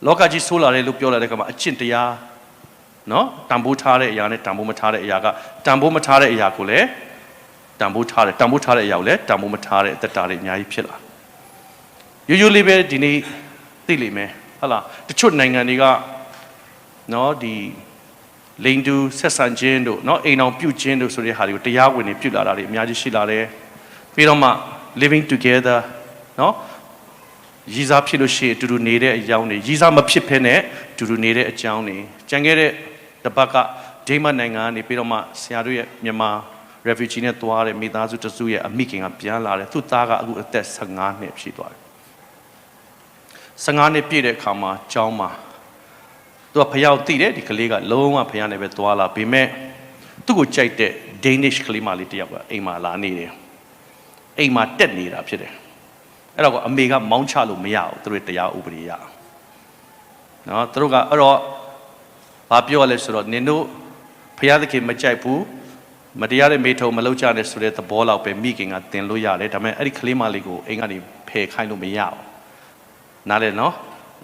လောကကြီးဆိုးလာတယ်လို့ပြောလာတဲ့အခါမှာအကျင့်တရားနော်တန်ဖိုးထားတဲ့အရာနဲ့တန်ဖိုးမထားတဲ့အရာကတန်ဖိုးမထားတဲ့အရာကိုလည်းတန်ဖိုးထားတယ်တန်ဖိုးထားတဲ့အရာကိုလည်းတန်ဖိုးမထားတဲ့အသက်တာတွေအများကြီးဖြစ်လာရိုးရိုးလေးပဲဒီနေ့သိလိမ့်မယ်ဟုတ်လားတချို့နိုင်ငံတွေကနော်ဒီလိန်တူဆက်ဆံခြင်းတို့နော်အိမ်အောင်ပြုခြင်းတို့ဆိုတဲ့ဟာတွေကိုတရားဝင်နေပြုလာတာတွေအများကြီးရှိလာတယ်ပြီးတော့မှ living together နော်ရည်စားဖြစ်လို့ရှိရင်အတူတူနေတဲ့အကြောင်းတွေရည်စားမဖြစ်ဖ ೇನೆ အတူတူနေတဲ့အကြောင်းတွေကြံခဲ့တဲ့တပတ်ကဒိမတ်နိုင်ငံကနေပြီးတော့မှဆရာတို့ရဲ့မြန်မာ refugee နဲ့တွားတဲ့မိသားစုတစုရဲ့အမိခင်ကပြန်လာတယ်သူ့သားကအခုအသက်15နှစ်ဖြစ်သွားတယ်15နှစ်ပြည့်တဲ့အခါမှာကျောင်းမှာသူကဖျောက်သိတယ်ဒီကလေးကလုံးဝဖျားနေပဲတွားလာပေမဲ့သူ့ကိုကြိုက်တဲ့ Danish ကလေးမလေးတယောက်ကအိမ်မှာလာနေတယ်အိမ်မှာတက်နေတာဖြစ်တယ်အဲ့တော့အမေကမောင်းချလို့မရဘူးသူတို့တရားဥပဒေရနော်သူတို့ကအဲ့တော့ဘာပြောလဲဆိုတော့နင်တို့ဖျားသခင်မကြိုက်ဘူးမတရားတဲ့မိထုံမလုပ်ကြနဲ့ဆိုတဲ့သဘောလောက်ပဲမိခင်ကတင်လို့ရတယ်ဒါပေမဲ့အဲ့ဒီကလေးမလေးကိုအိမ်ကနေဖယ်ခိုင်းလို့မရဘူးနားလဲနော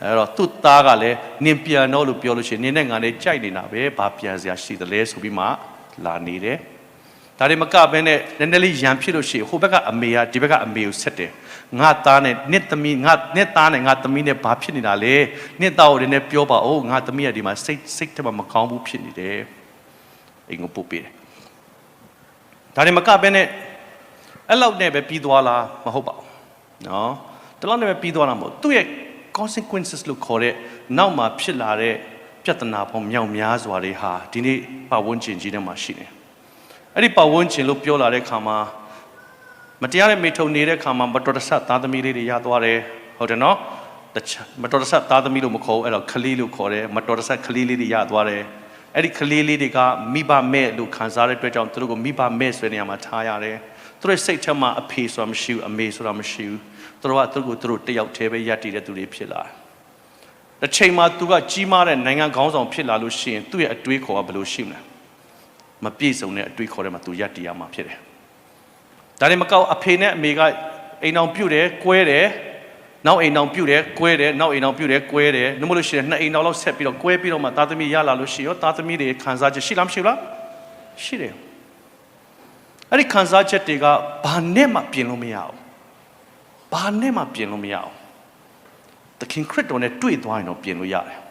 ်အဲ့တော့သူ့သားကလည်းနင်ပြန်တော့လို့ပြောလို့ရှိရင်နင်နဲ့ငါနဲ့ကြိုက်နေတာပဲဘာပြန်စရာရှိသလဲဆိုပြီးမှလာနေတယ်ဒါတွေမကဘဲနဲ့နည်းနည်းလေးရံဖြစ်လို့ရှိရင်ဟိုဘက်ကအမေကဒီဘက်ကအမေကိုဆက်တယ်ငါသားနဲ့နှစ်သမီးငါနှစ်သားနဲ့ငါသမီးနဲ့ဘာဖြစ်နေတာလဲနှစ်သားကိုလည်းနည်းပြောပါဦးငါသမီးကဒီမှာစိတ်ထဲမှာမကောင်းဘူးဖြစ်နေတယ်အိမ်ကိုပို့ပေးတယ်ဒါတွေမကဘဲနဲ့အဲ့လောက်နဲ့ပဲပြီးသွားလားမဟုတ်ပါဘူးနော်ဒီလောက်နဲ့ပဲပြီးသွားတာမဟုတ်သူ့ရဲ့ consequences လို့ခေါ်တဲ့နောက်မှာဖြစ်လာတဲ့ပြဿနာပေါင်းမြောက်များစွာတွေဟာဒီနေ့ပတ်ဝန်းကျင်ကြီးထဲမှာရှိနေအဲ့ဒီပတ်ဝန်းကျင်လို့ပြောလာတဲ့ခါမှာမတရားတဲ့မိထုံနေတဲ့ခါမှာမတော်တဆသားသမီးလေးတွေရသွားတယ်ဟုတ်တယ်နော်မတော်တဆသားသမီးလို့မခေါ်ဘူးအဲ့တော့ခလေးလို့ခေါ်တယ်မတော်တဆခလေးလေးတွေရသွားတယ်အဲ့ဒီခလေးလေးတွေကမိဘမဲ့လို့ခံစားတဲ့အတွက်ကြောင့်သူတို့ကိုမိဘမဲ့ဆိုတဲ့နေရာမှာထားရတယ်သူတို့စိတ်ထဲမှာအဖေဆိုတာမရှိဘူးအမေဆိုတာမရှိဘူးသူတို့ကသူတို့တယောက်တည်းပဲယက်တည်တဲ့သူတွေဖြစ်လာတယ်တစ်ချိန်မှာသူကကြီးမားတဲ့နိုင်ငံခေါင်းဆောင်ဖြစ်လာလို့ရှိရင်သူ့ရဲ့အတွေးခေါ်ကဘယ်လိုရှိမလဲမပြည့်စုံတဲ့အတွေးခေါ်ထဲမှာသူယက်တည်ရမှာဖြစ်တယ်ဒါတွေမကောက်အဖေနဲ့အမေကအိမ်အောင်ပြုတ်တယ်ကွဲတယ်နောက်အိမ်အောင်ပြုတ်တယ်ကွဲတယ်နောက်အိမ်အောင်ပြုတ်တယ်ကွဲတယ်နှမို့လို့ရှိရင်နှစ်အိမ်အောင်လောက်ဆက်ပြီးတော့ကွဲပြီးတော့မှသားသမီးရလာလို့ရှိရောသားသမီးတွေခံစားချက်ရှိလားမရှိဘူးလားရှိတယ်အဲ့ဒီခံစားချက်တွေကဘာနဲ့မှပြင်လို့မရဘူးဘာနဲ့မှပြင်လို့မရဘူးသခင်ခရစ်တော်နဲ့တွေ့သွားရင်တော့ပြင်လို့ရတယ်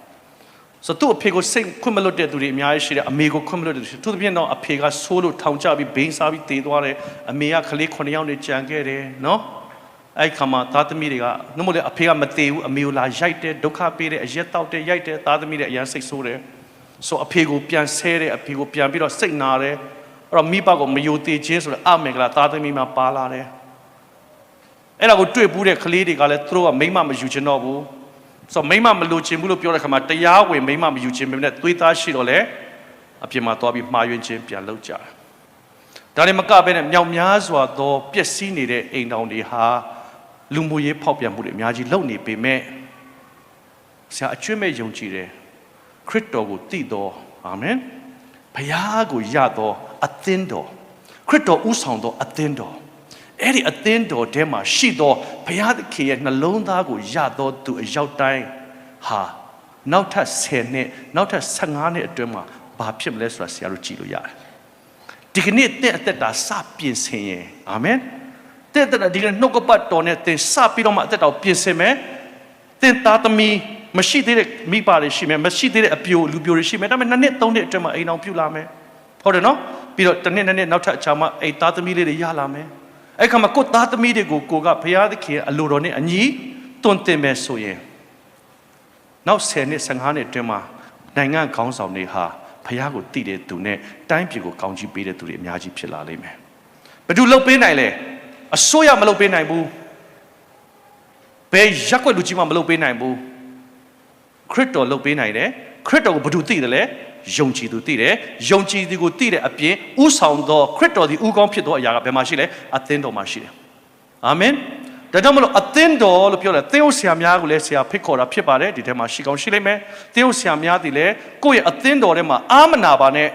ဆိုတော့သူ့အဖေကိုစိတ်ခွင့်မလွတ်တဲ့သူတွေအများကြီးရှိတယ်အမေကိုခွင့်မလွတ်တဲ့သူသူတို့ပြင်တော့အဖေကဆိုးလို့ထောင်ကျပြီးဘိန်းစားပြီးတေးသွားတယ်အမေကကလေး9ယောက်နဲ့ကြံခဲ့တယ်နော်အဲ့ခါမှာသားသမီးတွေကနှမို့လေအဖေကမတေးဘူးအမေကိုလာရိုက်တယ်ဒုက္ခပေးတယ်အရက်တောက်တယ်ရိုက်တယ်သားသမီးတွေအရန်စိတ်ဆိုးတယ်ဆိုအဖေကိုပြန်ဆဲတယ်အဖေကိုပြန်ပြီးတော့စိတ်နာတယ်အဲ့တော့မိဘကိုမယိုသေးခြင်းဆိုတော့အမေကလာသားသမီးမှာပါလာတယ်အဲ့ဒါကိုတွေ့ဘူးတဲ့ကလေးတွေကလည်းသူတို့ကမိမမယူချင်တော့ဘူးဆိုမိမမလိုချင်ဘူးလို့ပြောတဲ့ခါမှာတရားဝင်မိမမယူချင်ပေမဲ့သွေးသားရှိတော့လေအပြင်မှာသွားပြီးမှားယွင်းခြင်းပြန်လုပ်ကြတယ်ဒါတွေမကဘဲနဲ့မြောက်များစွာသောပျက်စီးနေတဲ့အိမ်တောင်တွေဟာလူမှုရေးဖောက်ပြန်မှုတွေအများကြီးလုပ်နေပေမဲ့ဆရာအကျွတ်မဲ့ယုံကြည်တယ်ခရစ်တော်ကိုသိတော်အာမင်ဘုရားကိုယတော်အသင်းတော်ခရစ်တော်ဥဆောင်တော်အသင်းတော်အဲ့ဒီအသင်းတော်ထဲမှာရှိသောဘုရားသခင်ရဲ့နှလုံးသားကိုယတော်သူအရောက်တိုင်းဟာနောက်ထပ်10နှစ်နောက်ထပ်15နှစ်အတွင်းမှာဘာဖြစ်မလဲဆိုတာဆရာတို့ကြည့်လို့ရတယ်ဒီကနေ့တဲ့အသက်တာစပြင်ဆင်ရင်အာမင်တဲ့တဲ့ဒီကနေ့နှုတ်ကပတ်တော်နဲ့သင်စပြီးတော့မှအသက်တာကိုပြင်ဆင်မယ်သင်သားသမီးမရှိသေးတဲ့မိဘတွေရှိမယ်မရှိသေးတဲ့အပြိုလူပြိုတွေရှိမယ်ဒါပေမဲ့2နှစ်3နှစ်အတွင်းမှာအိမ်အောင်ပြုလာမယ်ဟုတ်တယ်နော်ပြီးတော့တစ်နှစ်2နှစ်နောက်ထပ်အခြားမှာအိမ်သားသမီးလေးတွေရလာမယ်အဲ့ခါမှာကိုသားသမီးတွေကိုကိုကဘုရားသခင်အလိုတော်နဲ့အညီတွင်တင်မယ်ဆိုရင်နောက်10နှစ်15နှစ်အတွင်းမှာနိုင်ငံခေါင်းဆောင်တွေဟာဘုရားကိုတည်တဲ့သူနဲ့တိုင်းပြည်ကိုကောင်းချီးပေးတဲ့သူတွေအများကြီးဖြစ်လာလိမ့်မယ်ဘယ်သူလုပ်ပေးနိုင်လဲအစိုးရမလုပ်ပေးနိုင်ဘူးဘယ်ရက်ွက်လူကြီးမှမလုပ်ပေးနိုင်ဘူးခရစ်တော်လုပ်ပေးနိုင်တယ်ခရစ်တော်ကိုဘယ်သူသိတယ်လဲယုံကြည်သူသိတယ်ယုံကြည်သူကိုသိတဲ့အပြင်ဥဆောင်သောခရစ်တော်ဒီဥကောင်းဖြစ်သောအရာကဘယ်မှာရှိလဲအသင်းတော်မှာရှိတယ်အာမင်ဒါကြောင့်မလို့အသင်းတော်လို့ပြောတယ်သင်းဦးဆရာများကိုလည်းဆရာဖိတ်ခေါ်တာဖြစ်ပါတယ်ဒီထဲမှာရှိကောင်းရှိလိမ့်မယ်သင်းဦးဆရာများဒီလည်းကိုယ့်ရဲ့အသင်းတော်ထဲမှာအာမနာပါနဲ့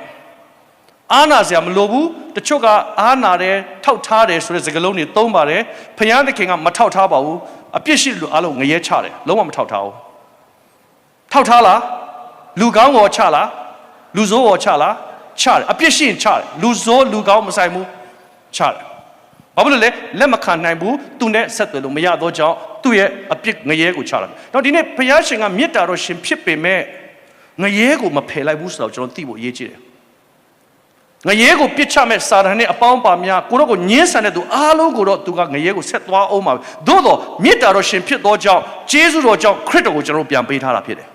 အာနာဆရာမလိုဘူးတချို့ကအာနာတယ်ထောက်ထားတယ်ဆိုတဲ့စကားလုံးတွေသုံးပါတယ်ဖခင်သခင်ကမထောက်ထားပါဘူးအပြစ်ရှိတယ်လို့အားလုံးငရဲချတယ်လုံးဝမထောက်ထားဘူး ထောက်ထားလားလူကောင်းကိုချလားလူဆိုးကိုချလားချတယ်အပြစ်ရှိရင်ချတယ်လူဆိုးလူကောင်းမဆိုင်ဘူးချတယ်ဘာဖြစ်လို့လဲလက်မခံနိုင်ဘူးသူနဲ့ဆက်သွယ်လို့မရတော့ကြောင့်သူ့ရဲ့အပြစ်ငရဲကိုချလာတော့ဒီနေ့ဘုရားရှင်ကမေတ္တာတော်ရှင်ဖြစ်ပေမဲ့ငရဲကိုမဖယ်လိုက်ဘူးဆိုတော့ကျွန်တော်သိဖို့အရေးကြီးတယ်ငရဲကိုပြစ်ချမဲ့စာတန်နဲ့အပေါင်းပါများကိုတော့ကိုညှင်းဆန်တဲ့သူအားလုံးကိုတော့သူကငရဲကိုဆက်သွားအောင်ပါသို့တော့မေတ္တာတော်ရှင်ဖြစ်သောကြောင့်ကျေးဇူးတော်ကြောင့်ခရစ်တော်ကိုကျွန်တော်ပြန်ပေးထားတာဖြစ်တယ်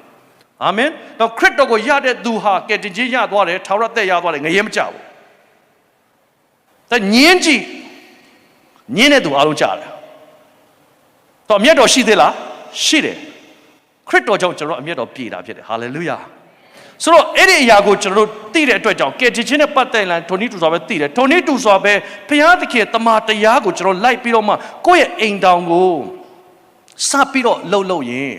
အာမင်တော့ခရစ်တော်ကိုရတဲ့သူဟာကယ်တင်ခြင်းရသွားတယ်ထာဝရသက်ရသွားတယ်ငရဲမကြဘူးតែညင်းကြည့်ညင်းတဲ့သူအားလုံးကြတယ်တော့အမျက်တော်ရှိသေးလားရှိတယ်ခရစ်တော်ကြောင့်ကျွန်တော်အမျက်တော်ပြည့်တာဖြစ်တယ်ဟာလေလုယာဆိုတော့အဲ့ဒီအရာကိုကျွန်တော်တို့သိတဲ့အတွက်ကြောင့်ကယ်တင်ခြင်းနဲ့ပတ်သက်လာထိုနည်းတူစွာပဲသိတယ်ထိုနည်းတူစွာပဲဘုရားသခင်တမန်တရားကိုကျွန်တော်လိုက်ပြီးတော့မှကိုယ့်ရဲ့အိမ်တောင်ကိုစပြီးတော့လှုပ်ရင်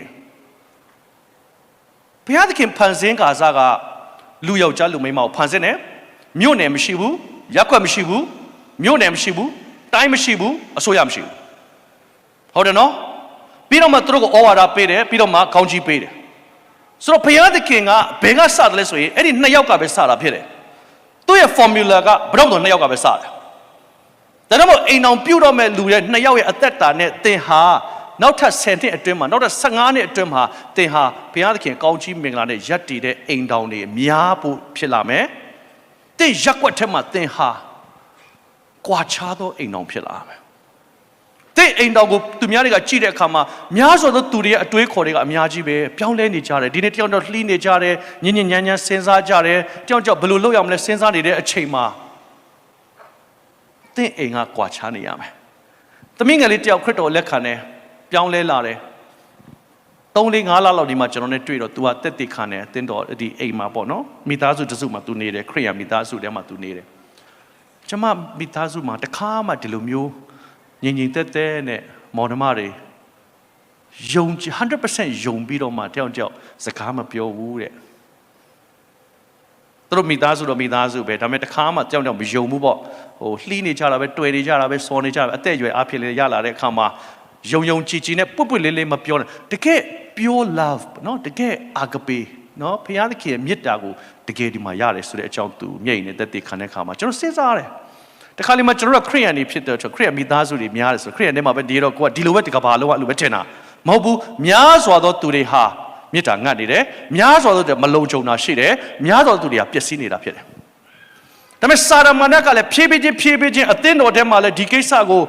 ဘုရားသခင်ဖန်ဆင်းကာစားကလူယောက်ျားလူမိန်းမကိုဖန်ဆင်းတယ်မြို့နယ်မရှိဘူးရပ်ကွက်မရှိဘူးမြို့နယ်မရှိဘူးတိုင်းမရှိဘူးအစိုးရမရှိဘူးဟုတ်တယ်နော်ပြီးတော့မှသူတို့ကိုဩဝါဒပေးတယ်ပြီးတော့မှခေါင်းကြီးပေးတယ်ဆိုတော့ဘုရားသခင်ကဘယ်ကစတယ်လဲဆိုရင်အဲ့ဒီနှစ်ယောက်ကပဲစတာဖြစ်တယ်သူ့ရဲ့ formula ကဘယ်တော့မှနှစ်ယောက်ကပဲစတယ်ဒါကြောင့်မို့အိမ်အောင်ပြုတ်တော့မဲ့လူရဲ့နှစ်ယောက်ရဲ့အသက်တာနဲ့သင်ဟာနောက်ထပ်10နှစ်အတွင်းမှာနောက်ထပ်15နှစ်အတွင်းမှာသင်ဟာဘုရားသခင်ကောင်းချီးမင်္ဂလာနဲ့ယက်တည်တဲ့အိမ်တောင်တွေများဖို့ဖြစ်လာမယ်သင်ရက်ွက်ထက်မှာသင်ဟာကွာခြားသောအိမ်တော်ဖြစ်လာမယ်။တဲ့အိမ်တော်ကိုသူများတွေကကြည့်တဲ့အခါမှာများစွာသောသူတွေရဲ့အတွေးခေါ်တွေကအများကြီးပဲပြောင်းလဲနေကြတယ်ဒီနေ့တယောက်တော့လှီးနေကြတယ်ညဉ့်ညဉ့်ညမ်းညမ်းစဉ်းစားကြတယ်တယောက်ကြောက်ဘယ်လိုလုပ်ရမလဲစဉ်းစားနေတဲ့အချိန်မှာတဲ့အိမ်ကကွာခြားနေရမယ်။သမီးငယ်လေးတယောက်ခရစ်တော်လက်ခံတယ်ပြောင်းလဲလာတယ်3-4-5လလောက်ဒီမှာကျွန်တော်နဲ့တွေ့တော့ तू ကတက်တက်ခံတယ်အတင်းတော်ဒီအိမ်မှာပေါ့နော်မိသားစုတစုမှာ तू နေတယ်ခရိယာမိသားစုထဲမှာ तू နေတယ်ကျွန်မမိသားစုမှာတခါမှဒီလိုမျိုးငြိမ်ငြိမ်သက်သက်နဲ့မောင်နှမတွေယုံကြည် 100% ယုံပြီးတော့မှတယောက်တယောက်စကားမပြောဘူးတဲ့သူတို့မိသားစုတော့မိသားစုပဲဒါပေမဲ့တခါမှတယောက်တယောက်မယုံဘူးပေါ့ဟိုလှီးနေကြတာပဲတွေ့နေကြတာပဲစော်နေကြတာအသက်အရွယ်အားဖြင့်လည်းရလာတဲ့အခါမှာယုံယုံကြည်ကြည်နဲ့ပွတ်ပွတ်လေးလေးမပြောနဲ့တကယ် pure love နော်တကယ်အာဂပေနော်ဘုရားသခင်ရဲ့မေတ္တာကိုတကယ်ဒီမှာရတယ်ဆိုတဲ့အကြောင်းသူမြိတ်နေတဲ့တည်ခံတဲ့ခါမှာကျွန်တော်စဉ်းစားရတယ်တခါလေမှကျွန်တော်ကခရိယန်နေဖြစ်တဲ့ခရိယန်မိသားစုတွေများတယ်ဆိုခရိယန်ထဲမှာပဲဒီတော့ကိုကဒီလိုပဲတကဘာလုံးကလိုပဲထင်တာမဟုတ်ဘူးများစွာသောသူတွေဟာမေတ္တာငတ်နေတယ်များစွာသောသူတွေမလုံခြုံတာရှိတယ်များစွာသောသူတွေကပျက်စီးနေတာဖြစ်တယ်ဒါပေမဲ့စာရမဏေကလည်းဖြည်းဖြည်းချင်းအသင်းတော်ထဲမှာလည်းဒီကိစ္စကို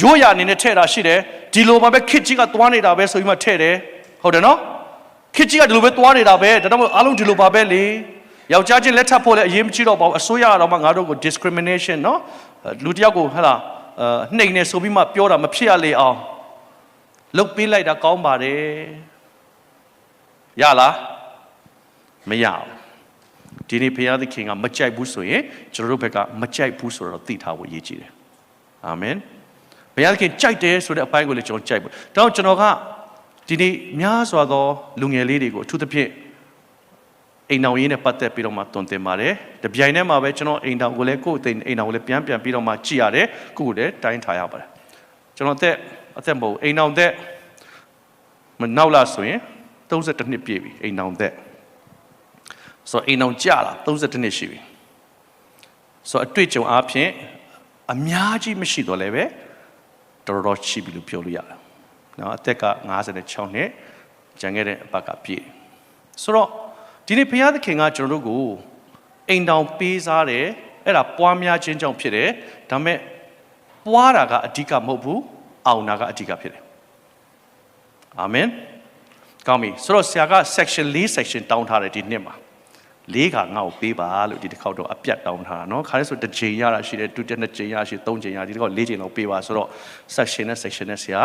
ရိုးရာအနေနဲ့ထည့်တာရှိတယ်ဒီလိုမှပဲခစ်ကြီးကသွားနေတာပဲဆိုပြီးမှထည့်တယ်ဟုတ်တယ်နော်ခစ်ကြီးကဒီလိုပဲသွားနေတာပဲဒါတော့အားလုံးဒီလိုပါပဲလေယောက်ျားချင်းလက်ထပ်ဖို့လည်းအရေးမကြီးတော့ပါဘူးအစိုးရကတော့မှငါတို့ကို discrimination နော်လူတစ်ယောက်ကိုဟဲ့လားနှိမ်နေဆိုပြီးမှပြောတာမဖြစ်ရလေအောင်လုပ်ပေးလိုက်တာကောင်းပါတယ်ရလားမရဘူးဒီနေ့ဘုရားသခင်ကမကြိုက်ဘူးဆိုရင်ကျွန်တော်တို့ဘက်ကမကြိုက်ဘူးဆိုတော့သိထားဖို့ရည်ကြီးတယ်အာမင်ဘုရားသခင်ကြိုက်တယ်ဆိုတဲ့အပိုင်းကိုလည်းကျွန်တော်ကြိုက်ဘူးဒါကြောင့်ကျွန်တော်ကဒီနေ့များစွာသောလူငယ်လေးတွေကိုအထူးသဖြင့်အိမ်တော်ရင်းနဲ့ပတ်သက်ပြီးတော့မှတွင်တင်ပါတယ်တပြိုင်တည်းမှာပဲကျွန်တော်အိမ်တော်ကိုလည်းကိုယ့်အိမ်တော်ကိုလည်းပြန်ပြီးတော့မှကြည့်ရတယ်ကိုယ့်ကိုလည်းတိုင်းထားရပါတယ်ကျွန်တော်အသက်မဟုတ်အိမ်တော်သက်မနောက်လာဆိုရင်32နှစ်ပြည့်ပြီအိမ်တော်သက်ဆိုတော့အိမ်တော်ကြာလာ32နှစ်ရှိပြီဆိုတော့အတွေ့အကြုံအားဖြင့်အများကြီးမရှိတော့လည်းပဲတော်တော်ရှိပြီလို့ပြောလို့ရတယ်နော်အသက်က56နှစ်ကျန်ခဲ့တဲ့အပတ်ကပြည့်ဆိုတော့ဒီနေ့ဘုရားသခင်ကကျွန်တော်တို့ကိုအိမ်တောင်ပေးစားတယ်အဲ့ဒါပွားများခြင်းကြောင့်ဖြစ်တယ်ဒါပေမဲ့ပွားတာကအဓိကမဟုတ်ဘူးအောင်တာကအဓိကဖြစ်တယ်အာမင်ကောင်းပြီဆိုတော့ဆရာက section 4 section တောင်းထားတယ်ဒီနှစ်မှာ4ကငါ့ကိုပေးပါလို့ဒီတစ်ခေါက်တော့အပြတ်တောင်းထားတာเนาะခါလေးဆိုတစ်ချိန်ရတာရှိတယ်2ချိန်ရရှိ3ချိန်ရဒီတစ်ခေါက်4ချိန်တော့ပေးပါဆိုတော့ section နဲ့ section နဲ့ဆရာ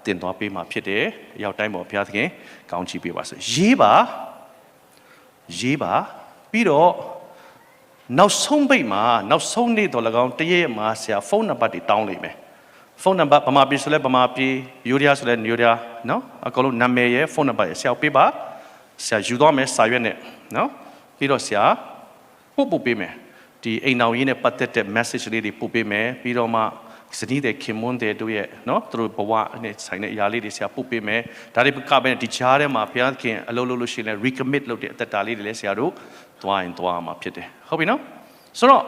တင်သွားပေးမှာဖြစ်တယ်ရောက်တိုင်းပေါ်ဘုရားသခင်ကောင်းချီးပေးပါဆိုရေးပါပြီးတော့နောက်ဆုံးပိတ်မှာနောက်ဆုံးနေ့တော့၎င်းတရက်မှာဆရာဖုန်းနံပါတ်တွေတောင်းလိုက်မယ်ဖုန်းနံပါတ်ဗမာပြည်ဆိုလဲဗမာပြည်ယူရီးယားဆိုလဲယူရီးယားเนาะအကုန်လုံးနာမည်ရယ်ဖုန်းနံပါတ်ရယ်ဆရာပေးပါဆရာယူသွားမယ်စာရွက်နဲ့เนาะပြီးတော့ဆရာပို့ပေးမယ်ဒီအိမ်တော်ရင်းနဲ့ပတ်သက်တဲ့ message လေးတွေပို့ပေးမယ်ပြီးတော့မှ စနီးတဲ့ခင်မွန်းတဲ့တို့ရဲ့နော်သူတို့ဘဝနဲ့ဆိုင်တဲ့အရာလေးတွေဆရာပုတ်ပေးမယ်ဒါတွေကပဲဒီကြားထဲမှာဘုရားခင်အလုပ်လုပ်လို့ရှိရင် recommit လုပ်တဲ့အသက်တာလေးတွေလည်းဆရာတို့သွားရင်သွားမှာဖြစ်တယ်ဟုတ်ပြီနော်ဆိုတော့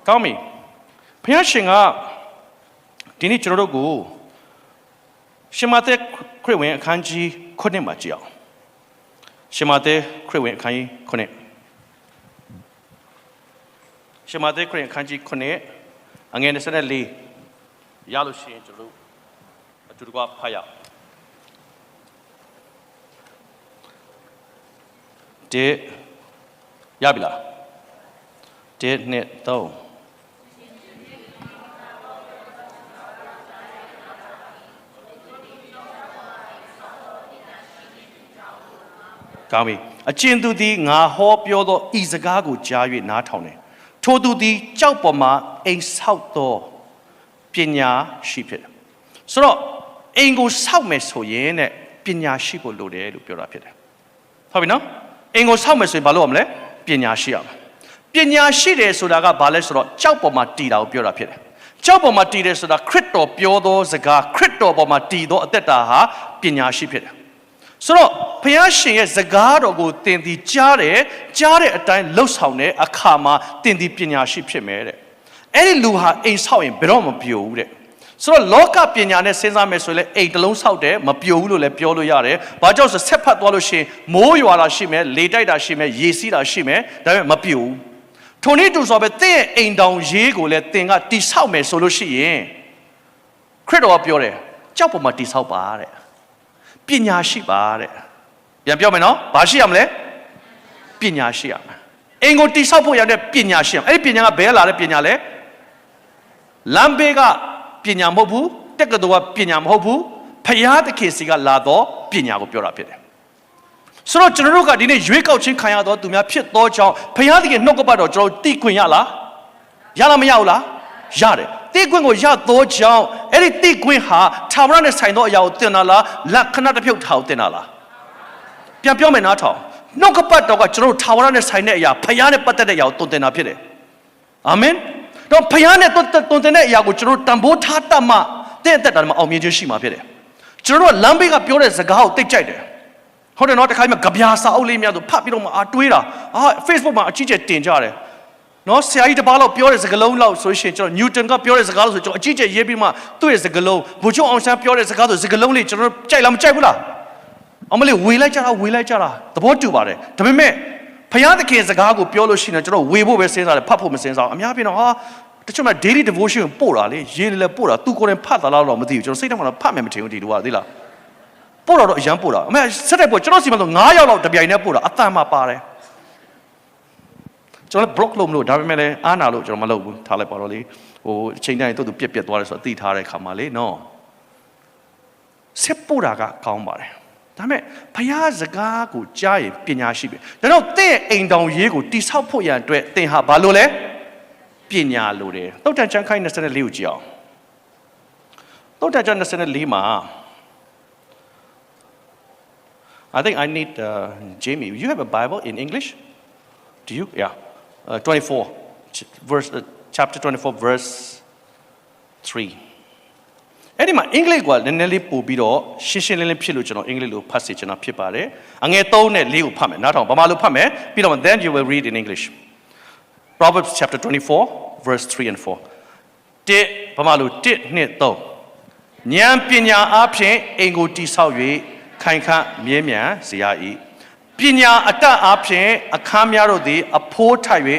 ကောင်းပြီဘုရားရှင်ကဒီနေ့ကျွန်တော်တို့ကိုရှမသက်ခရစ်ဝင်အခန်းကြီး9မှာကြည့်အောင်ရှမသက်ခရစ်ဝင်အခန်းကြီး9ရှမသက်ခရစ်အခန်းကြီး9အငယ်24ရလို့ရှိရင်ကျွန်တော်တို့အတူတကွဖတ်ရအောင်ဒီရပြီလား1 2 3ကောင်းပြီအကျဉ်သူသည်ငါဟောပြောသောဤစကားကိုကြား၍နားထောင်တယ်ထိုသူသည်ကြောက်ပေါ်မှာအိမ်ဆောက်သောပညာရှိဖြစ်တယ်ဆိုတော့အိမ်ကိုဆောက်မယ်ဆိုရင်တဲ့ပညာရှိဖို့လိုတယ်လို့ပြောတာဖြစ်တယ်ဟုတ်ပြီနော်အိမ်ကိုဆောက်မယ်ဆိုရင်ဘာလုပ်ရမလဲပညာရှိရမယ်ပညာရှိတယ်ဆိုတာကဘာလဲဆိုတော့ကြောက်ပေါ်မှာတည်တာကိုပြောတာဖြစ်တယ်ကြောက်ပေါ်မှာတည်တယ်ဆိုတာခရစ်တော်ပြောသောစကားခရစ်တော်ပေါ်မှာတည်သောအသက်တာဟာပညာရှိဖြစ်တယ်ဆိုတော့ဘုရားရှင်ရဲ့စကားတော်ကိုသင်သည်ကြားတဲ့အတိုင်းလှုပ်ဆောင်တဲ့အခါမှာသင်သည်ပညာရှိဖြစ်မယ်တဲ့အဲ့ဒီလူဟာအိမ်ဆောက်ရင်ဘယ်တော့မပြိုဘူးတဲ့ဆိုတော့လောကပညာနဲ့စဉ်းစားမယ်ဆိုရင်အိမ်တစ်လုံးဆောက်တယ်မပြိုဘူးလို့လည်းပြောလို့ရတယ်ဘာကြောင့်ဆိုဆက်ဖတ်သွားလို့ရှိရင်မိုးရွာတာရှိမယ်လေတိုက်တာရှိမယ်ရေစီးတာရှိမယ်ဒါပေမဲ့မပြိုဘူးထိုနည်းတူဆိုပဲသင်ရဲ့အိမ်တောင်ရေးကိုလည်းသင်ကတိဆောက်မယ်ဆိုလို့ရှိရင်ခရစ်တော်ကပြောတယ်ကြောက်ပေါ်မှာတိဆောက်ပါတဲ့ပညာရှိပါတဲ့ပြန်ပြောမယ်နော်ဘာရှိရမလဲပညာရှိရမယ်အိမ်ကိုတိဆောက်ဖို့ရတဲ့ပညာရှိရမယ်အဲ့ဒီပညာကဘယ်လာတဲ့ပညာလဲလမ်းဘေးကပညာမဟုတ်ဘူးတက္ကသိုလ်ကပညာမဟုတ်ဘူးဖယားသခင်စီကလာတော့ပညာကိုပြောတာဖြစ်တယ်ဆိုတော့ကျွန်တော်တို့ကဒီနေ့ရွေးကောက်ခြင်းခံရတော့သူများဖြစ်သောကြောင့်ဖယားသခင်နှုတ်ကပတ်တော်ကျွန်တော်သိခွင့်ရလားရလားမရဘူးလားရတယ်တိခွင့်ကိုရသောကြောင့်အဲ့ဒီတိခွင့်ဟာထာဝရနဲ့ဆိုင်သောအရာကိုသင်တာလားလက်ခဏတစ်ဖြုတ်ထားကိုသင်တာလားပြန်ပြောမယ်နားထောင်နှုတ်ကပတ်တော်ကကျွန်တော်တို့ထာဝရနဲ့ဆိုင်တဲ့အရာဖယားနဲ့ပတ်သက်တဲ့အရာကိုသင်တာဖြစ်တယ်အာမင်တော့ဖယားနဲ့သင်တဲ့အရာကိုကျွန်တော်တို့တန်ဖိုးထားတတ်မှတဲ့သက်တာမှာအောင်မြင်ခြင်းရှိမှာဖြစ်တယ်ကျွန်တော်တို့ကလမ်းဘေးကပြောတဲ့စကားကိုသိကြိုက်တယ်ဟုတ်တယ်နော်တခါမှကြပြာစာအုပ်လေးများဆိုဖတ်ပြီးတော့မှတွေးတာFacebook မှာအကြီးကျယ်တင်ကြတယ်နော်ဆရာကြီးတပါးလောက်ပြောတဲ့စကားလုံးလောက်ဆိုရှင်ကျွန်တော်နျူတန်ကပြောတဲ့စကားလို့ဆိုကျွန်တော်အကြီးကျယ်ရေးပြီးမှသူ့ရဲ့စကားလုံးဘုချုပ်အောင်ဆန်းပြောတဲ့စကားဆိုစကားလုံးလေးကျွန်တော်ကြိုက်လားမကြိုက်ဘူးလားအမလေးဝေလိုက်ကြတာသဘောတူပါတယ်ဒါပေမဲ့ဖယားသခင်စကားကိုပြောလို့ရှိရင်ကျွန်တော်ဝေဖို့ပဲစဉ်းစားတယ်ဖတ်ဖို့မစဉ်းစားဘူးအများပြင်တော့တချို့မှ daily devotion ပို့တာလေရေးလည်းပို့တာသူကိုယ်တိုင်ဖတ်တာလားတော့မသိဘူးကျွန်တော်စိတ်ထဲမှာတော့ဖတ်မယ်မထင်ဘူးဒီလိုကသိလားပို့တော့အရန်ပို့တာအမေဆက်တိုက်ပို့ကျွန်တော်စီမှာဆို9ယောက်လောက်တပြိုင်တည်းပို့တာအတန်မှပါတယ်ကျွန်တော် block လုပ်မလို့ဒါပေမဲ့လည်းအားနာလို့ကျွန်တော်မလုပ်ဘူးထားလိုက်ပါတော့လေဟိုအချိန်တိုင်းသူပြက်သွားတယ်ဆိုတော့သိထားတဲ့ခါမှာလေနော်ဆက်ပို့တာကကောင်းပါတယ်ဒါပေမဲ့ဘုရားစကားကိုကြားရင်ပညာရှိပြီဒါတော့တင့်အိမ်တောင်ရေးကိုတိဆောက်ဖို့ရန်အတွက်သင်ဟာဘာလို့လဲပညာလိုတယ်သုတ်တန်ကျမ်းခန်း24ကိုကြည့်အောင်သုတ်တန်ကျမ်း24မှာ I think I need Jamie you have a Bible in English do you yeah 24 verse chapter 24 verse 3အဲ့ဒီမှာအင်္ဂလိပ်ကနည်းနည်းလေးပို့ပြီးတော့ရှင်းရှင်းလင်းလင်းဖြစ်လို့ကျွန်တော်အင်္ဂလိပ်လိုဖတ်စီကျွန်တော်ဖြစ်ပါတယ်အငယ်3နဲ့4ကိုဖတ်မယ်နားထောင်ဗမာလိုဖတ်မယ်ပြီးတော့ then you will read in English Proverbs chapter 24 verse 3 and 4တစ်ဗမာလို1 2 3ဉာဏ်ပညာအပြင်အိမ်ကိုတိဆောက်၍ခိုင်ခန့်မြဲမြံစေရ၏ပညာအတတ်အပြင်အခမ်းများတို့သည်အဖိုးထိုက်၍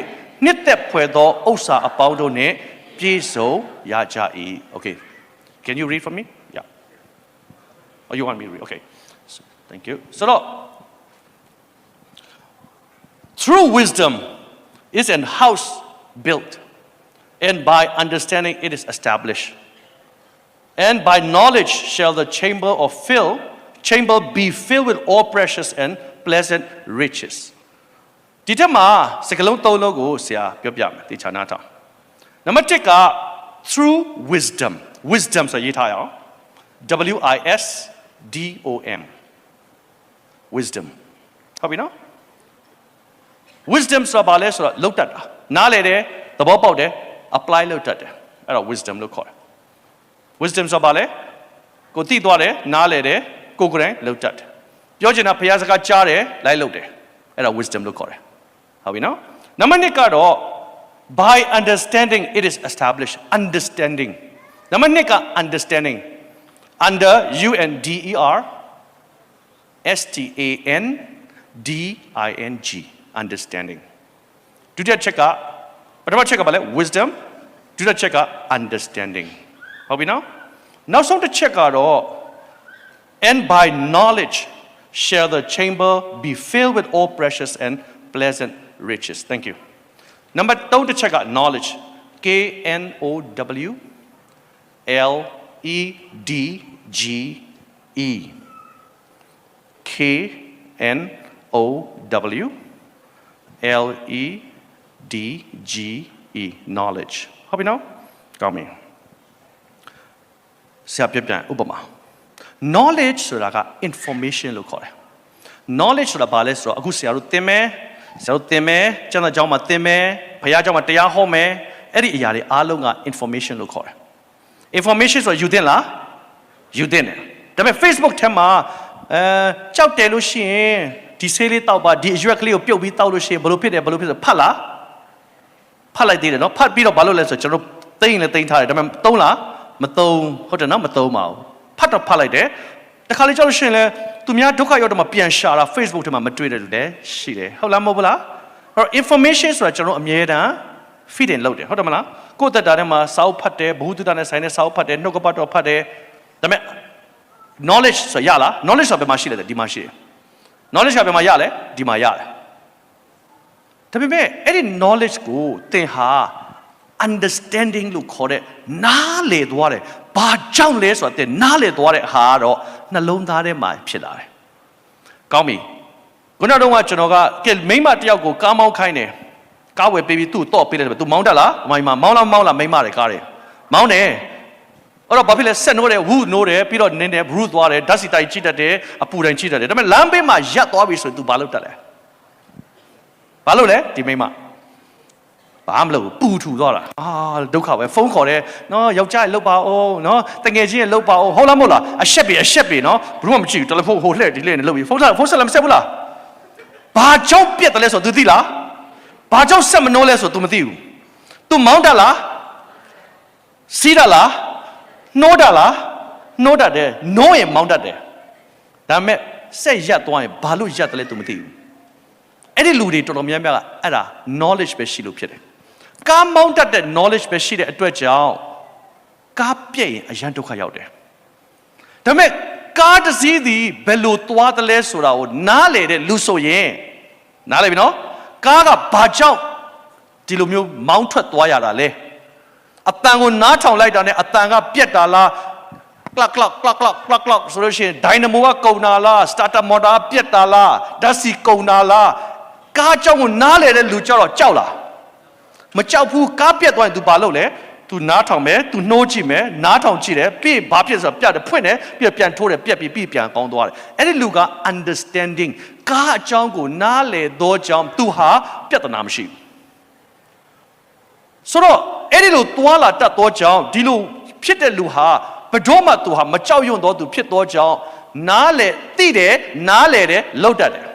နှစ်သက်ဖွယ်သောဥစ္စာအပေါင်းတို့နှင့်ပြည့်စုံရကြ၏ Okay Can you read for me? Yeah. Oh, you want me to read? Okay. Thank you. So, true wisdom is an house built, and by understanding it is established. And by knowledge shall the chamber be filled with all precious and pleasant riches. ဒီထက်မှာစကားလုံးသုံးလုံးကိုဆရာပြောပြမယ်ဒီခြားနားထောင်နံပါတ်1က through wisdom ဆိုရေးထားရအောင် WISDOM wisdom ဟုတ်ပြီနော် wisdom ဆိုတာဘာလဲဆိုတော့လောက်တတ်တာနားလေတယ်သဘောပေါက်တယ် apply လုပ်တတ်တယ်အဲ့တော့ wisdom လို့ခေါ်တယ် wisdom ဆိုပါလေကိုသိသွားတယ်နားလေတယ်ကိုကိုယ်တိုင်လုပ်တတ်တယ်ပြောချင်တာဖခင်စကားကြားတယ်လိုက်လုပ်တယ်အဲ့ဒါ wisdom လို့ခေါ်တယ်ဟုတ်ပြီနော်နံပါတ်1ကတော့ by understanding it is established understanding နံပါတ်2က understanding under U N D E R S T A N D I N G understanding ဒုတိယချက်ကပထမချက်ကဘာလဲ wisdom ဒုတိယချက်က understanding ဟုတ်ပြီနော်နောက်ဆုံးတစ်ချက်ကတော့ and by knowledge shall the chamber be filled with all precious and pleasant riches thank you number 3တစ်ချက်က knowledge K N O W L E D G E K N O W L E D G E knowledge ဟုတ်ပြီနော်ကောင်းပြီဆရာပြပြန်ဥပမာ knowledge ဆိုတာက information လို့ခေါ်တယ် knowledge ဆိုတာဘာလဲဆိုတော့အခုဆရာတို့သင်မယ်ကျမ်းစာကျောင်းမှာသင်မယ်ဘုရားကျောင်းမှာတရားဟောမယ်အဲ့ဒီအရာတွေအားလုံးက information လို့ခေါ်တယ် information ဆိုတာယူသင်လားယူသင်တယ်ဒါပေမဲ့ Facebook ထဲမှာကြောက်တယ်လို့ရှိရင်ဒီဆေးလေးတောက်ပါဒီအရွက်ကလေးကိုပြုတ်ပြီးတောက်လို့ရှိရင်ဘယ်လိုဖြစ်တယ်ဖတ်လားဖတ်လိုက်သေးတယ်နော်ဖတ်ပြီးတော့ဘာလို့လဲဆိုတော့ကျွန်တော်သိရင်လည်းသိမ်းထားတယ်ဒါပေမဲ့သုံးလားမသုံးဟုတ်တယ်နော်မသုံးပါဘူးဖတ်လိုက်တယ်တခါလေကြောက်လို့ရှိရင်လည်းသူများဒုက္ခရောက်တော့မှပြန်ရှာတာ Facebook ထဲမှာမတွေ့တယ်လို့လည်းရှိတယ်ဟုတ်လားမဟုတ်ဘူးလားအဲ့တော့ information ဆိုတာကျွန်တော်အမြဲတမ်း feeding လုပ်တယ်ဟုတ်တယ်မလားကိုယ့်တက်တာထဲမှာစာအုပ်ဖတ်တယ်ဘ ഹു တုတနဲ့ဆိုင်တဲ့စာအုပ်ဖတ်တယ်နှုတ်ကပတ်တော်ဖတ်တယ်ဒါပေမဲ့ knowledge ဆိုရလား knowledge ဆိုတာဘယ်မှာရှိလဲဒီမှာရှိတယ် knowledge ကဘယ်မှာရလဲဒီမှာရတယ်ဒါပေမဲ့အဲ့ဒီ knowledge ကိုသင်ဟာ understanding လို့ခေါ်တဲ့နားလေသွားတယ်ဘာကြောင့်လဲဆိုတာသင်နားလေသွားတဲ့ဟာကတော့နှလုံးသားထဲမှာဖြစ်လာတယ်ကောင်းပြီခုနကတော့ကျွန်တော်ကမိမတယောက်ကိုကားမောင်းခိုင်းတယ်ကားဝယ်ပေးပြီးသူ့တော့ပေးတယ်သူမောင်းတတ်လားမောင်းလားမိမတယ်ကားတယ်မောင်းတယ်အဲ့တော့ဘာဖြစ်လဲဆက်နိုးတယ်ဝူနိုးတယ်ပြီးတော့နင်းတယ်ဘရူးသွားတယ်ဓာတ်စီတိုင်ချိတတ်တယ်အပူတိုင်ချိတတ်တယ်ဒါပေမဲ့လမ်းဘေးမှာရပ်သွားပြီဆိုရင် तू ဘာလုပ်တတ်လဲဘာလုပ်လဲဒီမိမဘာမလုပ်ပူထူသွားတာဒုက္ခပဲဖုန်းခေါ်တယ်နော်ယောက်ျားလှုပ်ပါအောင်နော်တငယ်ချင်းလှုပ်ပါအောင်ဟုတ်လားမဟုတ်လားအရှက်ပြီနော်ဘယ်သူမှမကြည့်ဘူးတယ်လီဖုန်းဟိုလှည့်ဒီလှည့်နေလှုပ်ပြီဖုန်းဆက်လည်းမဆက်ဘူးလားဘာကြောင့်ပြက်တယ်လဲဆိုတော့ तू သိလားဘာကြောင့်ဆက်မနှိုးလဲဆိုတော့ तू မသိဘူး तू မောင်းတတ်လားစီးတတ်လားနှိုးတတ်လားနှိုးတတ်တယ်နှိုးရင်မောင်းတတ်တယ်ဒါပေမဲ့ဆက်ရက်သွားရင်ဘာလို့ရက်တယ်လဲ तू မသိဘူးအဲ့ဒီလူတွေတော်တော်များများကအဲ့ဒါ knowledge ပဲရှိလို့ဖြစ်တယ်ကားမောင်းတတ်တဲ့ knowledge ပဲရှိတဲ့အတွက်ကြောင့်ကားပြည့်ရင်အရန်ဒုက္ခရောက်တယ်ဒါပေမဲ့ကားတစ်စီးသည်ဘယ်လိုသွားတယ်လဲဆိုတာကိုနားလေတဲ့လူဆိုရင်နားလေပြီနော်ကားကဘာကြောင့်ဒီလိုမျိုးမောင်းထွက်သွားရတာလဲအတန်ကိုနားထောင်လိုက်တာနဲ့အတန်ကပြက်တာလားကလပ်ဆိုလို့ရှိရင်ဒိုင်နမိုကကုန်တာလားစတာတာမော်တာပြက်တာလားဓာတ်ဆီကုန်တာလားကားကြောင့်ကိုနားလေတဲ့လူကြောက်တော့ကြောက်လားမကြောက်ဘူးကားပြက်သွားရင် तू ဘာလုပ်လဲ तू နားထောင်မယ် तू နှိုးကြည့်မယ်နားထောင်ကြည့်တယ်ပြီးဘာဖြစ်ဆိုတော့ပြတ်တယ်ဖွင့်တယ်ပြီးပြန်ထိုးတယ်ပြက်ပြီးပြန်ကောင်းသွားတယ်အဲ့ဒီလူက understanding ကားအကြောင်းကိုနားလေသောကြောင့် तू ဟာပြဿနာမရှိဘူးဆိုတော့အဲ့ဒီလိုသွားလာတတ်သောကြောင့်ဒီလိုဖြစ်တဲ့လူဟာဘယ်တော့မှ तू ဟာမကြောက်ရွံ့သောသူဖြစ်သောကြောင့်နားလေသိတယ်နားလေတယ်လောက်တတ်တယ်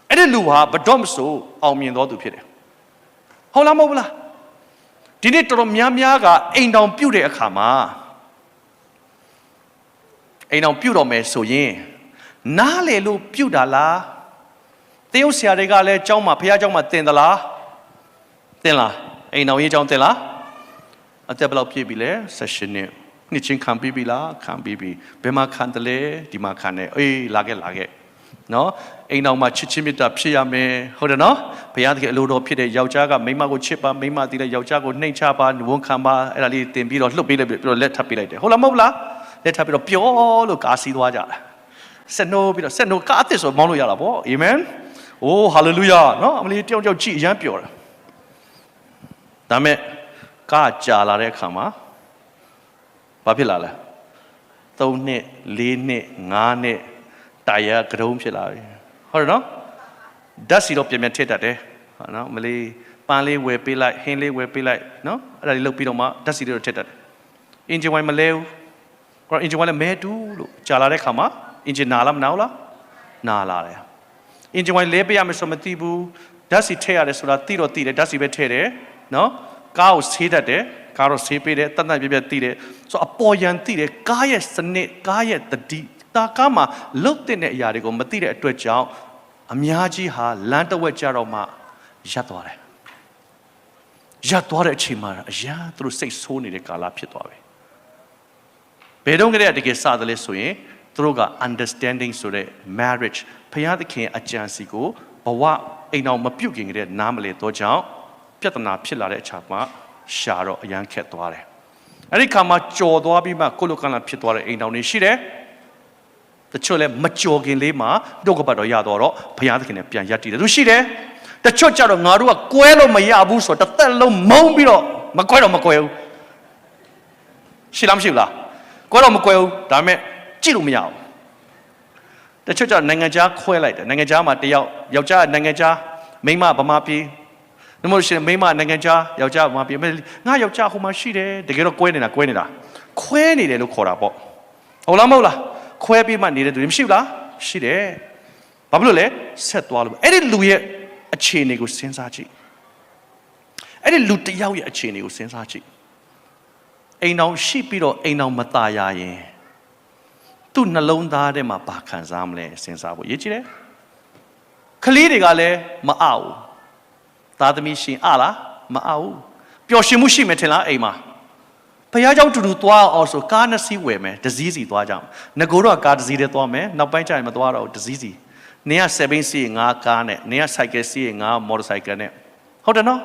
အဲ့ဒီလူဟာဘယ်တော့မဆိုအောင်မြင်သောသူဖြစ်တယ်ဟုတ်လားမဟုတ်ဘူးလားဒီနေ့တော်တော်များကအိမ်တောင်ပြုတ်တဲ့အခါမှာအိမ်တောင်ပြုတ်တော်မယ်ဆိုရင်နားလေလို့ပြုတ်တာလားတရုတ်ဆရာတွေကလည်းကျောင်းမှာဘုရားကျောင်းမှာသင်သလားသင်လားအိမ်တောင်ရေးကျောင်းသင်လားအသက်ဘယ်လောက်ပြည့်ပြီလဲ16နှစ်ချင်းခံပြီးပြီလားခံပြီးပြီဘယ်မှာခံတယ်လဲဒီမှာခံတယ်အေးလာခဲ့နော်အိမ်တော်မှာချစ်ချင်းမေတ္တာဖြစ်ရမယ်ဟုတ်တယ်နော်ဘုရားသခင်အလိုတော်ဖြစ်တဲ့ယောက်ျားကမိန်းမကိုချစ်ပါမိန်းမတည်တဲ့ယောက်ျားကိုနှိမ်ချပါဝန်ခံပါအဲ့ဒါလေးတင်ပြီးတော့လှုပ်ပေးလိုက်ပြီးတော့လက်ထပ်ပေးလိုက်တယ်ဟုတ်လားမဟုတ်လားလက်ထပ်ပြီးတော့ပျော်လို့ကားစီးသွားကြတာဆက်နိုးပြီးတော့ဆက်နိုးကားအသစ်ဆိုမောင်းလို့ရတာပေါ့အာမင်အိုးဟာလေလုယာနော်အမလီတယောက်ကြည့်အရမ်းပျော်တယ်ဒါမဲ့ကားကြာလာတဲ့အခါမှာဘာဖြစ်လာလဲ3နှစ်4နှစ်5နှစ်တာယာကရုံးဖြစ်လာပြီဟုတ်တယ်နော်ဓာတ်စီတော့ပြန်ထည့်တတ်တယ်ဟုတ်နော်မလေးပန်းလေးဝယ်ပေးလိုက်ဟင်းလေးဝယ်ပေးလိုက်နော်အဲ့ဒါလေးလုပ်ပြီးတော့မှဓာတ်စီတွေတော့ထည့်တတ်တယ်အင်ဂျင်ဝိုင်မလဲဘူး အင်ဂျင်ဝိုင်းလည်းမဲတူလို့ကြာလာတဲ့ခါမှာအင်ဂျင်နာလားမနာဘူးလားနာလာတယ်အင်ဂျင်ဝိုင်းလဲပေးရမယ်ဆိုမသိဘူးဓာတ်စီထည့်ရတယ်ဆိုတာသိတော့သိတယ်ဓာတ်စီပဲထည့်တယ်နော်ကားကိုဆေးတတ်တယ်ကားတော့ဆေးပေးတယ်တတ်တတ်ပြပြသိတယ်ဆိုအပေါ်ယံသိတယ်ကားရဲ့စနစ်ကားရဲ့တတိတာကားမှာလုတ်တဲ့အရာတွေကိုမသိတဲ့အတွက်ကြောင့်အများကြီးဟာလမ်းတစ်ဝက်ကြတော့မှရပ်သွားတယ်ရပ်သွားတဲ့အချိန်မှာအရာသူတို့စိတ်ဆိုးနေတဲ့ကာလဖြစ်သွားပြီဘယ်တော့ကတည်းကတကယ်စတယ်လဲဆိုရင်သူတို့က understanding ဆိုတဲ့ marriage ဖခင်သခင်အကြံစီကိုဘဝအိမ်အောင်မပြုတ်ခင်ကတည်းကနားမလဲတော့ကြောင့်ပြဿနာဖြစ်လာတဲ့အချိန်မှာရှာတော့အရန်ခက်သွားတယ်အဲ့ဒီခါမှာကြော်သွားပြီးမှကိုလိုကလန်ဖြစ်သွားတဲ့အိမ်တော်တွေရှိတယ်တချို့လည်းမကြော်ခင်လေးမှာဒုက္ခပတ်တော့ရတော့ဘုရားသခင်နဲ့ပြန်ရပ်တည်တယ်သူရှိတယ်တချို့ကြတော့ငါတို့ကကွဲလို့မရဘူးဆိုတော့တစ်သက်လုံးမုန်းပြီးတော့မကွဲတော့မကွဲဘူးရှိလားမရှိဘူးလားကွဲတော့မကွဲဘူးဒါပေမဲ့ကြည့်လို့မရဘူးတချို့ကြနိုင်ငံခြားခွဲလိုက်တယ်နိုင်ငံခြားမှာတယောက်ယောက်ျားနိုင်ငံခြားမိန်းမဗမာပြည်နမို့ရှင်မိန်းမနိုင်ငံခြားယောက်ျားဗမာပြည်ငါယောက်ျားဟိုမှာရှိတယ်တကယ်တော့ကွဲနေတာခွဲနေတယ်လို့ခေါ်တာပေါ့ဟုတ်လားမဟုတ်လားခွဲပြီးမှနေတဲ့သူမရှိဘူးလားရှိတယ်ဘာဖြစ်လို့လဲဆက်သွားလို့အဲ့ဒီလူရဲ့အခြေအနေကိုစဉ်းစားကြည့်အဲ့ဒီလူတယောက်ရဲ့အခြေအနေကိုစဉ်းစားကြည့်အိမ်တော်ရှိပြီးတော့အိမ်တော်မตายရရင်သူ့နှလုံးသားထဲမှာဘာခံစားမလဲစဉ်းစားဖို့ရည်ကြည်တယ်ကလေးတွေကလည်းမအားဘူးသားသမီးရှင်အားလားမအားဘူးပျော်ရွှင်မှုရှိမယ်ထင်လားအိမ်မှာဘုရားကျောင်းတူတူသွားအောင်ဆိုကားနှစ်စီးဝယ်မယ်တစ်စီးစီသွားကြအောင်ငကိုတော့ကားတစ်စီးတည်းသွားမယ်နောက်ပိုင်းကျရင်မသွားတော့တစ်စီးစီနင်က7စီးငါကားနဲ့နင်ကစိုက်ကယ်စီးငါမော်တော်ဆိုင်ကယ်နဲ့ဟုတ်တယ်နော်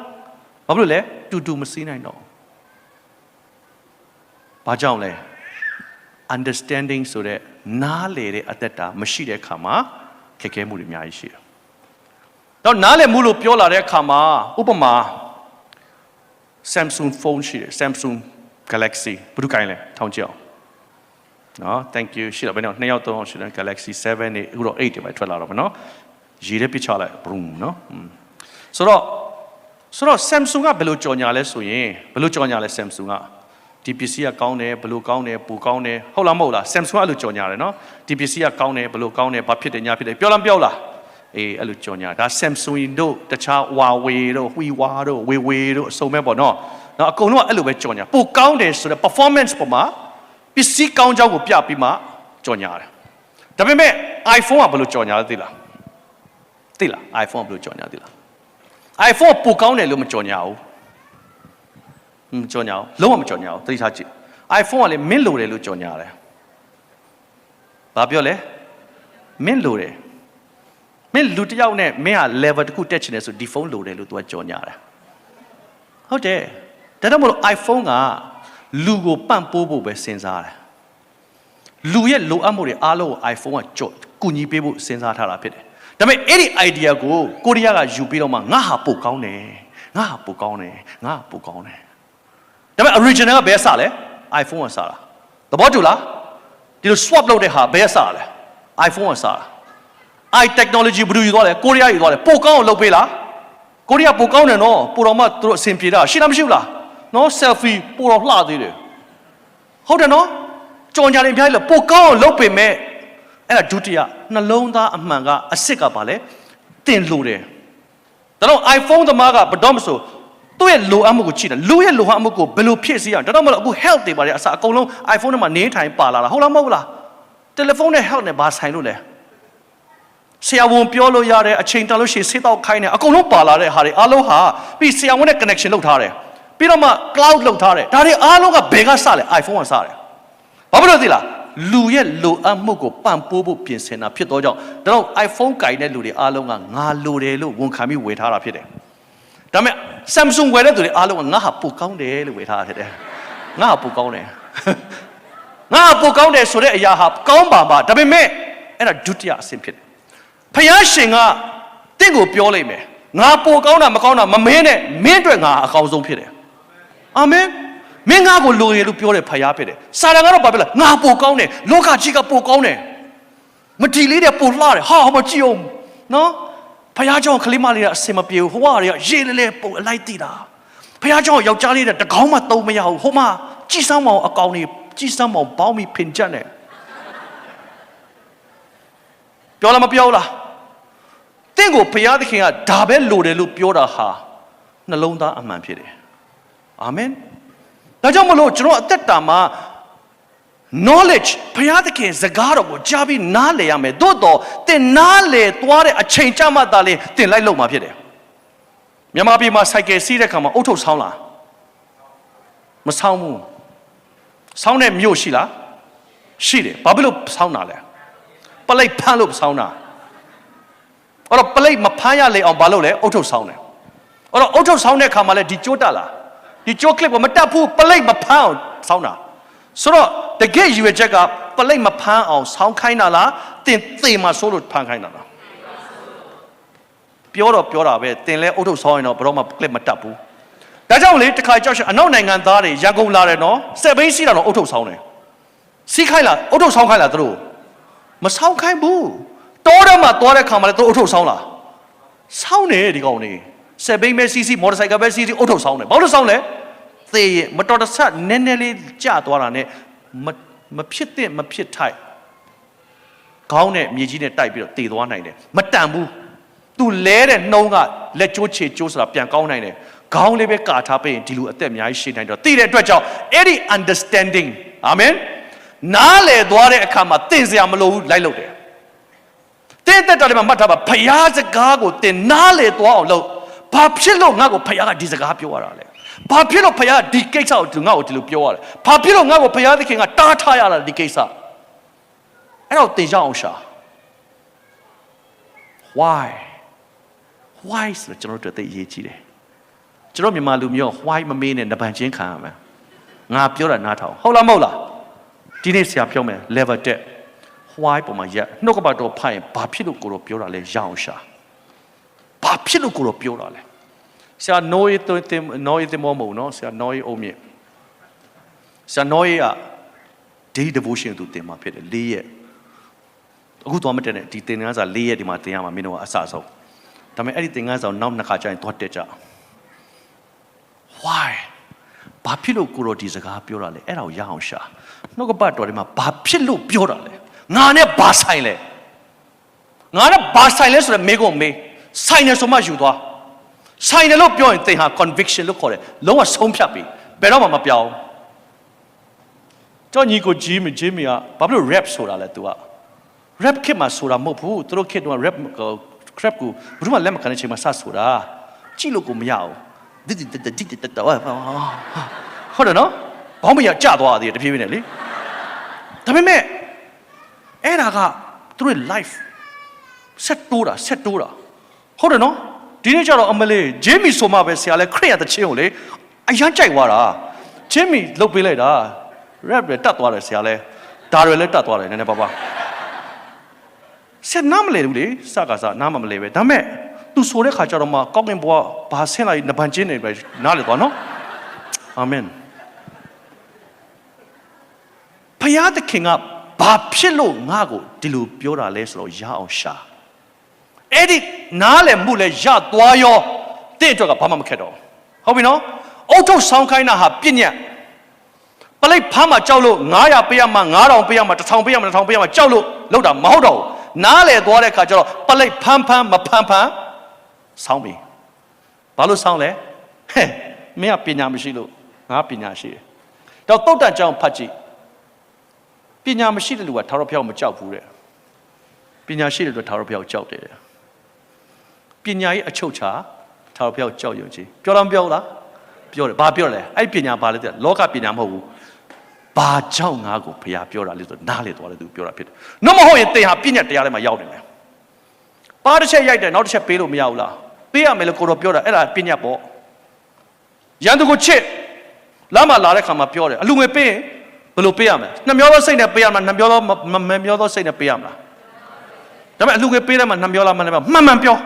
ဘာဖြစ်လို့လဲတူတူမစီးနိုင်တော့ဘာကြောင့်လဲ understanding ဆိုတဲ့နားလေတဲ့အသက်တာမရှိတဲ့အခါမှာခက်ခဲမှုတွေအများကြီးရှိတယ်တော့နားလေမှုလို့ပြောလာတဲ့အခါမှာဥပမာ Samsung phone ရှိတယ် Samsung Galaxy ဘယ်သူကိုင်းလဲထောင်ကြည့်အောင်နော် thank you ရှိတော့ဘယ်တော့2ယောက်3ယောက်ရှိတယ် Galaxy 7နဲ့အခုတော့8တွေပဲထွက်လာတော့ဗောနော်ရေးတဲ့ picture လိုက် boom နော်ဆိုတော့ Samsung ကဘယ်လိုကြော်ညာလဲဆိုရင်ဘယ်လိုကြော်ညာလဲ Samsung ကဒီပစ္စည်းကကောင်းတယ်ဘယ်လိုကောင်းတယ်ပူကောင်းတယ်ဟုတ်လားမဟုတ်လား Samsung ကအဲ့လိုကြော်ညာတယ်နော်ဒီပစ္စည်းကကောင်းတယ်ဘယ်လိုကောင်းတယ်ဘာဖြစ်တယ်ညာဖြစ်တယ်ပြောလားပြောလားအေးအဲ့လိုကြော်ညာဒါ Samsung တို့တခြား Huawei တို့ Huawei တို့ Weiwei တို့အစုံပဲပေါ့နော်အကုန်လုံးကအဲ့လိုပဲကြော်ညာပိုကောင်းတယ်ဆိုတဲ့ performance ပေါ်မှာပစ္စည်းကောင်းကြောင်းကိုပြပြီးမှကြော်ညာတယ်ဒါပေမဲ့ iPhone ကဘယ်လိုကြော်ညာလဲသိလား iPhone ကဘယ်လိုကြော်ညာသိလား iPhone ပိုကောင်းတယ်လို့မကြော်ညာဘူးကြော်ညာလုံးဝမကြော်ညာဘူးသတိထားကြည့် iPhone ကလည်းမင်းလိုတယ်လို့ကြော်ညာတယ်ဘာပြောလဲမင်းလိုတယ်မင်းလူတစ်ယောက်နဲ့မင်းက level တစ်ခုတက်ချင်တယ်ဆိုဒီဖုန်းလိုတယ်လို့ तू ကကြော်ညာတယ်ဟုတ်တယ်ဒါတော့မလို့ iPhone ကလူကိုပန့်ပိုးဖို့ပဲစဉ်းစားတယ်လူရဲ့လိုအပ်မှုတွေအားလုံးကို iPhone ကကြော်ကူညီပေးဖို့စဉ်းစားထားတာဖြစ်တယ်ဒါပေမဲ့အဲ့ဒီ idea ကိုကိုရီးယားကယူပြီးတော့မှငါဟာပိုကောင်းတယ်ငါဟာပိုကောင်းတယ်ဒါပေမဲ့ original ကဘယ်စလဲ iPhone ကစတာသဘောတူလားဒီလို swap လုပ်တဲ့ဟာဘယ်စလဲ iPhone ကစတာ i technology ဘယ်လိုယူသွားလဲကိုရီးယားယူသွားလဲပိုကောင်းအောင်လုပ်ပေးလားကိုရီးယားပိုကောင်းတယ်နော်ပိုတော့မှသူတို့အဆင်ပြေတာရှိလားမရှိဘူးလားနော် selfie ပိုတော့လှသေးတယ်ဟုတ်တယ်နော်ကြော်ညာနေအများကြီးလို့ပိုကောင်းအောင်လုပ်ပေးမဲ့အဲ့ဒါဒုတိယနှလုံးသားအမှန်ကအစ်စ်ကပါလေတင်လို့တယ်ဒါတော့ iPhone သမားကဘယ်တော့မှဆိုသူ့ရဲ့လိုအပ်မှုကိုကြည့်တယ်လူရဲ့လိုအပ်မှုကိုဘယ်လိုဖြည့်ဆည်းရအောင်ဒါတော့မလို့အခု health တွေပါတယ်အစားအကုန်လုံး iPhone ထဲမှာနေထိုင်ပါလာတာဟုတ်လားမဟုတ်လားတယ်လီဖုန်းနဲ့ health နဲ့ဘာဆိုင်လို့လဲဆရာဝန်ပြောလို့ရတယ်အချိန်တန်လို့ရှိရင်ဆေးတောက်ခိုင်းတယ်အကုန်လုံးပါလာတဲ့ဟာတွေအားလုံးဟာပြီးဆရာဝန်နဲ့ connection လုပ်ထားတယ်ပြီးတော့မှ cloud လုပ်ထားတယ်ဒါတွေအားလုံးကဘယ်ကစလဲ iPhone ကစတယ်ဘာဖြစ်လို့သိလားလူရဲ့လိုအပ်မှုကိုပံ့ပိုးဖို့ပြင်ဆင်တာဖြစ်တော့ကြောင့်ဒါတော့ iPhone ကိုင်တဲ့လူတွေအားလုံးကငါလိုတယ်လို့ဝန်ခံပြီးဝယ်ထားတာဖြစ်တယ်ဒါပေမဲ့ Samsung ဝယ်တဲ့သူတွေအားလုံးကငါဟာပိုကောင်းတယ်လို့ဝယ်ထားတာဖြစ်တယ်ငါဟာပိုကောင်းတယ်ငါဟာပိုကောင်းတယ်ဆိုတဲ့အရာဟာကောင်းပါမှာဒါပေမဲ့အဲ့ဒါဒုတိယအဆင့်ဖြစ်တယ်ဖယားရှင်ကတင့်ကိုပြောလိုက်မယ်ငါပိုကောင်းတာမကောင်းတာမမင်းနဲ့မင်းအတွက်ငါအကောင်းဆုံးဖြစ်တယ်အာမင်မင်းငါကိုလိုရလို့ပြောတယ်ဖယားဖြစ်တယ်စာတန်ကတော့ဘာဖြစ်လဲငါပိုကောင်းတယ်လောကကြီးကပိုကောင်းတယ်မတီလေးတဲ့ပိုလှတယ်ဟာမကြည့်အောင်နော်ဖယားကြောင့်ကလေးမလေးကအစင်မပြေဘူးဟိုကတွေကရေလဲလဲပုံအလိုက်တည်တာဖယားကြောင့်ယောက်ျားလေးတဲ့တကောင်းမှသုံးမရဘူးဟိုမှာကြည်စမ်းမအောင်အကောင်တွေ ကြည်စမ်းမောင်ပေါင်းပြီးဖင်ချက်နဲ့ပြောလားမပြောလားတင့်ကိုဘုရားသခင်ကဒါပဲလိုတယ်လို့ပြောတာဟာနှလုံးသားအမှန်ဖြစ်တယ်အာမင်ဒါကြောင့်မလို့ကျွန်တော်အသက်တာမှာ knowledge ဘုရားသခင်စကားတော်ကိုကြားပြီးနားလည်ရမယ်သို့တော့တင်နားလည်သွားတဲ့အချိန်ကြမှသာလေတင်လိုက်လို့မှာဖြစ်တယ်မြန်မာပြည်မှာစိုက်ကယ်စီးတဲ့ခါမှာအုတ်ထုတ်ဆောင်းလားမဆောင်းဘူးဆောင်းတဲ့မြို့ရှိလားရှိတယ်ဘာဖြစ်လို့ဆောင်းတာလဲပလိတ်ဖမ်းလို့ဆောင်းတာအဲ့တော့ပလိတ်မဖမ်းရလေအောင်ဘာလုပ်လဲအုတ်ထုတ်ဆောင်းတယ်အဲ့တော့အုတ်ထုတ်ဆောင်းတဲ့ခါမှာလဲဒီကြိုးတက်လားဒီကြိုးကလစ်ကိုမတက်ဘူးပလိတ်မဖမ်းအောင်ဆောင်းတာဆိုတော့တကယ်ယူရချက်ကပလိတ်မဖမ်းအောင်ဆောင်းခိုင်းတာလားတင်သေမှာဆိုလို့ဖမ်းခိုင်းတာလားပြောတာပဲတင်လဲအုတ်ထုတ်ဆောင်းရင်တော့ဘယ်တော့မှကလစ်မတက်ဘူးဒါကြောင့်လေတခါကြောက်ရှအနောက်နိုင်ငံသားတွေရန်ကုန်လာတယ်နော်စက်ဘိန်းစီးတာတော့အုတ်ထုတ်ဆောင်းတယ်စီးခိုင်းလားအုတ်ထုတ်ဆောင်းခိုင်းလားသူတို့မဆောင်းခိုင်းဘူးတောထဲမှာသွားတဲ့ခါမှာလည်းသူအုတ်ထုတ်ဆောင်းလားဆောင်းတယ်ဒီကောင်နေစက်ဘိန်းပဲစီးစီးမော်တော်ဆိုင်ကပဲစီးစီးအုတ်ထုတ်ဆောင်းတယ်ဘာလို့ဆောင်းလဲသေရမတော်တဆနည်းနည်းလေးကျသွားတာနဲ့မဖြစ်တဲ့မဖြစ်ထိုက်ခေါင်းနဲ့မြေကြီးနဲ့တိုက်ပြီးတော့တေသွားနိုင်တယ်မတန်ဘူးသူလဲတဲ့နှုံးကလက်ကျိုးချေကျိုးဆိုတာပြန်ကောင်းနိုင်တယ်ခေါင်းလေးပဲကာထားပေးရင်ဒီလိုအသက်အများကြီးရှိနိုင်တော့သိတဲ့အတွက်ကြောင့်အဲ့ဒီ understanding အာမင်နားလည်သွားတဲ့အခါမှာသင်စရာမလိုဘူးလိုက်လို့တယ်တဲ့တက်တော်တွေမှာမှတ်ထားပါဖျားစကားကိုသင်နားလည်သွားအောင်လုပ်ဘာဖြစ်လို့ငါ့ကိုဖျားကဒီစကားပြောရတာလဲဘာဖြစ်လို့ဖျားဒီကိစ္စကိုငါ့ကိုဒီလိုပြောရတယ်ဘာဖြစ်လို့ငါ့ကိုဖျားသခင်ကတားထားရတာဒီကိစ္စအဲ့တော့သင်ရအောင်ရှာ why ဆိုတော့ကျွန်တော်တို့သိအရေးကြီးတယ်ကျွန်တော်မြန်မာလူမျိုး why မမေးနဲ့နဗန်ချင်းခံရမယ်ငါပြောတာနားထောင်ဟုတ်လားမဟုတ်လားဒီနေ့ဆရာပြောမယ် level တက် why ပုံမှာရက်နှုတ်ကပတ်တော်ဖတ်ရင်ဘာဖြစ်လို့ကိုတော့ပြောတာလဲရအောင်ရှာဘာဖြစ်လို့ကိုတော့ပြောတာလဲဆရာနိုးရေးမောမဟုတ်နော်ဆရာနိုးရေးအုံးမြင့်ဆရာနိုးရေးက day devotion သူတင်မှာဖြစ်တယ်၄ရက်အခုသွားမတက်နဲ့ဒီသင်ခန်းစာ၄ရက်ဒီမှာတင်ရမှာမင်းတို့ကအစဆုံးဒါပေမဲ့အဲ့ဒီသင်ခန်းစာနောက်နှစ်ခါကျရင်သွားတက်ကြ why ဘာဖြစ်လို့ကိုတော့ဒီစကားပြောတာလဲအဲ့ဒါကိုရအောင်ရှာနှုတ်ကပတ်တော်ဒီမှာဘာဖြစ်လို့ပြောတာလဲငါနဲ့ဘာဆိုင်လဲငါနဲ့ဘာဆိုင်လဲဆိုတော့မေးကုန်မေးဆိုင်တယ်ဆိုမှယူသွားဆိုင်တယ်လို့ပြောရင်သင်ဟာ conviction လို့ခေါ်တယ်လုံးဝဆုံးဖြတ်ပြီဘယ်တော့မှမပြောင်းကြောင့်ညီကိုဂျီမီကဘာဖြစ်လို့ rap ဆိုတာလဲ तू က rap ခစ်မှာဆိုတာမဟုတ်ဘူးသူတို့ခစ်တော့ rap crap ကိုဘယ်သူမှလက်မခံတဲ့အချိန်မှာစဆိုတာကြည့်လို့ကိုမရအောင်ဟုတ်တယ်နော်ဘောင်းမရကြသွားသေးတယ်တဖြည်းဖြည်းနဲ့လေဒါပေမဲ့အဲ့ဒါကသူတို့ life ဆက်တိုးတာဟုတ်တယ်နော်ဒီနေ့ကျတော့အမလေးဂျေမီဆိုမှပဲဆရာလဲခရစ်ယာန်တချင်းကိုလေအရန်ကြိုက်သွားတာဂျေမီလုတ်ပေးလိုက်တာ rap ပဲတတ်သွားတယ်ဆရာလဲဒါတွေလည်းတတ်သွားတယ်နည်းနည်းပါးဆက်နားမလဲဘူးလေစကားနားမလဲပဲဒါပေမဲ့သူဆိုတဲ့ခါကျတော့မှကောင်းကင်ဘုရားဘာဆင်းလိုက်နဗန်ချင်းနေပဲနားလေသွားနော်အာမင်ဖယားသခင်ကဘာဖြစ်လို့ငါ့ကိုဒီလိုပြောတာလဲဆိုတော့ရအောင်ရှာအဲ့ဒီနားလည်မှုလဲရသွားရောတင့်အတွက်ကဘာမှမခက်တော့ဟုတ်ပြီနော်အုတ်ထုတ်ဆောင်းခိုင်းတာဟာပြည့်ညက်ပလိတ်ဖမ်းမှကြောက်လို့900ပေးရမှ9000ပေးရမှ1000ပေးရမှ1000ပေးရမှကြောက်လို့လောက်တာမဟုတ်တော့ဘူးနားလည်သွားတဲ့အခါကျတော့ပလိတ်ဖမ်းမဖမ်းဆောင်းပြီဘာလို့ဆောင်းလဲဟဲ့မင်းကပညာမရှိလို့ငါပညာရှိတယ်တော့တုတ်တန်ကြောင်ဖတ်ကြည့်ပညာမရှိတဲ့လူကထာဝရဘုရားမကြောက်ဘူးတဲ့ပညာရှိတဲ့လူကထာဝရဘုရားကြောက်တယ်ပညာရဲ့အချုပ်ချာထာဝရဘုရားကြောက်ရွံ့ခြင်းပြောလားမပြောလားပြောတယ်ဘာပြောလဲအဲ့ပညာဘာလဲတဲ့လောကပညာမဟုတ်ဘူးဘာကြောင့်ငါ့ကိုဘုရားပြောတာလဲဆိုနားလေသွားတယ်သူပြောတာဖြစ်တယ်နှမဟုတ်ရင်သင်ဟာပညာတရားထဲမှာရောက်နေမယ်ပါတစ်ချက်ရိုက်တယ်နောက်တစ်ချက်ပေးလို့မရဘူးလားပေးရမယ်လို့ကိုတော်ပြောတာအဲ့ဒါပညာပေါ့ရန်သူကိုချစ်လမ်းမှာလာတဲ့ခါမှာပြောတယ်အလူငွေပေးရင်ဘယ်လိုပေးရမလဲနှမျောသောစိတ်နဲ့ပေးရမလားနှမျောသောမမျောသောစိတ်နဲ့ပေးရမလားဒါပေမဲ့အလူငွေပေးတယ်မှာနှမျောလားမနှမျောမှန်ပြော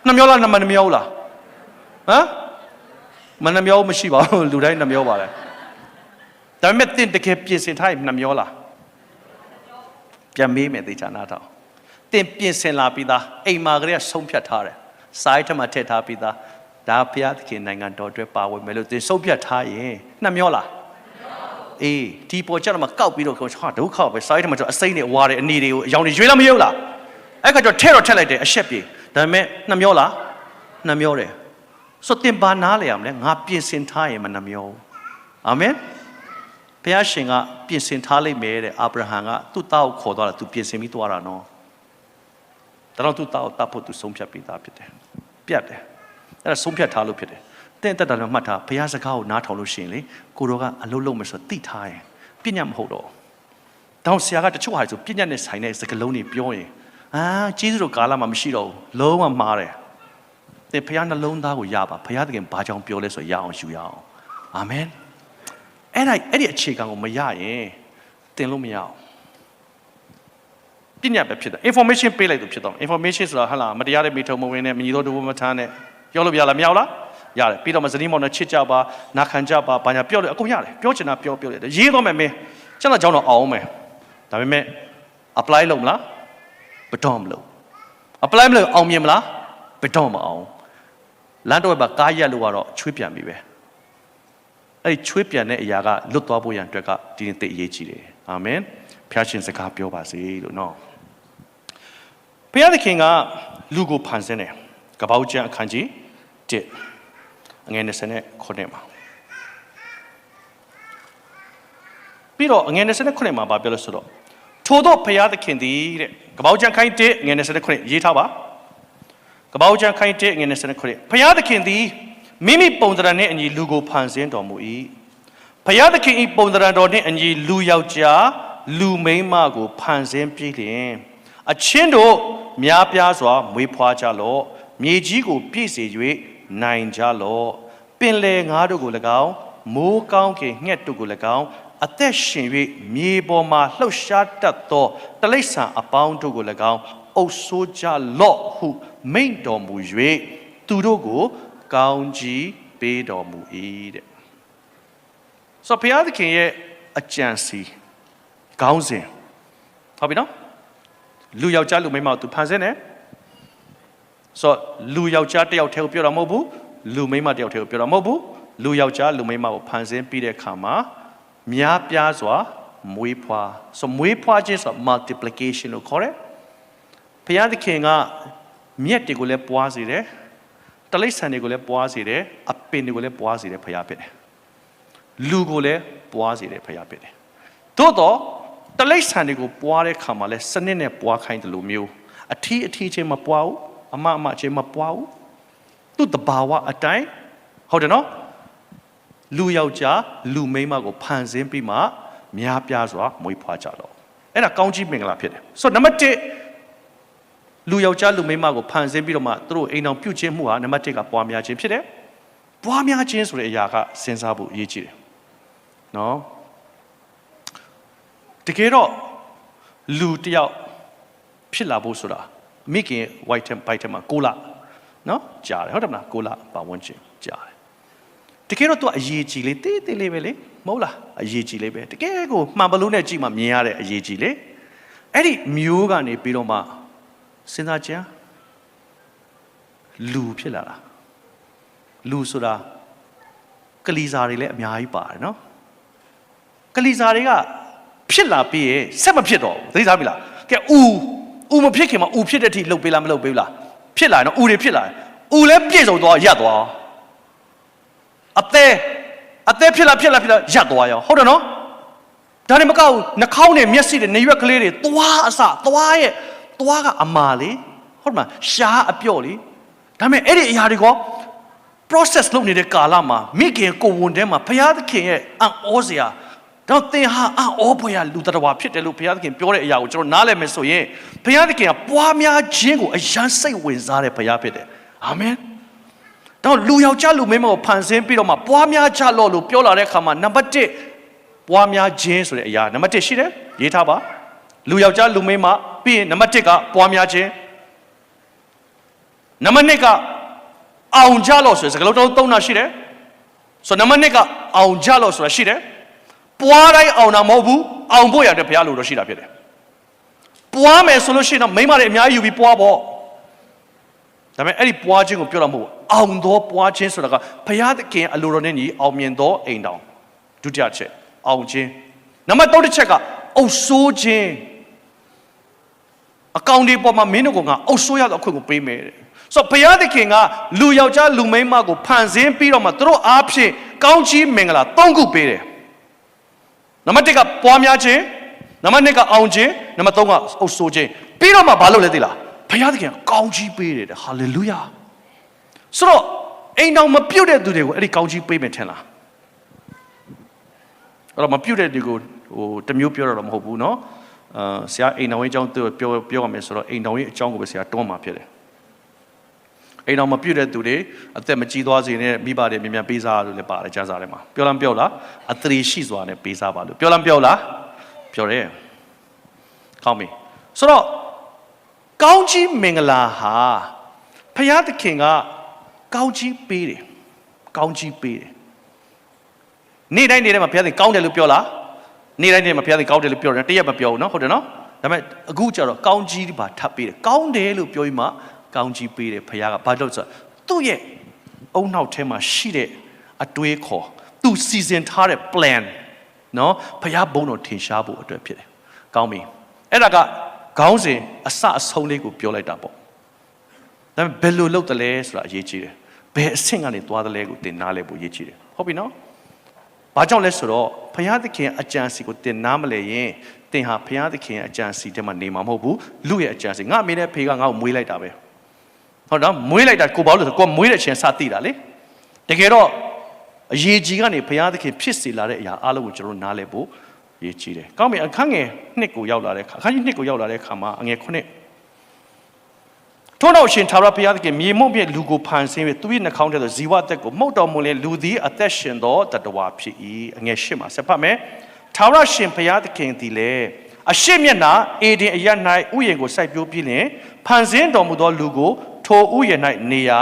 နှမျောလားမနှမျောဘူးလားဟမ်မနှမျောမရှိပါဘူးလူတိုင်းနှမျောပါလေဒါပေမဲ့တင့်တကယ်ပြင်ဆင်ထားရင်နှမျောလားပြန်မေးမယ်သေချာနားထောင်တင်ပြင်ဆင်လာပြီးသားအိမ်မှာကလေးကဆုံးဖြတ်ထားတယ်စာရိုက်ထမှာထည့်ထားပြီးသား ဒါဖျားသခင်နိုင်ငံတော်အတွက်ပါဝင်မယ်လို့သင်ဆုံးဖြတ်ထားရင်နှမျောလားအေးဒီပေါ်ကြတော့မှကောက်ပြီးတော့ဟာဒုက္ခပဲစာရေးထဲမှာကျအစိမ့်နဲ့ဝါတယ်အနေတွေကိုအယောင်တွေရွေးလားမရွေးလားအဲ့ကကျတော့ထဲတော့ထက်လိုက်တယ်အရှက်ပြေဒါပေမဲ့နှမျောလားနှမျောတယ်ဆိုတင်ပါနားလေရမလဲငါပြင်ဆင်ထားရင်မနှမျောဘူးအာမင်ဘုရားရှင်ကပြင်ဆင်ထားလိုက်မယ်တဲ့အာဗြဟံကသူ့သားကိုခေါ်သွားတာသူပြင်ဆင်ပြီးသွားတာနော်ဒါတော့သူ့သားကိုတတ်ဖို့သူဆုံးဖြတ်ပြီးသားဖြစ်တယ်ပြတ်တယ်အဲ့ဒါဆုံးဖြတ်ထားလို့ဖြစ်တယ်တဲ့တက်တာလည်းမှတ်ထားဘုရားစကားကိုနားထောင်လို့ရှိရင်လေကိုတော်ကအလုံးလုံးမယ်ဆိုသိထားရင်ပညာမဟုတ်တော့တောင်ဆရာကတချို့ဟာဆိုပညာနဲ့ဆိုင်တဲ့စကားလုံးတွေပြောရင်ကျေးဇူးတော်ကာလမှာမရှိတော့ဘူးလုံးဝမှားတယ်တဲ့ဘုရားနှလုံးသားကိုရပါဘုရားသခင်ဘာကြောင့်ပြောလဲဆိုရအောင်ယူရအောင်အာမင်အဲ့ဒီအခြေခံကိုမရရင်သင်လို့မရအောင်ပညာပဲဖြစ်တယ် information ပေးလိုက်လို့ဖြစ်တော့ information ဆိုတာဟာလားမတရားတဲ့မိထုံမဝင်နဲ့မြည်တော်တူမထမ်းနဲ့ပြောလို့ပြလားမရလားရတယ်ပြီးတော့မဇနီးမောင်နဲ့ချစ်ကြပါနာခံကြပါဘာညာပြောလို့အကုန်ရတယ်ပြောချင်တာပြောတယ်ရေးတော့မယ်မင်းကျွန်တော်ကြောင်းတော့အောင်မယ်ဒါပေမဲ့ apply လုပ်မလားဘယ်တော့မလုပ် apply မလုပ်အောင်မြင်မလားဘယ်တော့မအောင်လမ်းတော့ဘာကားရက်လို့ကတော့ချွေးပြန်ပြီပဲအဲ့ဒီချွေးပြန်တဲ့အရာကလွတ်သွားဖို့ရန်အတွက်ကဒီနေ့သိအရေးကြီးတယ်အာမင်ဖျားရှင်စကားပြောပါစေလို့နော်ဘုရားသခင်ကလူကိုဖန်ဆင်းတယ်ကပ္ပဦးကျမ်းအခန်းကြီး1အငယ်29မှာပြီးတော့အငယ်29မှာဗာပြောလို့ဆိုတော့ထို့သောဘုရားသခင်သည်တဲ့ကပ္ပဦးကျမ်းခိုင်း1အငယ်29ရေးထားပါကပ္ပဦးကျမ်းခိုင်း1အငယ်29ဘုရားသခင်သည်မိမိပုံသဏ္ဍာန်နှင့်အညီလူကိုဖန်ဆင်းတော်မူ၏ဘုရားသခင်၏ပုံသဏ္ဍာန်တော်နှင့်အညီလူယောက်ျားလူမိန်းမကိုဖန်ဆင်းပြီးလျှင်အချင်းတို့များပြားစွာမွေးဖွားကြလော့မြေကြီးကိုပြည့်စေ၍နိုင်ကြလော့ပင်လယ်ငါးတို့ကို၎င်းမိုးကောင်းကင်ငှက်တို့ကို၎င်းအသက်ရှင်၍မြေပေါ်မှလှုပ်ရှားတတ်သောတိရစ္ဆာန်အပေါင်းတို့ကို၎င်းအုပ်ဆိုးကြလော့ဟုမိန့်တော်မူ၍သူတို့ကိုကောင်းကြီးပေးတော်မူ၏တဲ့ဆိုဘုရားသခင်ရဲ့အကြံစီခေါင်းစဉ်ဟုတ်ပြီနော်လူယောက်ျားလူမိန်းမကိုသူဖန်ဆင်းတယ်ဆိုလူယောက်ျားတစ်ယောက်တည်းကိုပြောတာမဟုတ်ဘူးလူမိန်းမတစ်ယောက်တည်းကိုပြောတာမဟုတ်ဘူးလူယောက်ျားလူမိန်းမကိုဖန်ဆင်းပြီးတဲ့အခါမှာများပြားစွာမွေးဖွားဆိုမွေးဖွားခြင်းဆို multiplication လို့ခေါ်တယ်ဘုရားသခင်ကမြက်တွေကိုလည်းပွားစေတယ်တလိษံတွေကိုလည်းပွားစေတယ်အပင်တွေကိုလည်းပွားစေတယ်ဘုရားဖြစ်တယ်လူကိုလည်းပွားစေတယ်ဘုရားဖြစ်တယ်သို့တော့တလိษံတွေကိုပွားတဲ့ခါမှာလည်းစနစ်နဲ့ပွားခိုင်းတယ်လို့မျိုးအထီးချင်းမပွားဘူးအမချင်းမပွားဘူးသူ့တဘာဝအတိုင်းဟုတ်တယ်နော်လူယောက်ျားလူမိန်းမကိုဖန်ဆင်းပြီးမှများပြားစွာမွေးဖွားကြတော့အဲ့ဒါကောင်းကြီးမင်္ဂလာဖြစ်တယ်ဆိုတော့နံပါတ်1လူယောက်ျားလူမိန်းမကိုဖန်ဆင်းပြီးတော့မှသူတို့အိမ်အောင်ပြုတ်ခြင်းမှုဟာနံပါတ်1ကပွားများခြင်းဖြစ်တယ်ပွားများခြင်းဆိုတဲ့အရာကစဉ်းစားဖို့အရေးကြီးတယ်နော်တကယ်တော့လူတယောက်ဖြစ်လာဖို့ဆိုတာမိခင် white bite မှာ6လနော်ကြားတယ်ဟုတ်တယ်မလား6လပါဝင်ခြင်းကြားတယ်တကယ်တော့သူကအရေးကြီးလေးတေးသေးလေးပဲလေမဟုတ်လားအရေးကြီးလေးပဲတကယ်ကိုမှန်ဘလို့နဲ့ကြည့်မှမြင်ရတဲ့အရေးကြီးလေအဲ့ဒီမျိုးကနေပြီးတော့မှစဉ်းစားကြလူဖြစ်လာတာလူဆိုတာကလီစာတွေလည်းအများကြီးပါတယ်နော်ကလီစာတွေကဖြစ်လာပြီးရင်ဆက်မဖြစ်တော့ဘူးသိသားပြီလားကဲဥမဖြစ်ခင်မှာဥဖြစ်တဲ့အထိလှုပ်ပေးလားမလှုပ်ပေးဘူးလားဖြစ်လာရင်တော့ဥတွေဖြစ်လာတယ်ဥလည်းပြည့်စုံသွားရပ်သွားအသက်ဖြစ်လာရပ်သွားရောဟုတ်တယ်နော်ဒါနဲ့မကောက်ဘူးနှာခေါင်းနဲ့မျက်စိနဲ့နေရွက်ကလေးတွေသွားအစသွားကအမာလေဟုတ်မှာရှားအပြော့လေဒါပေမဲ့အဲ့ဒီအရာတွေက process လုပ်နေတဲ့ကာလမှာမိခင်ကိုဝန်ထဲမှာဘုရားသခင်ရဲ့အံ့ဩစရာတော့သင်ဟာအံ့ဩဖွယ်ရာလူတော်ဝါဖြစ်တယ်လို့ဘုရားသခင်ပြောတဲ့အရာကိုကျွန်တော်နားလည်မယ်ဆိုရင်ဘုရားသခင်ကပွားများခြင်းကိုအယံစိတ်ဝင်စားတဲ့ဘုရားဖြစ်တယ်အာမင်တော့လူယောက်ျားလူမိန်းမကိုဖန်ဆင်းပြီးတော့မှပွားများကြလို့လို့ပြောလာတဲ့အခါမှာနံပါတ်1ပွားများခြင်းဆိုတဲ့အရာနံပါတ်1ရှိတယ်ရေးထားပါလူယောက်ျားလူမိန်းမပြီးရင်နံပါတ်1ကပွားများခြင်းနံပါတ်2ကအောင်ကြလို့ဆိုတဲ့စကားလုံးသုံးတာရှိတယ်ဆိုတော့နံပါတ်2ကအောင်ကြလို့ဆိုတာရှိတယ်ပွားတိုင်းအောင်တာမဟုတ်ဘူးအောင်ဖို့ရတဲ့ဘုရားလိုတော့ရှိတာဖြစ်တယ်ပွားမယ်ဆိုလို့ရှိရင်တော့မိန်းမတွေအများကြီးယူပြီးပွားပေါ့ ဒါပေမဲ့အဲ့ဒီပွားခြင်းကိုပြောတာမဟုတ်အောင်သောပွားခြင်းဆိုတာကဘုရားသခင်အလိုတော်နဲ့ညီအောင်မြင်သောအိမ်တော်ဒုတိယချက်အောင်ခြင်းနံပါတ်3တစ်ချက်ကအုပ်ဆိုးခြင်းအကောင်ဒီပေါ်မှာမင်းတို့ကအုပ်ဆိုးရသောအခွင့်ကိုပေးမယ်တဲ့ဆိုတော့ဘုရားသခင်ကလူယောက်ျားလူမိန်းမကိုဖန်ဆင်းပြီးတော့မှသူတို့အားဖြင့်ကောင်းကြီးမင်္ဂလာ3ခုပေးတယ်နံပါတ်1ကပွားများခြင်းနံပါတ်2ကအောင်ခြင်းနံပါတ်3ကအုပ်ဆိုးခြင်းပြီးတော့မှဘာလုပ်လဲသိလားဘုရားသခင်ကောင်းကြီးပေးတယ်ဟာလေလုယာဆိုတော့အိမ်တော်မပြုတ်တဲ့သူတွေကိုအဲ့ဒီကောင်းကြီးပေးမယ်ထင်လားအဲ့တော့မပြုတ်တဲ့သူကိုတမျိုးပြောတော့မဟုတ်ဘူးเนาะဆရာအိမ်တော်ရဲ့အကြောင်းပြောရမယ်ဆိုတော့အိမ်တော်ရဲ့အကြောင်းကိုပဲဆရာတွန်းမှာဖြစ်တယ်အိမ်တော်မပြုတ်တဲ့သူတွေအသက်မကြီးသွားစေနဲ့မိဘတွေမြန်မြန်ပေးစားလို့လည်းပါတယ်ကြားစားတယ်မှာပြောလားပြောလားအသရေရှိစွာနဲ့ပေးစားပါလို့ပြောလားပြောလားပြောတယ်ကောင်းပြီဆိုတော့ကောင်းကြီးမင်္ဂလာဟာဘုရားသခင်ကကောင်းကြီးပေးတယ်ကောင်းကြီးပေးတယ်နေ့တိုင်းနေ့တိုင်းမှာဘုရားသခင်ကောင်းတယ်လို့ပြောလားနေ့တိုင်းနေ့မှာဘုရားသခင်ကောင်းတယ်လို့ပြောတယ်တရက်မပြောဘူးเนาะဟုတ်တယ်เนาะဒါပေမဲ့အခုကျတော့ကောင်းကြီးပါထပ်ပေးတယ်ကောင်းတယ်လို့ပြောပြီးမှကောင်းကြီးပေးတယ်ဘုရားကဘာလို့ဆိုသူ့ရဲ့အုံနောက်ထဲမှာရှိတဲ့အတွေးခေါ်သူစီစဉ်ထားတဲ့ plan เนาะဘုရားဘုန်းတော်ထင်ရှားဖို့အတွက်ဖြစ်တယ်ကောင်းပြီအဲ့ဒါကခေါင်းစဉ်အစအဆုံးလေးကိုပြောလိုက်တာပေါ့ဒါပေမဲ့ဘယ်လိုလုပ်တယ်လဲဆိုတာအရေးကြီးတယ်ဘယ်အဆင့်ကနေသွားတယ်လဲကိုသင်နားလဲဖို့အရေးကြီးတယ်ဟုတ်ပြီနော်ဘာကြောင့်လဲဆိုတော့ဘုရားသခင်အကြံစီကိုသင်နားမလဲရင်သင်ဟာဘုရားသခင်အကြံစီထဲမှာနေမှာမဟုတ်ဘူးလူရဲ့အကြံစီငါအမေနဲ့ဖေကငါ့ကိုမွေးလိုက်တာပဲဟုတ်နော်မွေးလိုက်တာကိုဘာလို့လဲဆိုကိုမွေးတဲ့အချိန်စသိတာလေတကယ်တော့အရေးကြီးကနေဘုရားသခင်ဖြစ်စေလာတဲ့အရာအားလုံးကိုကျွန်တော်နားလဲဖို့ရေးကြည့်တယ်။ကောင်းပြီအခန်းငယ်2ကိုရောက်လာတဲ့အခါအခန်းကြီး2ကိုရောက်လာတဲ့အခါမှာအငယ်9ထို့နောက်ရှင်သာရဘုရားသခင်မြေမှုန့်ပြည့်လူကိုဖန်ဆင်းပြီးသူ၏နှာခေါင်းထဲသို့ဇီဝအသက်ကိုမှုတ်တော်မူလေလူသည်အသက်ရှင်သောတတဝါဖြစ်၏အငယ်10မှာဆက်ဖတ်မယ်။သာရရှင်ဘုရားသခင်သည်လည်းအရှိမျက်နှာအေဒင်အရပ်၌ဥယျာဉ်ကိုစိုက်ပျိုးပြီးလျှင်ဖန်ဆင်းတော်မူသောလူကိုထိုဥယျာဉ်၌နေရာ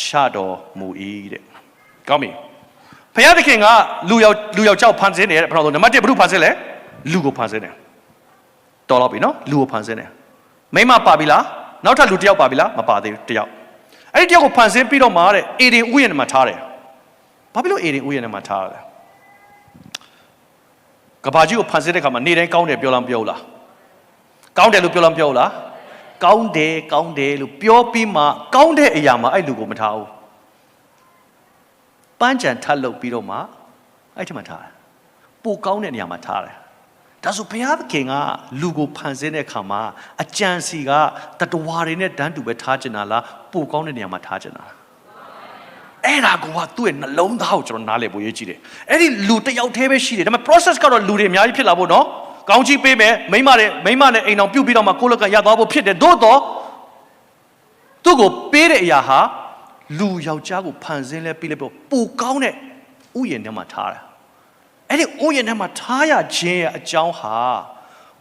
ချတော်မူ၏တဲ့။ကောင်းပြီ။ဘုရားသခင်ကလူယောက်ျားဖန်ဆင်းတယ်တဲ့ပထမဆုံးနံပါတ်1ဘု ဖန်ဆင်းလဲလူကိုဖန်ဆင်းတယ်တော်တော့ပြီနော်လူကိုဖန်ဆင်းတယ်မိမပါပြီလားနောက်ထပ်လူတစ်ယောက်ပါပြီလားမပါသေးဘူးတစ်ယောက်အဲ့ဒီတစ်ယောက်ကိုဖန်ဆင်းပြီးတော့မှတဲ့အေဒင်ဥယျာဉ်ထဲမှာထားတယ်ဘာဖြစ်လို့အေဒင်ဥယျာဉ်ထဲမှာထားရလဲကဘာကြီးကိုဖန်ဆင်းတဲ့ခါမှာနေတိုင်းကောင်းတယ်ပြောလားပြောလားကောင်းတယ်လို့ပြောလားပြောလားကောင်းတယ်လို့ပြောပြီးမှကောင်းတဲ့အရာမှာအဲ့လူကိုမထားဘူးပန်းချံထပ်လုပ်ပြီးတော့မှအဲ့ဒီမှာထားတယ်ပိုကောင်းတဲ့နေရာမှာထားတယ်ဒါဆိုဘုရားသခင်ကလူကိုဖန်ဆင်းတဲ့အခါမှာအကြံစီကတတဝါတွေနဲ့တန်းတူပဲထားချင်တာလားပိုကောင်းတဲ့နေရာမှာထားချင်တာလားအဲ့ဒါကသူ့ရဲ့နှလုံးသားကိုကျွန်တော်နားလည်ဖို့ရည်ကြည့်တယ်အဲ့ဒီလူတစ်ယောက်တည်းပဲရှိတယ်ဒါပေမဲ့ process ကတော့လူတွေအများကြီးဖြစ်လာဖို့နော်ကောင်းချီးပေးမယ်မိမနဲ့အိမ်အောင်ပြုတ်ပြီးတော့မှကိုယ့်လက်ကရသွားဖို့ဖြစ်တယ်သို့တော့သူ့ကိုပေးတဲ့အရာဟာလူယောက်ျားကိုဖန်ဆင်းလဲပြီးလဲပိုကောင်းတဲ့ဥယျာဉ်ထဲမှာထားတာအဲ့ဒီဥယျာဉ်ထဲမှာထားရခြင်းရဲ့အကြောင်းဟာ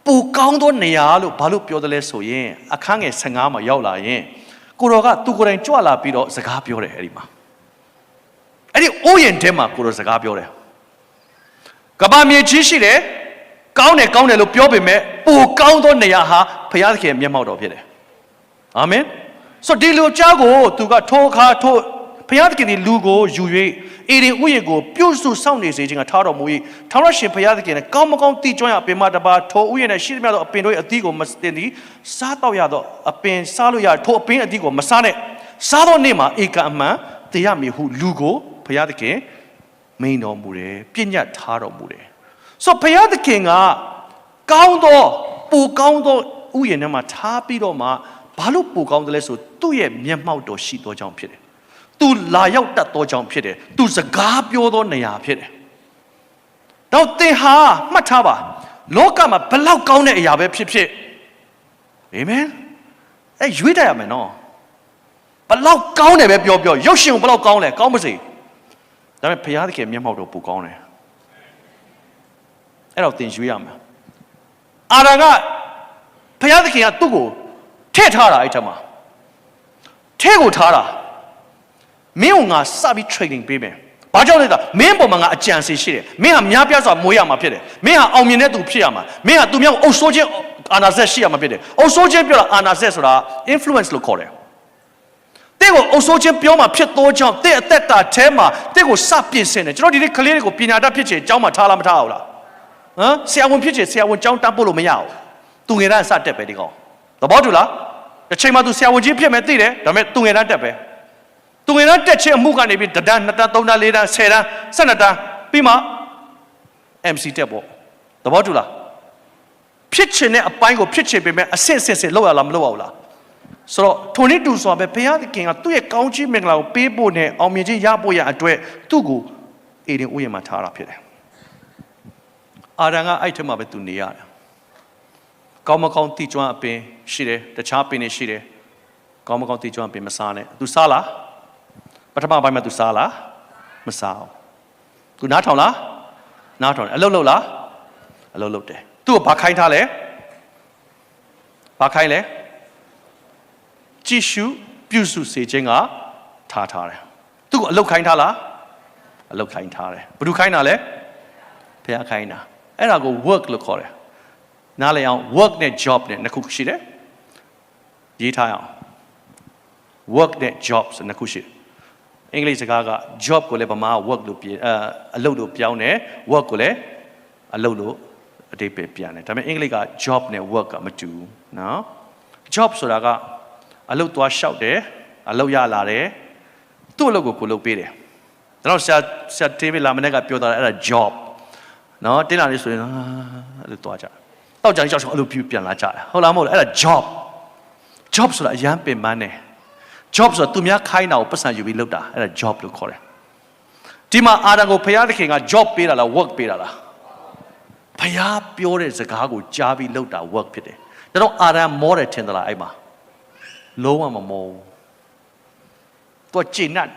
ပိုကောင်းသောနေရာလို့ဘာလို့ပြောတယ်လဲဆိုရင်အခန်းငယ်15မှာရောက်လာရင်ကိုတော်ကသူကိုယ်တိုင်ကြွလာပြီးတော့စကားပြောတယ်အဲ့ဒီမှာအဲ့ဒီဥယျာဉ်ထဲမှာကိုတော်စကားပြောတယ်ကဘာမြေကြီးရှိတယ်ကောင်းတယ်လို့ပြောပေမဲ့ပိုကောင်းသောနေရာဟာဘုရားသခင်မျက်မှောက်တော်ဖြစ်တယ်အာမင်ဆိုဒီလူကြားကိုသူကထိုအခါဘုရားသခင်ဒီလူကိုယူ၍အေဒင်ဥယျာဉ်ကိုပြုစုစောင့်နေစေခြင်းကထားတော်မူ၏ထာဝရရှင်ဘုရားသခင်နဲ့ကောင်းမကောင်းသိကျွမ်းရအပင်မတပါထိုဥယျာဉ်နဲ့ရှိသမျှသောအပင်တို့၏အသီးကိုမတင်သည်စားတော့ရသောအပင်စားလို့ရထိုအပင်အသီးကိုမစားနဲ့စားသောနေ့မှာဧကအမှန်တည်ရမည်ဟုလူကိုဘုရားသခင်မိန်တော်မူတယ်ပြညတ်ထားတော်မူတယ်ဆိုဘုရားသခင်ကကောင်းသောပိုကောင်းသောဥယျာဉ်ထဲမှာထားပြီးတော့မှဘာလို့ပိုကောင်းတယ်လဲဆိုသူ့ရဲ့မျက်မှောက်တော်ရှိသောကြောင့်ဖြစ်တယ်သူလာရောက်တတ်သောကြောင့်ဖြစ်တယ်သူစကားပြောသောနေရာဖြစ်တယ်တော့သင်ဟာမှတ်ထားပါလောကမှာဘလောက်ကောင်းတဲ့အရာပဲဖြစ်ဖြစ်အာမင်ရွေးတတ်ရမယ်နော်ဘလောက်ကောင်းတယ်ပဲပြောရုပ်ရှင်ဘလောက်ကောင်းလဲကောင်းပါစေဒါပေမဲ့ဘုရားသခင်မျက်မှောက်တော်ပိုကောင်းတယ်အဲ့တော့သင်ရွေးရမယ်အာရန်ကဘုရားသခင်ကသူ့ကိုထည့်ထားတာအဲ့ထက်မှာထည့်ကိုထားတာမင်းကငါစပြီး training ပေးမယ်ဘာကြောင့်လဲဆိုတော့မင်းပေါ်မှာငါအကြံစီရှိတယ်မင်းဟာများပြားစွာမွေးရမှာဖြစ်တယ်မင်းဟာအောင်မြင်တဲ့သူဖြစ်ရမှာမင်းဟာသူများကိုအုပ်ဆိုးခြင်းအာနာဇက်ရှိရမှာဖြစ်တယ်အုပ်ဆိုးခြင်းပြောတာအာနာဇက်ဆိုတာ influence လို့ခေါ်တယ် တဲ့ကိုအုပ်စိုးခြင်းပြောမှာဖြစ်သောကြောင့်တဲ့အသက်တာထဲမှာတဲ့ကိုစပြင်ဆင်တယ်ကျွန်တော်ဒီနေ့ကလေးတွေကိုပညာတတ်ဖြစ်ချင်အကြောင်းမှာထားလားမထားဘူးလားဟမ်ဆရာဝန်ဖြစ်ချင်ဆရာဝန်ကျောင်းတတ်ဖို့လို့မရဘူးသူငယ်တန်းစတက်ပဲဒီကောင်သဘောတူလားတစ်ချိန်မှာသူဆရာဝန်ကြီးဖြစ်မယ်သိတယ်ဒါပေမဲ့သူငယ်တန်းတက်ပဲသူငယ်တန်းတက်ခြင်းအမှုကနေပြီးတစ်တန်းနှစ်တန်းသုံးတန်းလေးတန်း10တန်း12တန်းပြီးမှ MC တက်ပေါ့သဘောတူလားဖြစ်ချင်တဲ့အပိုင်းကိုဖြစ်ချင်ပေမဲ့အဆင့်ဆင့်လောက်ရလားမလောက်အောင်လားဆိုတော့ထိုနည်းတူဆိုပဲဘုရားသခင်ကသူ့ရဲ့ကောင်းချီးမင်္ဂလာကိုပေးဖို့နဲ့အောင်မြင်ခြင်းရဖို့ရအတွက်သူ့ကိုအေဒင်ဥယျာဉ်မှာထားတာဖြစ်တယ်အာဒံကအဲ့ထက်မှပဲသူနေရတယ်ကောင်းမကောင်းတိကျွမ်းအပင်ရှိတယ်တခြားပင်တွေရှိတယ်ကောင်းမကောင်းတိကျွမ်းအပင်မစားနဲ့သူစားလားပထမပိုင်းမှာသူစားလားမစားဘူးသူနားထောင်လားနားထောင်တယ်အလုပ်လုပ်လားအလုပ်လုပ်တယ်သူ့ကိုဘာခိုင်းထားလဲဘာခိုင်းလဲကြည့်ရှုပြုစုစေခြင်းကထားတယ်သူ့ကိုအလုပ်ခိုင်းထားလားအလုပ်ခိုင်းထားတယ်ဘယ်သူခိုင်းတာလဲဘုရားခိုင်းတာအဲ့ဒါကို work လို့ခေါ်တယ်နားလည်အောင် work နဲ့ job နဲ့နှစ်ခုရှိတယ်ရေးထားအောင် work နဲ့ job ဆိုနှစ်ခုရှိတယ်အင်္ဂလိပ်စကားက job ကိုလည်းဗမာ work လို့အလုပ်လို့ပြောင်းတယ် work ကိုလည်းအလုပ်လို့အတိတ်ပဲပြန်တယ်ဒါပေမဲ့အင်္ဂလိပ်က job နဲ့ work ကမတူဘူးနော် job ဆိုတာကအလုပ်သွားလျှောက်တယ်အလုပ်ရလာတယ်သူ့အလုပ်ကိုလုပ်ပေးတယ်ဒါတော့ဆရာတေးဗီလာမနေ့ကပြောတာအဲ့ဒါ job နော်တင်းလာနေဆိုရင်အဲ့လိုသွားကြတော့ကြောင်အလုပ်ပြုပြန်လာကြတယ်ဟုတ်လားမဟုတ်လားအဲ့ဒါ job ဆိုတာအရန်ပင်ပန်းတယ် job ဆိုတာသူများခိုင်းတာကိုပတ်စံယူပြီးလုပ်တာအဲ့ဒါ job လို့ခေါ်တယ်ဒီမှာအာဒံကိုဘုရားသခင်က job ပေးတာလား work ပေးတာလားဘုရားပြောတဲ့စကားကိုကြားပြီးလုပ်တာ work ဖြစ်တယ်ဒါတော့အာဒံမောတယ်ထင်သလားအဲ့မှာလုံးဝမမောဘူးသူကကျေနပ်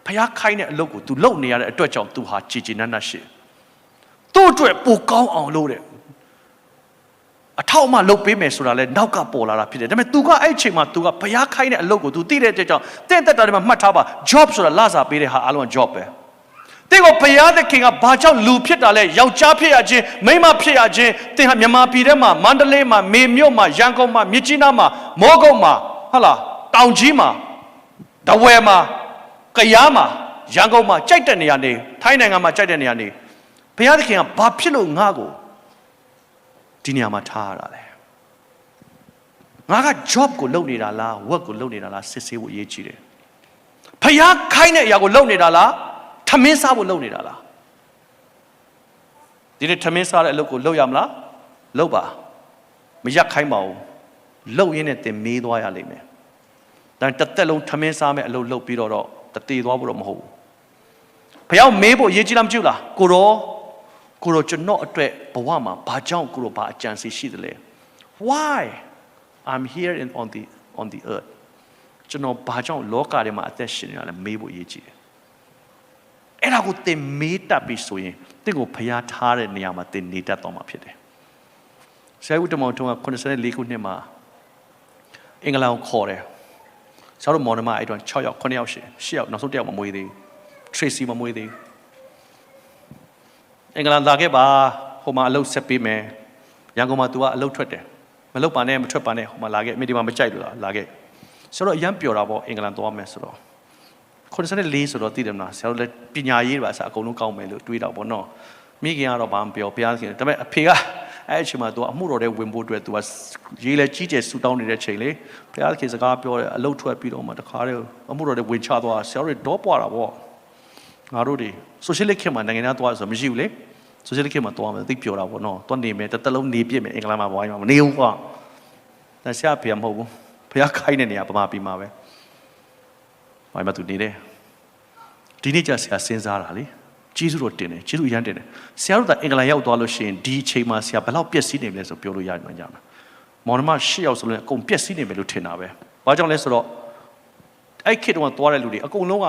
ဘုရားခိုင်းတဲ့အလုပ်ကို तू လုပ်နေရတဲ့အတွက်ကြောင့် तू ဟာကျေနပ်ရှိသူ့အတွက်ပိုကောင်းအောင်လုပ်တယ်အထောက်အမလုပ်ပေးမယ်ဆိုတာလဲနောက်ကပေါ်လာတာဖြစ်တယ်ဒါပေမဲ့ तू ကအဲ့ချိန်မှာ तू ကဘုရားခိုင်းတဲ့အလုပ်ကို तू သိတဲ့အတွက်ကြောင့်တင့်တက်တာတွေမှာမှတ်ထားပါ job ဆိုတာလစာပေးတဲ့ဟာအားလုံး job ပဲတဲ့ကိုဘုရားသခင်ကဘာကြောင့်လူဖြစ်တာလဲယောက်ျားဖြစ်ရခြင်းမိန်းမဖြစ်ရခြင်းတင်ဟာမြန်မာပြည်ထဲမှာမန္တလေးမှာမေမြို့မှာရန်ကုန်မှာမြစ်ကြီးနားမှာမောကုတ်မှာဟုတ်လားတောင်ကြီးမှာတဝယ်မှာကယားမှာရန်ကုန်မှာကြိုက်တဲ့နေရာနေထိုင်းနိုင်ငံမှာကြိုက်တဲ့နေရာနေဘုရားသခင်ကဘာဖြစ်လို့ငါ့ကိုဒီနေရာမှာထားရတာလဲငါက job ကိုလုပ်နေတာလား work ကိုလုပ်နေတာလားစစ်ဆေးဖို့အရေးကြီးတယ်ဘုရားခိုင်းတဲ့အရာကိုလုပ်နေတာလားထမင်းစားဖို့လုပ်နေတာလားဒီနေ့ထမင်းစားတဲ့အလုပ်ကိုလုပ်ရမလားလုပ်ပါမရက်ခိုင်းပါဘူးလုပ်ရင်းနဲ့သင်မေးသွားရလိမ့်မယ်ဒါတစ်သက်လုံးထမင်းစားမဲ့အလုပ်လုပ်ပြီးတော့တည်သွားဖို့တော့မဟုတ်ဘူးဘုရားမေးဖို့အရေးကြီးလားမကြည့်လားကိုတော့ကျွန်တော်အတွက်ဘဝမှာဘာကြောင့်ကိုတော့ဘာအကြံစီရှိသလဲ why I'm here on the earth ကျွန်တော်ဘာကြောင့်လောကထဲမှာအသက်ရှင်နေတာလဲမေးဖို့အရေးကြီးတယ်အဲ့ဒါကိုသင်မေးတတ်ပြီဆိုရင်သင်ကိုဘုရားထားတဲ့နေရာမှာသင်နေတတ်သွားမှာဖြစ်တယ်ဆရာဦးတမောင်ထုံးက84ခုနှစ်မှာအင်္ဂလန်ကိုခေါ်တယ်ဆရာတို့မော်နမအဲ့တော့6ယောက်9ယောက်8ယောက်နောက်ဆုံး1ယောက်မမွေးသေးဘူး Tracy မမွေးသေးဘူးအင်္ဂလန်လာခဲ့ပါဟိုမှာအလုပ်ဆက်ပေးမယ်ရန်ကုန်မှာ तू ကအလုပ်ထွက်တယ်မလုပ်ပါနဲ့မထွက်ပါနဲ့ဟိုမှာလာခဲ့အမေဒီမှာမကြိုက်လို့လာခဲ့ဆိုတော့အရန်ပျော်တာပေါ့အင်္ဂလန်သွားမယ်ဆိုတော့84ဆိုတော့သိတယ်မလားဆရာတို့လည်းပညာရေးတွေပါအစအကုန်လုံးကောင်းမယ်လို့တွေးတော့ဗောနော်မိခင်ကတော့ဘာမှပြောဘုရားခင်ဒါပေမဲ့အဖေကအဲ့အချိန်မှာ तू အမှုတော်တဲ့ဝင်ဖို့အတွက် तू ကရေးလဲကြီးကျယ်ဆူတောင်းနေတဲ့ချိန်လေဘုရားခင်စကားပြောတယ်အလုပ်ထွက်ပြီးတော့မှတခါတည်းအမှုတော်တဲ့ဝင်ချသွားဆရာတို့တော့ပွားတာဗောငါတို့တွေ socialist ခေတ်မှာနိုင်ငံသားသွားဆိုမရှိဘူးလေ socialist ခေတ်မှာသွားမယ်သိပျော်တာဗောနော်တွန်းနေမယ်တစ်လုံးနေပြစ်မယ်အင်္ဂလန်မှာဘဝမှာမနေဘူးကွာဒါဆရာဖေမဟုတ်ဘူးဘုရားခိုင်းတဲ့နေရာပမာပြီးမှာပဲဘာမှသူနေတယ်ဒီနေ့ကျဆရာစဉ်းစားတာလေကျေးဇူးတော်တင်တယ်ကျေးဇူးရမ်းတင်တယ်ဆရာတို့ကအင်္ဂလန်ရောက်သွားလို့ရှိရင်ဒီအချိန်မှာဆရာဘယ်လောက်ပျက်စီးနေမလဲဆိုပြောလို့ရမှာကြမှာမောင်နှမ၈ယောက်ဆိုလို့အကုန်ပျက်စီးနေမယ်လို့ထင်တာပဲဘာကြောင့်လဲဆိုတော့အဲ့ခေတ်တုန်းကသွားတဲ့လူတွေအကုန်လုံးက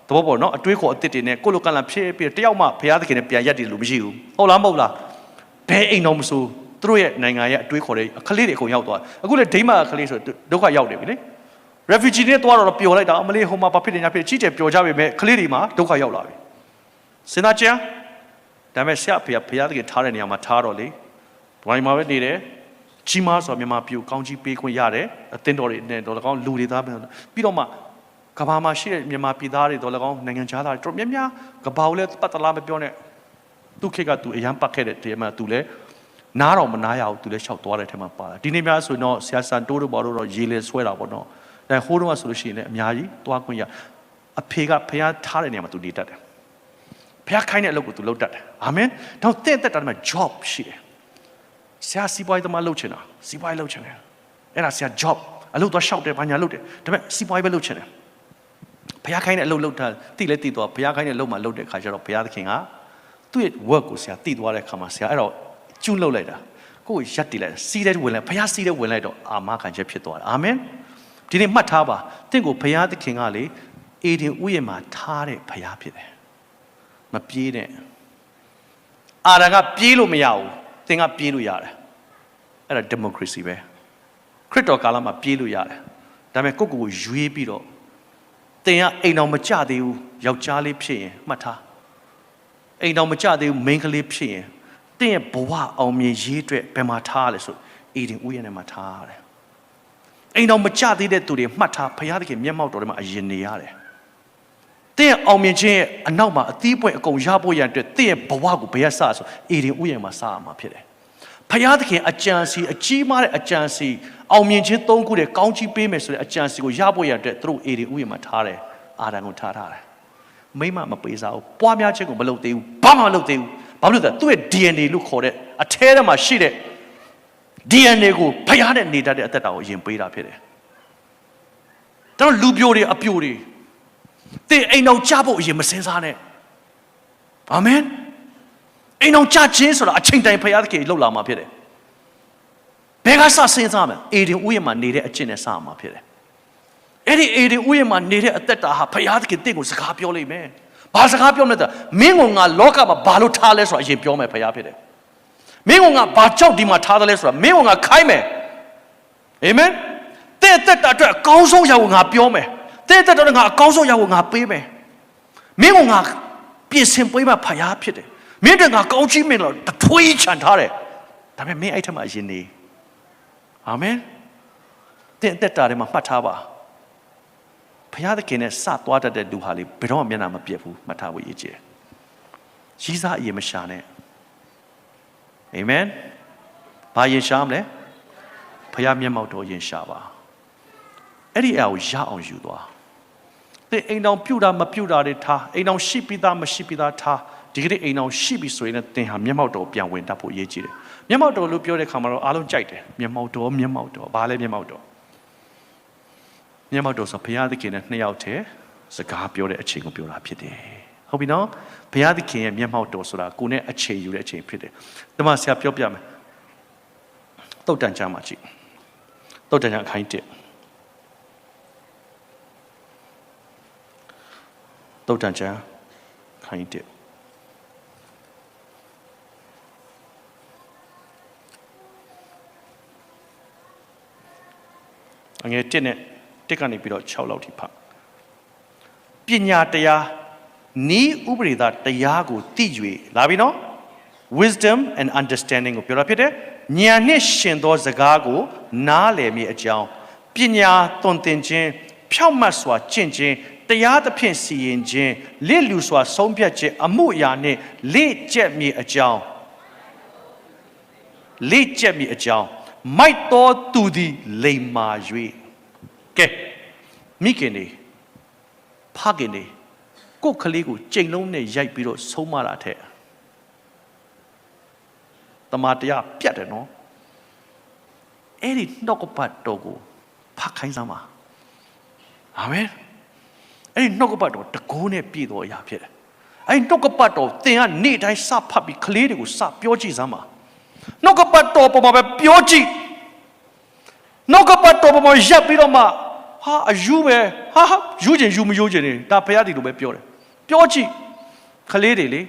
သဘောပေါက်နော်အတွေးခေါ်အစ်စ်တွေနဲ့ကိုလိုကန့်လာဖြစ်ပြီးတယောက်မှဘုရားသခင်နဲ့ပြန်ရက်တယ်လို့မရှိဘူးဟုတ်လားမဟုတ်လားဘယ်အိမ်တော်မဆိုသူတို့ရဲ့နိုင်ငံရဲ့အတွေးခေါ်တဲ့အခလေးတွေအကုန်ရောက်သွားအခုလေဒိမတ်အခလေးဆိုဒုက္ခရောက်နေပြီလေ refugee တွေသွားတော့ပျော်လိုက်တာအမလေးဟိုမှာဘာဖြစ်နေညာဖြစ်ကြီးကျယ်ပျော်ကြပြီမဲ့ခလေးတွေမှာဒုက္ခရောက်လာပြီစဉ်းစားကြည့်ဒါပေမဲ့ဆရာဖေဘုရားသခင်ထားတဲ့နေရာမှာထားတော့လေဘဝမှာပဲနေတယ်ကြီးမားစွာမြန်မာပြည်ကောင်းကြီးပေးခွင့်ရတယ်အသင်းတော်တွေနဲ့တော့ကောင်းလူတွေသားပြီးတော့မှ ကဘာမှာရှိတဲ့မြန်မာပြည်သားတွေတော့၎င်းနိုင်ငံခြားသားတွေတော်များများကဘာကိုလည်းပတ်တလားမပြောနဲ့သူခေတ်ကသူအရန်ပတ်ခဲ့တဲ့တဲမှာသူလည်းနားတော့မနားရဘူးသူလည်းလျှောက်သွားတဲ့ထဲမှာပါတာဒီနေ့များဆိုတော့ဆရာစံတိုးတို့ဘာလို့တော့ရေလေဆွဲတာပေါ့နော်ဒါဟိုးတော့ဆိုလို့ရှိရင်လည်းအများကြီးသွားခွင့်ရအဖေကဖះထားတဲ့နေရာမှာသူနေတတ်တယ်ဖះခိုင်းတဲ့အလုပ်ကိုသူလုပ်တတ်တယ်အာမင်တော့တဲ့တက်တာမှာ job ရှိတယ်ဆရာစီးပွားရေးသမားလုပ်ချင်တာစီးပွားရေးလုပ်ချင်တယ်အဲ့ဒါဆရာ job အလုပ်သွားရှောက်တယ်ဘာညာလုပ်တယ်ဒါပေမဲ့စီးပွားရေးပဲလုပ်ချင်တယ်ဖះခိုင်းတဲ့အလုပ်လုပ်တာတိလဲတိသွားဖះခိုင်းတဲ့အလုပ်မှာလုပ်တဲ့ခါကျတော့ဘုရားသခင်ကသူ့ရဲ့ work ကိုဆရာတိသွားတဲ့ခါမှာဆရာအဲ့တော့ကျူးလုပ်လိုက်တာကိုယ်ရက်တည်လိုက်စီးတဲ့ဝင်လိုက်ဘုရားစီးတဲ့ဝင်လိုက်တော့အာမခံချက်ဖြစ်သွားတယ်အာမင်ဒီနေ့မှတ်ထားပါတင့်ကိုဘုရားသခင်ကလေအေဒင်ဥယျာဉ်မှာထားတဲ့ဘုရားဖြစ်တယ်မပြေးနဲ့အာရကပြေးလို့မရဘူးသင်ကပြေးလို့ရတယ်အဲ့ဒါ democracy ပဲခရစ်တော်ကာလမှာပြေးလို့ရတယ်ဒါပေမဲ့ကိုယ့်ကိုယ်ရွေးပြီးတော့သင်ကအိမ်တော်မကြသေးဘူးယောက်ျားလေးဖြစ်ရင်မှတ်ထားအိမ်တော်မကြသေးဘူးမိန်းကလေးဖြစ်ရင်သင်ရဲ့ဘဝအောင်မြင်ရေးအတွက်ဘယ်မှာထားလဲဆိုအေဒင်ဥယျာဉ်ထဲမှာထားရတယ်အိမ်တော်မကြသေးတဲ့သူတွေမှတ်ထားဘုရားသခင်မျက်မှောက်တော်ထဲမှာအရင်နေရတယ်သင်ရဲ့အောင်မြင်ခြင်းရဲ့အနောက်မှာအသီးပွင့်အကုန်ရဖို့ရတဲ့သင်ရဲ့ဘဝကိုဘယ်ရစဆိုအေဒင်ဥယျာဉ်မှာစရမှာဖြစ်တယ်ဘုရားသခင်အကြံစီအကြီးမားတဲ့အကြံစီအောင်မြင်ခြင်း၃ခုတဲ့ကောင်းချီးပေးမယ်ဆိုတဲ့အကြံစီကိုရဖို့ရတဲ့သူတို့အေဒင်ဥယျာဉ်မှာထားတယ်အာဒံကိုထားတယ်မိမမပေးစားဘူးပွားများခြင်းကိုမလုပ်သေးဘူးဘာမှမလုပ်သေးဘူးဘာလို့လဲသူ့ရဲ့ DNA လို့ခေါ်တဲ့အထဲထဲမှာရှိတဲ့ DNA ကိုဘုရားနဲ့နေတတ်တဲ့အသက်တာကိုအရင်ပေးတာဖြစ်တယ်။ဒါတော့လူပြိုတွေအပြိုတွေသင်အိမ်အောင်ကြဖို့အရင်မစင်စားနဲ့။အာမင်။အိမ်အောင်ကြခြင်းဆိုတာအချိန်တိုင်းဘုရားသခင်လှုပ်လာမှာဖြစ်တယ်။ဘယ်ကစစင်စားမလဲ။အေဒင်ဥယျာဉ်မှာနေတဲ့အကျင့်နဲ့စမှာဖြစ်တယ်။အဲ့ဒီအေဒင်ဥယျာဉ်မှာနေတဲ့အသက်တာဟာဘုရားသခင်တင့်ကိုစကားပြောလိမ့်မယ်။ဘာစကားပြောမလဲတဲ့မင်းကငါလောကမှာဘာလို့ထားလဲဆိုတာအရင်ပြောမယ်ဘုရားဖြစ်တယ်မင်းကငါဘာကြောက်ဒီမှာထားတယ်လဲဆိုတာမင်းကငါခိုင်းမယ်အာမင်တဲ့တက်တာအတွက်အကောင်းဆုံးရာကိုငါပြောမယ်တဲ့တက်တော့ငါအကောင်းဆုံးရာကိုငါပေးမယ်မင်းကငါပြင်ဆင်ပေးမှဘုရားဖြစ်တယ်မင်းတို့ငါကောင်းချီးမင်းလို့တထွေးချန်ထားတယ်ဒါပေမဲ့မင်းအဲ့ထက်မှအရင်နေအာမင်တဲ့တက်တာတွေမှာမှတ်ထားပါဘုရားသခင်နဲ့စသွားတတ်တဲ့လူဟာလေဘယ်တော့မှမျက်နှာမပြတ်ဘူးမှတ်ထားဖို့ရည်ကြည်ရီးစားအရင်မရှာနဲ့အာမင်ဘာရင်ရှာမလဲဘုရားမျက်မှောက်တော်ရင်ရှာပါအဲ့ဒီအရာကိုရအောင်ယူသွားသင်အိမ်တော်ပြုတာမပြုတာတွေထားအိမ်တော်ရှိပြီးသားမရှိပြီးသားထားဒီကနေ့အိမ်တော်ရှိပြီဆိုရင်သင်ဟာမျက်မှောက်တော်ပြန်ဝင်တတ်ဖို့ရည်ကြည်တယ်မျက်မှောက်တော်လို့ပြောတဲ့ခါမှာတော့အားလုံးကြိုက်တယ်မျက်မှောက်တော်ဘာလဲမျက်မှောက်တော်ဆိုဘုရားသခင်နဲ့နှစ်ယောက်တည်းစကားပြောတဲ့အချိန်ကိုပြောတာဖြစ်တယ်ဟုတ်ပြီနော်ဘုရားသခင်ရဲ့မျက်မှောက်တော်ဆိုတာကိုယ်နဲ့အချိန်ယူတဲ့အချိန်ဖြစ်တယ်ဒီမှာဆရာပြောပြမယ်တုတ်တန်ချမ်းမှာကြည့်တုတ်တန်ချမ်းအခိုင်း1တုတ်တန်ချမ်းခိုင်း1အငယ်1နဲ့တက်ကနေပြီးတော့6လောက်ထိဖတ်ပညာတရားနီးဥပဒေသားတရားကိုသိ၍လာပြီနော် wisdom and understanding ကိုပြောတာဖြစ်တယ်ဉာဏ်နဲ့ရှင်သောစကားကိုနားလည်မိအကြောင်းပညာသွန်သင်ခြင်းဖြောင့်မတ်စွာကျင့်ခြင်းတရားသဖြင့်စီရင်ခြင်းလစ်လူစွာဆုံးဖြတ်ခြင်းအမှုအရာနှင့်လေ့ကျက်မိအကြောင်းမိုက်တော်သူသည်လိမ္မာ၍ကဲမိခင်နေဖခင်နေကိုယ်ကလေးကိုကြိမ်လုံးနဲ့ရိုက်ပြီးတော့ဆုံးမတာထက်တမန်တရားပြတ်တယ်နော်အဲ့ဒီနှုတ်ကပတ်တော်ကိုဖတ်ခိုင်းစမ်းပါအာမင်အဲ့ဒီနှုတ်ကပတ်တော်တကိုးနဲ့ပြည့်တော်အရာဖြစ်တယ်အဲ့ဒီနှုတ်ကပတ်တော်သင်ကနေ့တိုင်းစဖတ်ပြီးကလေးတွေကိုစပြောကြည့်စမ်းပါနှုတ်ကပတ်တော်ပေါ်မှာပဲပြောကြည့်နှုတ်ကပတ်တော်ပေါ်မှာရပ်ပြီးတော့မှဟာအယူပဲဟာယူခြင်းယူမယူခြင်းနေဒါဘုရားဒီလိုပဲပြောတယ်ပြောကြည့်ကလေးတွေလေ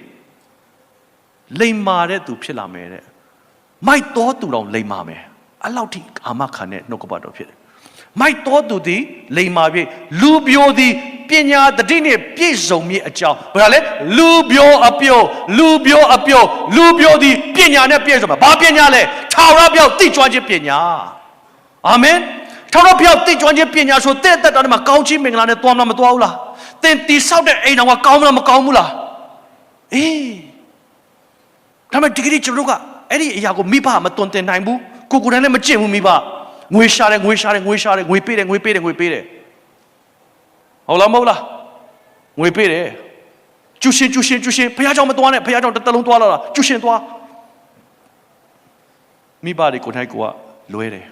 လိမ္မာတဲ့သူဖြစ်လာမယ်တဲ့မိုက်တော်သူတော်လိမ္မာမယ်အဲ့လောက်ထိအာမခံတဲ့နှုတ်ကပတ်တော်ဖြစ်တယ်မိုက်တော်သူသည်လိမ္မာပြီလူပြိုသည်ပညာတတိနဲ့ပြည့်စုံမြင့်အကြောင်းဘာလဲလူပြိုအပြိုသည်ပညာနဲ့ပြည့်စုံမှာဘာပညာလဲထာဝရဘုရားသိကျွမ်းခြင်းပညာအာမင် ထောင်တော်ဖျောက်တိကျွမ်းခြင်းပညာဆိုတဲ့တက်တာမှာကောင်းချီးမင်္ဂလာနဲ့သွားမလားမသွားဘူးလားသင်တီဆောက်တဲ့အိမ်တော်ကကောင်းမလားမကောင်းဘူးလားအေးဒါပေမဲ့ဒီကနေ့ကျွန်တော်ကအဲ့ဒီအရာကိုမိဘမတွင်တင်နိုင်ဘူးကိုယ်တိုင်လည်းမကျင့်ဘူးမိဘငွေရှာတယ်ငွေပေးတယ်ဟုတ်လားမဟုတ်လားငွေပေးတယ်ကျူရှင်ဘုရားကြောင့်မသွားနဲ့ဘုရားကြောင့်တစ်လုံးသွားလာတာကျူရှင်သွားမိဘတွေကိုယ်တိုင်ကိုကလွဲတယ်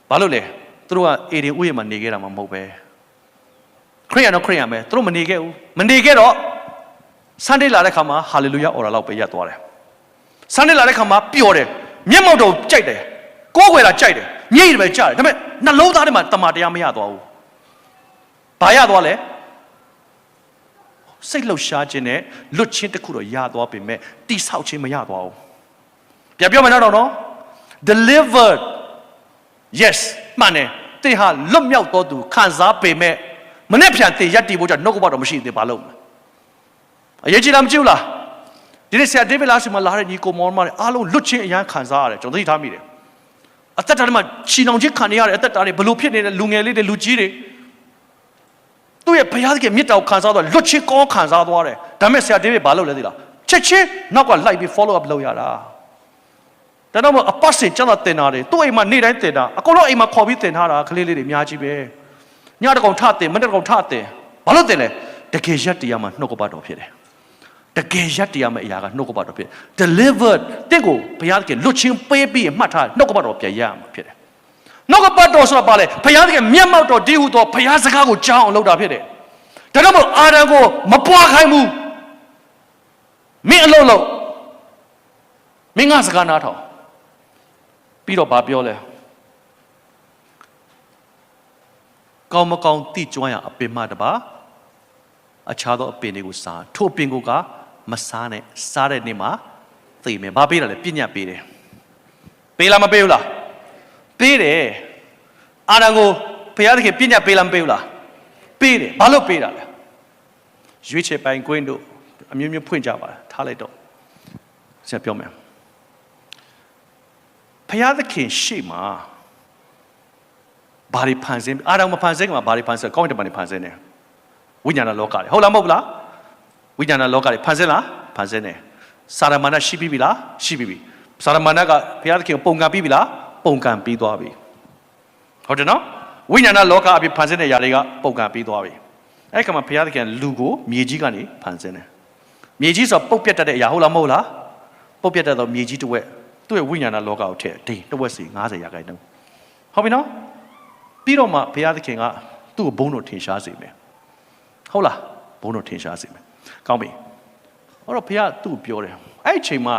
ဘာလို့လဲသူတို့ကအေဒင်ဥယျာဉ်မှာနေခဲ့တာမှမဟုတ်ပဲခရိယန်တော့ခရိယန်ပဲသူတို့မနေခဲ့တော့ဆန်ဒေးလာတဲ့ခါမှာဟာလေလုယာအော်ရာလောက်ပဲရပ်သွားတယ်ဆန်ဒေးလာတဲ့ခါမှာပျော်တယ်မျက်မှောက်တော်ကြိုက်တယ်ကိုးကွယ်တာကြိုက်တယ်မျက်ရည်ပဲကြားတယ်ဒါပေမဲ့နှလုံးသားထဲမှာတမန်တရားမရသွားဘူးဘာရသွားလဲစိတ်လှုပ်ရှားခြင်းနဲ့လွတ်ချင်းတစ်ခုတော့ရသွားပေမဲ့တိဆောက်ခြင်းမရသွားဘူးပြန်ပြောမယ်နော် delivered yes မှန်တယ်တင်ဟာလွတ်မြောက်တော်သူခံစားပေမဲ့မနေ့ပြန်တင်ရက်တီဖို့ကြောင့်နှုတ်ကပတော့မရှိသေးဘာလို့အရေးကြီးလားမကြည့်ဘူးလားဒီနေ့ဆရာဒေးဗစ်လာစီမှာလာတဲ့ညီကိုမောင်မတွေအားလုံးလွတ်ချင်းအရန်ခံစားရတယ်ကျွန်တော်သိထားမိတယ်အသက်တာတွေမှာချီနှောင်ခြင်းခံရတဲ့အသက်တာတွေဘလို့ဖြစ်နေတဲ့လူငယ်လေးတွေလူကြီးတွေသူ့ရဲ့ဘုရားသခင်မြတ်တော်ခံစားသွားလွတ်ချင်းကောင်းခံစားသွားတယ်ဒါပေမဲ့ဆရာဒေးဗစ်ဘာလုပ်လဲသိလားချက်ချင်းနောက်ကလိုက်ပြီး follow up လုပ်ရတာဒါတော့အပတ်စဉ်ကျန်တာတင်တာတွေသူ့အိမ်မှာနေ့တိုင်းတင်တာအကုန်လုံးအိမ်မှာခေါ်ပြီးတင်ထားတာကလေးလေးတွေအများကြီးပဲညတကောင်ထတင်မနေ့တကောင်ထတင်ဘာလို့တင်လဲတကယ်ရက်တရားမှာနှုတ်ကပတ်တော်ဖြစ်တယ်တကယ်ရက်တရားမှာအရာကနှုတ်ကပတ်တော်ဖြစ် delivered တဲ့ကိုဘုရားသခင်လွတ်ချင်းပေးပြီးမှတ်ထားနှုတ်ကပတ်တော်ပြန်ရမှာဖြစ်တယ်နှုတ်ကပတ်တော်ဆိုတာဘာလဲဘုရားသခင်မျက်မှောက်တော်တည်ဟူသောဘုရားစကားကိုကြားအောင်လုပ်တာဖြစ်တယ်ဒါကြောင့်မို့အာရန်ကိုမပွားခိုင်းဘူးမင်းအလုံးလုံးမင်းငါစကားနားထောင်ပြီးတော့ဘာပြောလဲကောင်းမကောင်းတိကျွမ်းရအပင်မတပါအခြားသောအပင်တွေကိုစားထို့အပင်ကိုကမစားနဲ့စားတဲ့နေ့မှာသိမယ်ဘာပေးတာလဲပညာပေးတယ်ပေးလားမပေးဘူးလားပေးတယ်အာရန်ကိုဘုရားသခင်ပညာပေးလားမပေးဘူးလားပေးတယ်ဘာလို့ပေးတာလဲရွေးချယ်ပိုင်ကွင်းတို့အမျိုးမျိုးဖွင့်ကြပါထားလိုက်တော့ဆက်ပြောမယ်ဘုရားသခင်ရှေ့မှာဘာတွေဖန်ဆင်းအာရန်မဖန်ဆင်းကမှာဘာတွေဖန်ဆင်းကောင်းတဲ့ဘာတွေဖန်ဆင်းတယ်ဝိညာဏလောကတွေဟုတ်လားမဟုတ်လားဝိညာဏလောကတွေဖန်ဆင်းလားဖန်ဆင်းတယ်စာရမဏရှိပြီလားရှိပြီစာရမဏကဘုရားသခင်ပုံကံပြီးပြီလားပုံကံပြီးသွားပြီဟုတ်တယ်နော်ဝိညာဏလောကအဖြစ်ဖန်ဆင်းတဲ့ຢာတွေကပုံကံပြီးသွားပြီအဲ့ဒီကမှာဘုရားသခင်လူကိုမြေကြီးကနေဖန်ဆင်းတယ်မြေကြီးဆိုပုတ်ပြတ်တတ်တဲ့အရာဟုတ်လားမဟုတ်လားပုတ်ပြတ်တတ်တော့မြေကြီးတစ်ဝက်သူ့ရဲ့ဝိညာဏလောကကိုထည့်ဒိတစ်ဝက်စီ90%ဟုတ်ပြီနော်ပြီးတော့မှဘုရားသခင်ကသူ့ကိုဘုန်းတော်ထင်ရှားစေမယ်ဟုတ်လားဘုန်းတော်ထင်ရှားစေမယ်ကောင်းပြီအဲ့တော့ဘုရားသူ့ကိုပြောတယ်အဲ့ဒီအချိန်မှာ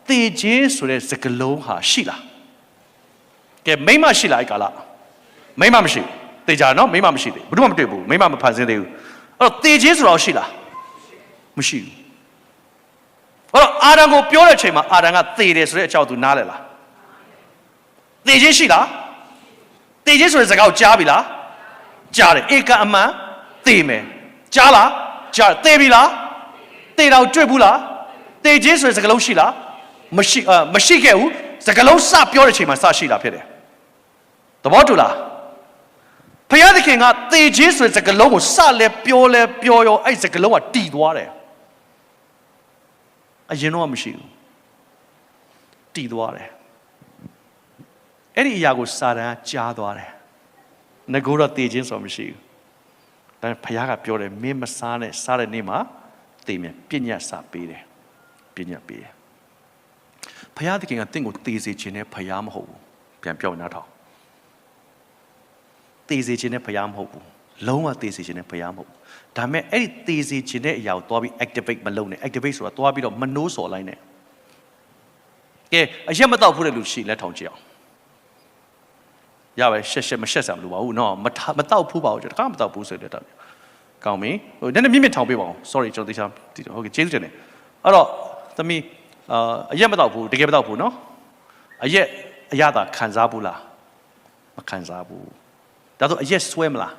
သေခြင်းဆိုတဲ့စကားလုံးဟာရှိလားကဲမိမရှိလားအဲ့ကာလမိမမရှိသေချာနော်မိမမရှိသေးဘူးဘယ်သူမှမတွေ့ဘူးမိမမဖန်ဆင်းသေးဘူးအဲ့တော့သေခြင်းဆိုတော့ရှိလားမရှိဘူးအဲ့တော့အာရန်ကိုပြောတဲ့အချိန်မှာအာရန်ကသေတယ်ဆိုတဲ့အကြောင်းသူနားလည်လားသေခြင်းရှိလားသေခြင်းဆိုတဲ့စကားကိုကြားပြီလားကြားတယ်ဧကအမှန်သေမယ်ကြားလားကြားသေပြီလားသေတော့တွေ့ဘူးလားသေခြင်းဆိုတဲ့စကားလုံးရှိလားမရှိခဲ့ဘူးစကားလုံးစပြောတဲ့အချိန်မှာစရှိတာဖြစ်တယ်သဘောတူလားဘုရားသခင်ကသေခြင်းဆိုတဲ့စကားလုံးကိုစလဲပြောရောအဲ့စကားလုံးကတည်သွားတယ်အရင်တော့မရှိဘူးတည်သွားတယ်အဲ့ဒီအရာကိုစာတန်ကကြားသွားတယ်ငါကတော့သေခြင်းဆိုမရှိဘူးဒါဘုရားကပြောတယ်မင်းမစားနဲ့စားတဲ့နေ့မှာသေမယ်ပညာစာပေးတယ်ပညာပေးတယ်ဘုရားသခင်ကတင့်ကိုသေစေခြင်းနဲ့ဘုရားမဟုတ်ဘူးပြန်ပြောနားထောင်သေစေခြင်းနဲ့ဘုရားမဟုတ်ဘူးလုံးဝသေစေခြင်းနဲ့ဘုရားမဟုတ်ဘူးဒါပေမဲ့အဲ့ဒီသေစေခြင်းတဲ့အရာကိုသွားပြီး activate မလုပ်နဲ့ activate ဆိုတာသွားပြီးတော့မနှိုးဆော်လိုက်နဲ့ကဲအရက်မတော့ဘူးတဲ့လူရှိလက်ထောင်ကြည့်အောင်ရပါရှက်မရှက်ဆံမလို့ပါဘူးနော်မတော့ဘူးပါဘူးတခါမတော့ဘူးဆိုတဲ့တော့ကောင်းပြီဟိုနည်းနည်းမြင့်ထောင်ပေးပါအောင် sorry ကျွန်တော်သိချာဟုတ်ကဲ့ကျေးဇူးတင်တယ်အဲ့တော့သမီးအရက်မတော့ဘူးတကယ်မတော့ဘူးနော်အရသာခံစားဘူးလားမခံစားဘူးဒါဆိုအရက်ဆွဲမလား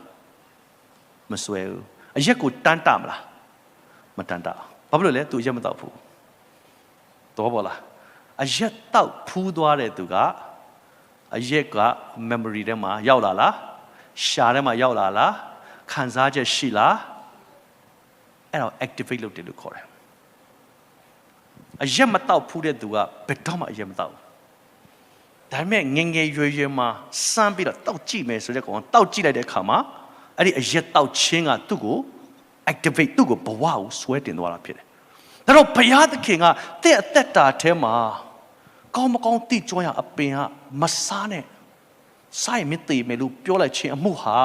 မဆွဲဘူးအရက်ကိုတန်းတမလားမတန်းတဘာဖြစ်လို့လဲသူအရက်မတော့ဘူးတော့ဘောလားအရက်တော့ဖူးသွားတဲ့သူက အရက်က memory ထဲမှာရောက်လာလားရှာထဲမှာရောက်လာလားခံစားချက်ရှိလားအဲ့တော့ activate လုပ်တယ်လို့ခေါ်တယ်အရက်မတောက်ဖူးတဲ့သူကဘယ်တော့မှအရက်မတောက်ဒါပေမဲ့ငငယ်ရွယ်မှာစမ်းပြီးတော့တောက်ကြည့်မယ်ဆိုတဲ့ကောင်တောက်ကြည့်လိုက်တဲ့အခါမှာအဲ့ဒီအရက်တောက်ခြင်းကသူ့ကို activate သူ့ကိုဘဝကိုဆွဲတင်သွားတာဖြစ်တယ်ဒါတော့ဘုရားသခင်ကတဲ့ အသက်တာထဲမှာကောင်းမကောင်းသိကျွမ်းရအပင်ကမစားနဲ့စိုက်မသိမယ်လို့ပြောလိုက်ခြင်းအမှုဟာ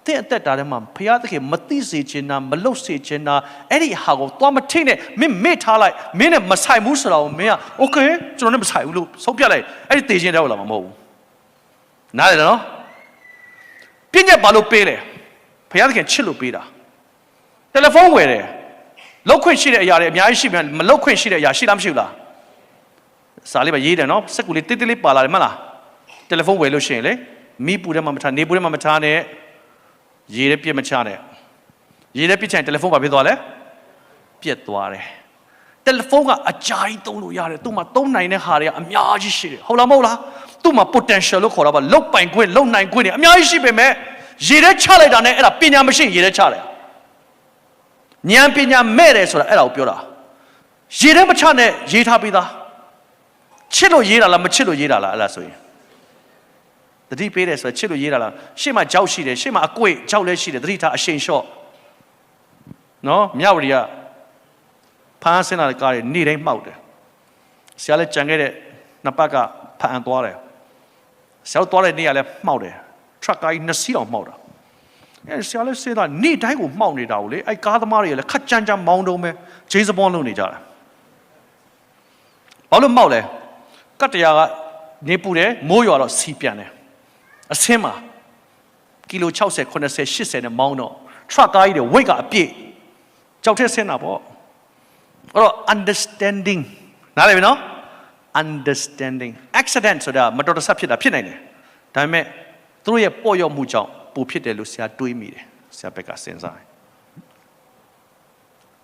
တဲ့အသက်တာထဲမှာဘုရားသခင်မသိစေခြင်းနာမလုပ်စေခြင်းနာအဲ့ဒီဟာကိုသွားမထိနဲ့မင်းမေ့ထားလိုက်မင်းနဲ့မဆိုင်ဘူးဆိုတော့မင်းက okay ကျွန်တော်နဲ့မဆိုင်ဘူးလို့ဆုံးဖြတ်လိုက်အဲ့ဒီတည်ခြင်းတော့လာမှာမဟုတ်ဘူးနားလည်နော်ပြည့်ညက်ဘာလို့ပေးလဲဘုရားသခင်ချစ်လို့ပေးတာတယ်လီဖုန်းဝယ်တယ်လောက်ခွင့်ရှိတဲ့အရာတွေအများကြီးရှိပြန်မလောက်ခွင့်ရှိတဲ့အရာရှိလားမရှိဘူးလားစာလေးပဲရေးတယ်နော်စက်ကူလေးတိတ်တိတ်လေးပါလာတယ်မဟုတ်လားတယ်လီဖုန်းဝယ်လို့ရှိရင်လေမိပူထဲမှာမထားနေပူထဲမှာမထားနဲ့ရေထဲပြစ်မချနဲ့ရေထဲပြစ်ချင်တယ်လီဖုန်းဘာဖြစ်သွားလဲပြက်သွားတယ်တယ်လီဖုန်းကအကြာကြီးသုံးလို့ရတယ်သူ့မှာသုံးနိုင်တဲ့ဟာတွေကအများကြီးရှိတယ်ဟုတ်လားမဟုတ်လားသူ့မှာ potential လို့ခေါ်တာပါလုတ်ပိုင်ခွင့်လုံနိုင်ခွင့်တွေအများကြီးရှိပေမဲ့ရေထဲချလိုက်တာနဲ့အဲ့ဒါပညာမရှိရေထဲချတယ်ဉာဏ်ပညာမဲ့တယ်ဆိုတာအဲ့ဒါကိုပြောတာရေထဲမချနဲ့ရေးထားပြီးသားချစ်လို့ရေးတာလားမချစ်လို့ရေးတာလားအဲ့ဒါဆိုရင်တတိပေးတယ်ဆိုတော့ချစ်လို့ရေးတာလားရှေ့မှာကြောက်ရှိတယ်ရှေ့မှာအကွေ့ကြောက်လည်းရှိတယ်တတိထားအရှိန်လျှော့နော်မြဝတီကဖမ်းဆင်းလာတဲ့ကားတွေနေ့တိုင်းမှောက်တယ်ဆရာလည်းကြံခဲ့တဲ့နှစ်ပတ်ကဖမ်းသွားတယ်ဆရာသွားတဲ့နေ့ကလည်းမှောက်တယ်ထရက်ကားကြီး2စီးအောင်မှောက်တာအဲဆရာလည်းစဉ်းစားနေ့တိုင်းကိုမှောက်နေတာကိုလေအဲကားသမားတွေကလည်းခက်ကြမ်းကြမ်းမောင်းတုံးပဲဂျေးစပွန်လုပ်နေကြတာဘာလို့မှောက်လဲကတ္တရာကနေပူတယ်မိုးရွာတော့စီပြန်တယ်အဆင်းမှာကီလို60 80 80နဲ့မောင်းတော့ truck ကားကြီးတွေ weight ကအပြည့်ကြောက်ထက်ဆင်းတာပေါ့အဲ့တော့ understanding နားလည်ပြီနော် understanding accident ဆိုတာမတော်တဆဖြစ်တာဖြစ်နိုင်တယ်ဒါပေမဲ့သူတို့ရဲ့ပေါ့ရော့မှုကြောင့်ပိုဖြစ်တယ်လို့ဆရာတွေးမိတယ်ဆရာဘက်ကစဉ်းစားတယ်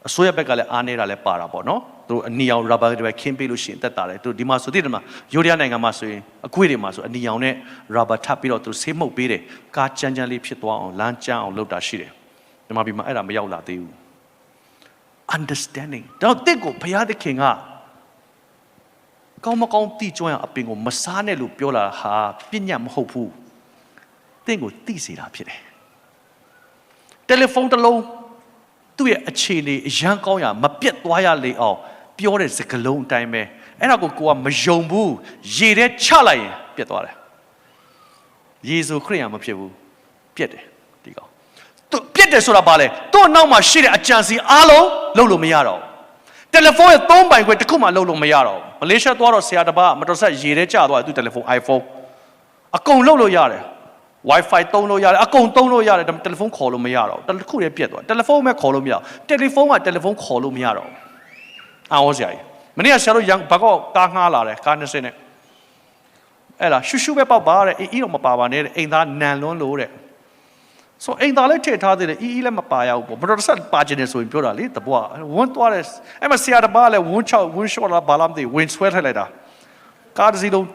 အစိုးရဘက်ကလည်းအားနေတာလည်းပါတာပေါ့နော်သူတို့အနီရောင် rubber တွေခင်းပေးလို့ရှိရင်တက်တာတယ်သူဒီမှာဆိုသိတယ်မှာယူရီးယားနိုင်ငံမှာဆိုရင်အခွေးတွေမှာဆိုအနီရောင်နဲ့ rubber ထပ်ပြီးတော့သူဆေးမှုတ်ပေးတယ်ကားကြမ်းကြမ်းလေးဖြစ်သွားအောင်လမ်းကျန်းအောင်လုပ်တာရှိတယ်ဒီမှာပြီးမှအဲ့ဒါမရောက်လာသေးဘူး understanding တော့တစ်ကိုဘုရားသခင်ကကောင်းမကောင်းသိကျွမ်းရအပင်ကိုမစားနဲ့လို့ပြောလာဟာပညာမဟုတ်ဘူးတင့်ကိုသိစေတာဖြစ်တယ်တယ်လီဖုန်းတစ်လုံးသူ့ရဲ့အခြေအနေအရန်ကောင်းရမပြတ်သွားရလေအောင်ပြောတဲ့စကားလုံးအတိုင်းပဲအဲ့ဒါကိုကိုကမယုံဘူးရေထဲချလိုက်ရင်ပြတ်သွားတယ်ယေရှုခရစ်ယာန်မဖြစ်ဘူးပြတ်တယ်ဒီကောင်သူပြတ်တယ်ဆိုတာဘာလဲသူ့နောက်မှာရှိတဲ့အကြံစီအားလုံးလုပ်လို့မရတော့တယ်လီဖုန်းရဲ့3ပိုင်ခွဲတစ်ခုမှလုပ်လို့မရတော့မလေးရှားသွားတော့ဆရာတစ်ပါးမတော်ဆက်ရေထဲကျသွားတယ်သူ့တယ်လီဖုန်း iPhone အကုန်လုပ်လို့ရတယ်Wi-Fi သုံးလို့ရတယ်အကုန်သုံးလို့ရတယ်တယ်လီဖုန်းခေါ်လို့မရတော့တစ်ခုတည်းပြတ်သွားတယ်လီဖုန်းမဲ့ခေါ်လို့မရတယ်လီဖုန်းကတယ်လီဖုန်းခေါ်လို့မရတော့အော်ဆရာကြီးမနေ့ကဆရာတို့ရန်ဘကောက်ကားငှားလာတယ်ကား20နဲ့အဲ့လားရှူရှူပဲပေါက်ပါတဲ့အေးတော့မပါပါနဲ့တဲ့အိမ်သားနန်လွန်းလို့တဲ့ဆိုအိမ်သားလည်းထည့်ထားသေးတယ်အေးလည်းမပါရဘူးပေါ့ဘတော်ဆက်ပါကျင်နေဆိုရင်ပြောတာလေတပွားဝန်းသွားတယ်အဲ့မှာဆရာတပါးလည်းဝန်းရှော့လာဘာလားမသိဝင်ဆွဲထည့်လိုက်တာကားတစ်စီးလုံး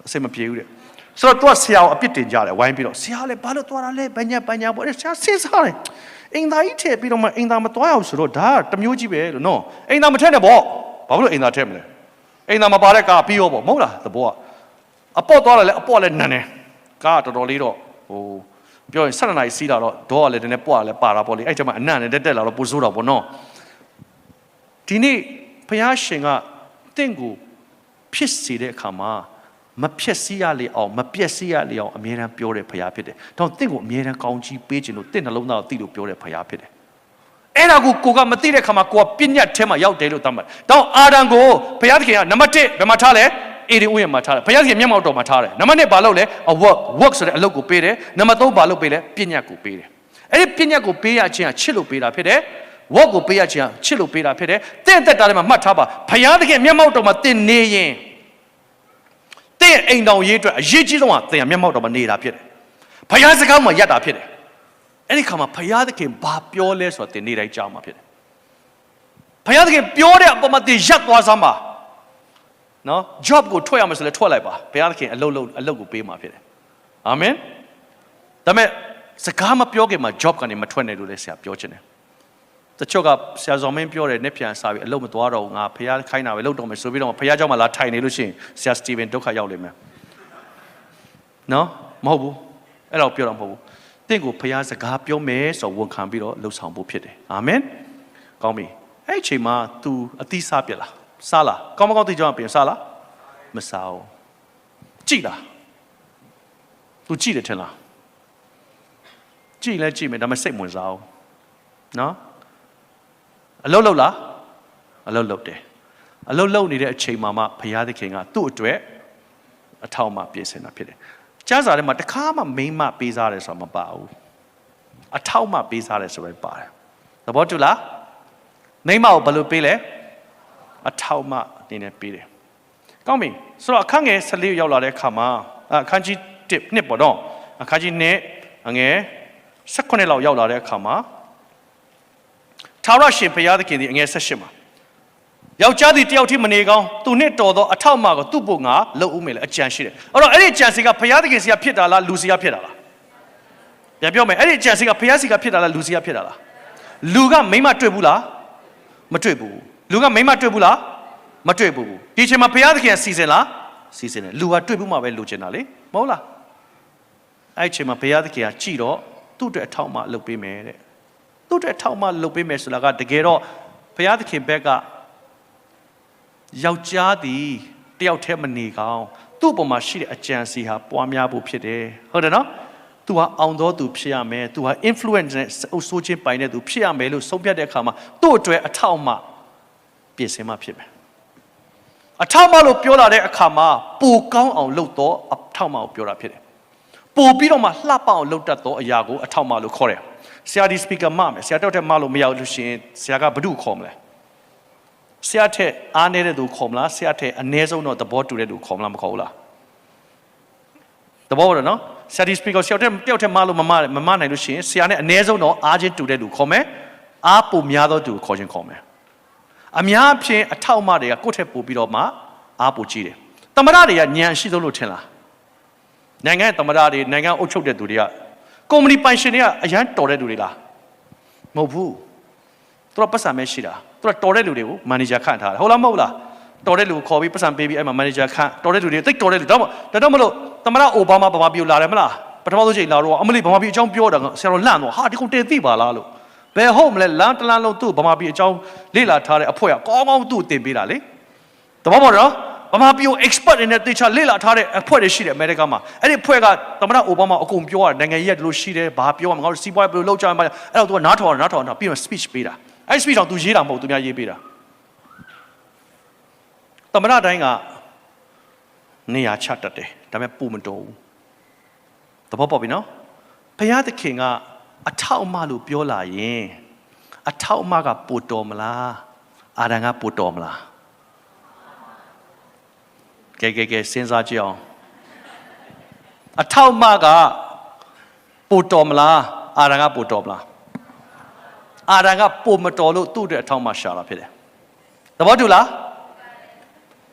အစင်မပြေဘူးတဲ့ဆိုတော့သူကဆရာကိုအပြစ်တင်ကြတယ်ဝိုင်းပြီးတော့ဆရာလည်းဘာလို့သွားတာလဲပညာပေါ့ဆရာစဉ်းစားတယ်အိမ်သားကြီးထည့်ပြီးတော့မှအိမ်သားမသွားရအောင်ဆိုတော့ဒါကတမျိုးကြီးပဲလို့နော်အိမ်သားမထည့်နဲ့ပေါ့ဘာလို့အိမ်သားထည့်မလဲအိမ်သားမပါတဲ့ကားပြီးရောပေါ့မဟုတ်လားသဘောကအပေါ့သွားတယ်လေအပေါ့လည်းနန်တယ်ကားကတော်တော်လေးတော့ဟိုပြောရင်7 နာရီစီးလာတော့ဒေါ်ကလည်းတနေ့ပွားလည်းပါတာပေါ့လေအဲ့ကျမှအနံ့နဲ့တက်လာတော့ပိုဆိုးတာပေါ့နော်ဒီနေ့ဘုရားရှင်ကတင့်ကိုဖြစ်စေတဲ့အခါမှာမဖြစ်စီရလေအောင်မပြက်စီရလေအောင်အမြဲတမ်းပြောတဲ့ဘုရားဖြစ်တယ်။တော့တင့်ကိုအမြဲတမ်းကောင်းချီးပေးခြင်းလို့တင့်နှလုံးသားကိုသိလို့ပြောတဲ့ဘုရားဖြစ်တယ်။အဲ့ဒါကိုကမသိတဲ့ခါမှာကိုကပြညတ်ထဲမှာရောက်တယ်လို့သတ်မှတ်။တော့အာဒံကိုဘုရားသခင်ကနံပါတ်1ဘယ်မှာထားလဲ။အေဒီဥယျာဉ်မှာထားတယ်။ဘုရားသခင်မျက်မှောက်တော်မှာထားတယ်။နံပါတ်2ဘာလုပ်လဲ။ work ဆိုတဲ့အလုပ်ကိုပေးတယ်။နံပါတ်3ဘာလုပ်ပေးလဲ။ပြညတ်ကိုပေးတယ်။အဲ့ဒီပြညတ်ကိုပေးရခြင်းကချစ်လို့ပေးတာဖြစ်တယ်။ work ကိုပေးရခြင်းကချစ်လို့ပေးတာဖြစ်တယ်။တင့်သက်တာထဲမှာမှတ်ထားပါ။ဘုရားသခင်မျက်မှောက်တော်မှာတင်နေရင်တဲ့အိမ်တော်ရေးအတွက်အရေးကြီးဆုံးကသင်မျက်မှောက်တော်မှာနေတာဖြစ်တယ်။ဘုရားစကားမှာယက်တာဖြစ်တယ်။အဲ့ဒီခါမှာဘုရားသခင်ဘာပြောလဲဆိုတာသင်နေတိုင်းကြားမှာဖြစ်တယ်။ဘုရားသခင်ပြောတဲ့အပေါ်မှာသင်ယက်သွားစမ်းပါ။ နော် job ကိုထွက်ရမယ်ဆိုလဲထွက်လိုက်ပါဘုရားသခင်အလုပ်ကိုပေးမှာဖြစ်တယ်အာမင်ဒါပေမဲ့စကားမပြောခင်မှာ job ကနေမထွက်နိုင်လို့လဲဆရာပြောချင်တယ်တချို့ကဆရာဇော်မင်းပြောတယ်နှစ်ပြန်စားပြီးအလုပ်မသွားတော့ဘူးငါဘုရားခိုင်းတာပဲလုပ်တော့မယ်ဆိုပြီးတော့ဘုရားเจ้าမှာလာထိုင်နေလို့ရှိရင်ဆရာစတီဗင်ဒုက္ခရောက်လိမ့်မယ်နော်မဟုတ်ဘူးအဲ့တော့ပြောတာမဟုတ်ဘူးတင့်ကိုဘုရားစကားပြောမယ်ဆိုဝန်ခံပြီးတော့လှုပ်ဆောင်ဖို့ဖြစ်တယ်အာမင်ကောင်းပြီအဲ့အချိန်မှာ तू အသီးစားပြက်လားစားလားကောင်းမကောင်းသိကြအောင်ပြင်စားလားမစားဘူးကြည့်လား तू ကြည့်တယ်ထင်လားကြည့်လဲကြည့်မယ်ဒါပေမဲ့စိတ်ဝင်စားအောင်နော်အလုပ်လုပ်လားအလုပ်လုပ်တယ်အလုပ်လုပ်နေတဲ့အချိန်မှာမှဘုရားသခင်ကသူ့အတွက်အထောက်အမပြင်ဆင်တာဖြစ်တယ်ကျမ်းစာထဲမှာတစ်ခါမှမိမပေးစားတယ်ဆိုတာမပါဘူးအထောက်အမပေးစားတယ်ဆိုပဲပါတယ်သဘောတူလားမိမကိုဘယ်လိုပေးလဲအထောက်အမအနေနဲ့ပေးတယ်ကောင်းပြီဆိုတော့အခန်းငယ်14ရောက်လာတဲ့အခါမှာအခန်းကြီး1နှစ်ပေါ့တော့အခန်းကြီး2ငယ်18လောက်ရောက်လာတဲ့အခါမှာထာဝရရှင်ဘုရားသခင်ဒီအငယ်18မှာယောက်ျားသည်တယောက်တည်းမနေကောင်းသူနဲ့တော်သောအထောက်အမကိုသူ့ဖို့ငါလုပ်ဦးမယ်လေအကြံရှိတယ်အဲ့တော့အဲ့ဒီအကြံစီကဘုရားသခင်စီကဖြစ်တာလားလူစီကဖြစ်တာလားပြန်ပြောမယ်အဲ့ဒီအကြံစီကဘုရားစီကဖြစ်တာလားလူစီကဖြစ်တာလားလူကမိမတွေ့ဘူးလားမတွေ့ဘူးလူကမိမတွေ့ဘူးလားမတွေ့ဘူးဒီအချိန်မှာဘုရားသခင်စီစဉ်လားစီစဉ်တယ်လူကတွေ့ဘူးမှပဲလိုချင်တာလေမဟုတ်လားအဲ့ဒီအချိန်မှာဘုရားသခင်ကကြည့်တော့သူ့အတွက်အထောက်အမလုပ်ပေးမယ်တဲ့သူ့အတွက်အထောက်အမလုပ်ပေးမယ်ဆိုတာကတကယ်တော့ဘုရားသခင်ဘက်ကယောက်ျားသည်တယောက်တည်းမနေကောင်းသူ့ပေါ်မှာရှိတဲ့အကြံစီဟာပွားများဖို့ဖြစ်တယ်ဟုတ်တယ်နော်သူဟာအောင်တော်သူဖြစ်ရမယ်သူဟာ influence နဲ့အုပ်စိုးခြင်းပိုင်တဲ့သူဖြစ်ရမယ်လို့ဆုံးဖြတ်တဲ့အခါမှာသူ့အတွက်အထောက်အမပြင်ဆင်မှဖြစ်မယ်အထောက်အမလို့ပြောလာတဲ့အခါမှာပိုကောင်းအောင်လုပ်တော့အထောက်အမကိုပြောတာဖြစ်တယ်ပိုပြီးတော့မှလှပအောင်လုပ်တတ်သောအရာကိုအထောက်အမလို့ခေါ်တယ်ဆရာဒီ speaker မမယ်ဆရာတောက်တဲ့မလို့မရလို့ရှိရင်ဆရာကဘယ်သူခေါ်မလဲဆရာထက်အားနေတဲ့သူခေါ်မလားဆရာထက်အနည်းဆုံးတော့သဘောတူတဲ့သူခေါ်မလားမခေါ်ဘူးလားသဘောရနော်ဆရာဒီ speaker ဆရာတဲ့တယောက်ထက်မလို့မနိုင်လို့ရှိရင်ဆရာနဲ့အနည်းဆုံးတော့အားချင်းတူတဲ့သူခေါ်မယ်အားပိုများသောသူခေါ်ခြင်းခေါ်မယ်အများဖြင့်အထောက်အမတွေကကိုယ့်ထက်ပိုပြီးတော့မှအားပိုကြီးတယ်တမရတွေကညံရှိဆုံးလို့ထင်လားနိုင်ငံတမရတွေနိုင်ငံအုပ်ချုပ်တဲ့သူတွေကကုမ္ပဏီပိုင်ရှင်တွေကအရန်တော်တဲ့လူတွေလားမဟုတ်ဘူးသူတို့ပတ်စံပဲရှိတာသူတို့တော်တဲ့လူတွေကိုမန်နေဂျာခန့်ထားတယ်ဟုတ်လားမဟုတ်လားတော်တဲ့လူကိုခေါ်ပြီးပတ်စံပေးပြီးအဲ့မှာမန်နေဂျာခန့်တော်တဲ့လူတွေတိတ်တော်တဲ့လူတော့မလို့သမရအိုဘားမားဗမာပြည်လာတယ်မလားပထမဆုံးချိန်လာတော့အမလီဗမာပြည်အကြောင်းပြောတာဆရာတော်လန့်တော့ဟာဒီကောင်တင်သိပါလားလို့ဘယ်ဟုတ်မလဲလမ်းတလန်းလုံးသူ့ဗမာပြည်အကြောင်းလေ့လာထားတဲ့အဖွဲ့ကကောင်းကောင်းသူ့တင်ပေးတာလေတဘောပေါ့နော်ဗမာပြည်ကို expert နဲ့တေချာလေ့လာထားတဲ့အဖွဲ့တွေရှိတယ်အမေရိကန်မှာအဲ့ဒီအဖွဲ့ကသမရအိုဘားမားအကုန်ပြောတာနိုင်ငံရေးကဒီလိုရှိတယ်ဘာပြောမှာငါတို့စီးပွားရေးဘယ်လိုလုပ်ကြမှာအဲ့တော့သူကနားထောင်ပြီးတော့ speech ပေးတာအဲ့ speech တော့သူရေးတာမဟုတ်သူများရေးပေးတာသမရတိုင်းကနေရာချတတ်တယ်ဒါပေမဲ့ပုံမတော်ဘူးသဘောပေါက်ပြီနော်ဘုရားသခင်ကအထောက်အမလို့ပြောလာရင်အထောက်အမကပိုတော်မလားအာရန်ကပိုတော်မလားကဲစဉ်းစားကြည့်အောင်အထောက်အမကပိုတော်မလားအာရန်ကပိုတော်မလားအာရန်ကပိုမတော်လို့သူ့အတွက်အထောက်အမရှာတာဖြစ်တယ်သဘောတူလား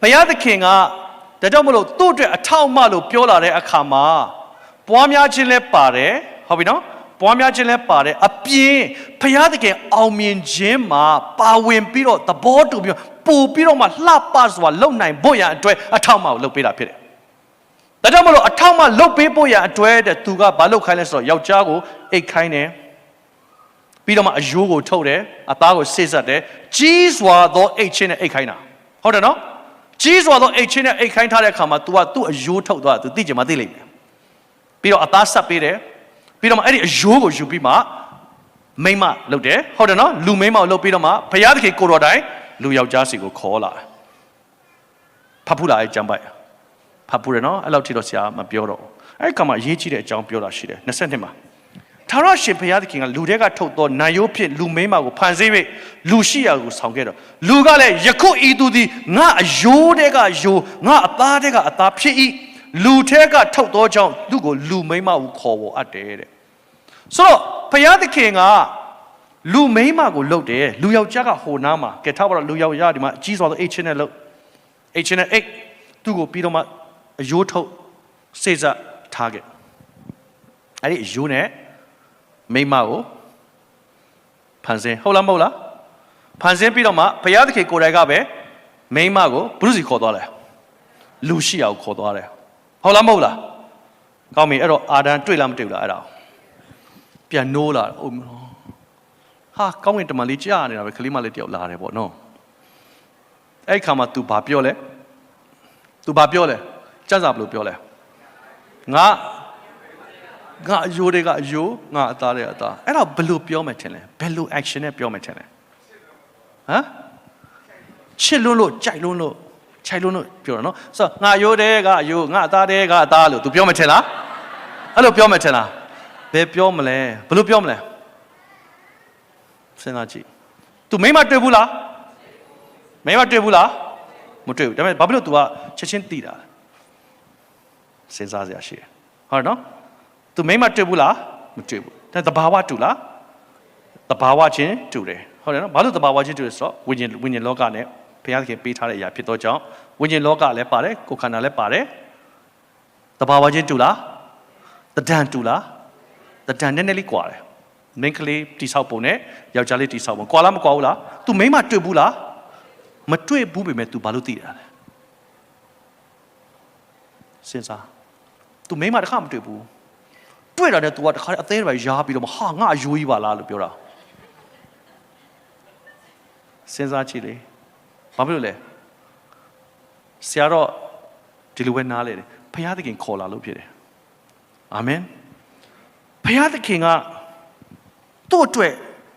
ဘုရားသခင်ကဒါကြောင့်မလို့သူ့အတွက်အထောက်အမလို့ပြောလာတဲ့အခါမှာပွားများခြင်းလည်းပါတယ်ဟုတ်ပြီနော်ပွားများခြင်းလည်းပါတယ်အပြင်ဘုရားသခင်အောင်မြင်ခြင်းမှာပါဝင်ပြီးတော့သဘောတူပြီးပို့ပြီးတော့မှလှပစွာလုံနိုင်ဖို့ရန်အတွက်အထောက်အမကိုလုပ်ပေးတာဖြစ်တယ်ဒါကြောင့်မလို့အထောက်အမလုပ်ပေးဖို့ရန်အတွက်တဲ့သူကဘာလုပ်ခိုင်းလဲဆိုတော့ယောက်ျားကိုအိတ်ခိုင်းတယ်ပြီးတော့မှအယိုးကိုထုတ်တယ်အသားကိုဆေးဆက်တယ်ကြီးစွာသောအိတ်ချင်းနဲ့အိတ်ခိုင်းတာဟုတ်တယ်နော်ကြီးစွာသောအိတ်ချင်းနဲ့အိတ်ခိုင်းထားတဲ့အခါမှာ तू ကသူ့အယိုးထုတ်သွား तू သိချင်မှသိလိမ့်မယ်ပြီးတော့အသားဆက်ပေးတယ်ပြီးတော့မှအဲ့ဒီအယိုးကိုယူပြီးမှမိမလုပ်တယ်ဟုတ်တယ်နော်လူမိမကိုလုပ်ပြီးတော့မှဘုရားသခင်ကိုတော်တိုင်လူယောက်ျားစီကိုခေါ်လာဖတ်ဖူးလာအဲ့ကြမ်းပိုက်ဖတ်ဖူးတယ်နော်အဲ့လောက်ထိတော့ဆရာမပြောတော့အဲ့ဒီကမှအရေးကြီးတဲ့အကြောင်းပြောတာရှိတယ်20မှာထာဝရရှင်ဘုရားသခင်ကလူတွေကထုတ်သောနတ်ရိုးဖြစ်လူမိမကိုဖန်ဆင်း၍လူရှိရာကိုဆောင်ခဲ့တော့လူကလည်းယခုဤသူသည်ငါအယိုးတဲ့ကယိုးငါအသားတဲ့ကအသားဖြစ်၏လူထဲကထုတ်သောကြောင့်သူ့ကိုလူမိမကိုခေါ်ပေါ်အပ်တယ်တဲ့ဆိုတော့ဘုရားသခင်ကလူမိမကိုလှုပ်တယ်လူယောက်ျားကဟိုနားမှာကဲထားပါတော့လူယောက်ျားဒီမှာအကြီးစွာသောအိတ်ချင်းနဲ့လှုပ်အိတ်ချင်းနဲ့အိတ် သူ့ကိုပြီးတော့မှအယိုးထုတ်စေ့စပ်ထားခဲ့အဲ့ဒီအယိုးနဲ့မိမကိုဖန်ဆင်းဟုတ်လားမဟုတ်လားဖန်ဆင်းပြီးတော့မှဘုရားသခင်ကိုယ်တိုင်ကပဲမိမကိုဘုရုစီခေါ်သွားတယ်လူရှိအောင်ခေါ်သွားတယ်ဟုတ်လားမဟုတ်လားကောင်းပြီအဲ့တော့အာဒံတွေ့လားမတွေ့လားအဲ့ဒါပြန်နိုးလာအိုးဟာကောင်းကင်တမန်လေးကြားနေတာပဲကလေးမလေးတယောက်လာတယ်ပေါ့နော်အဲ့ခါမှာ तू ဘာပြောလဲ तू ဘာပြောလဲစက်စာဘယ်လိုပြောလဲငါအယိုးတွေကအယိုးငါအသားတွေကအသားအဲ့တော့ဘယ်လိုပြောမှထင်လဲဘယ်လို action နဲ့ပြောမှထင်လဲဟမ်ချစ်လွန်းလို့ကြိုက်လွန်းလို့ခြိုက်လွန်းလို့ပြောတာနော်ဆိုတော့ငါအယိုးတွေကအယိုးငါအသားတွေကအသားလို့ तू ပြောမှထင်လားအဲ့လိုပြောမှထင်လားဘယ်ပြောမလဲဘယ်လိုပြောမလဲစဉ်းစားကြည့် तू မိမတွေ့ဘူးလားမိမတွေ့ဘူးလားမတွေ့ဘူးဒါပေမဲ့ဘာဖြစ်လို့ तू ကချက်ချင်းသိတာစဉ်းစားစရာရှိတယ်ဟုတ်နော် तू မိမတွေ့ဘူးလားမတွေ့ဘူးဒါသဘာဝတူလားသဘာဝချင်းတူတယ်ဟုတ်တယ်နော်ဘာလို့သဘာဝချင်းတူလဲဆိုတော့ဝိညာဉ်လောကနဲ့ဘုရားသခင်ပေးထားတဲ့အရာဖြစ်သောကြောင့်ဝိညာဉ်လောကလည်းပါတယ်ကိုယ်ခန္ဓာလည်းပါတယ်သဘာဝချင်းတူလားတဒံတူလားတဒံနည်းနည်းလေးကွာတယ်မိန်းကလေးတိဆောက်ပုံနဲ့ယောက်ျားလေးတိဆောက်ပုံကွာလားမကွာဘူးလား तू မိမတွေ့ဘူးလားမတွေ့ဘူးပေမဲ့ तू ဘာလို့သိတာလဲစဉ်းစား तू မိမတစ်ခါမတွေ့ဘူးတွေ့တာနဲ့ तू ကတစ်ခါအသေးတွေရားပြီးတော့ဟာငါအယိုးကြီးပါလားလို့ပြောတာစဉ်းစားကြည့်လေဘာဖြစ်လို့လဲဆရာတော့ဒီလိုပဲနားလေတယ်ဘုရားသခင်ခေါ်လာလို့ဖြစ်တယ်အာမင်ဘုရားသခင်ကသူ့အတွက်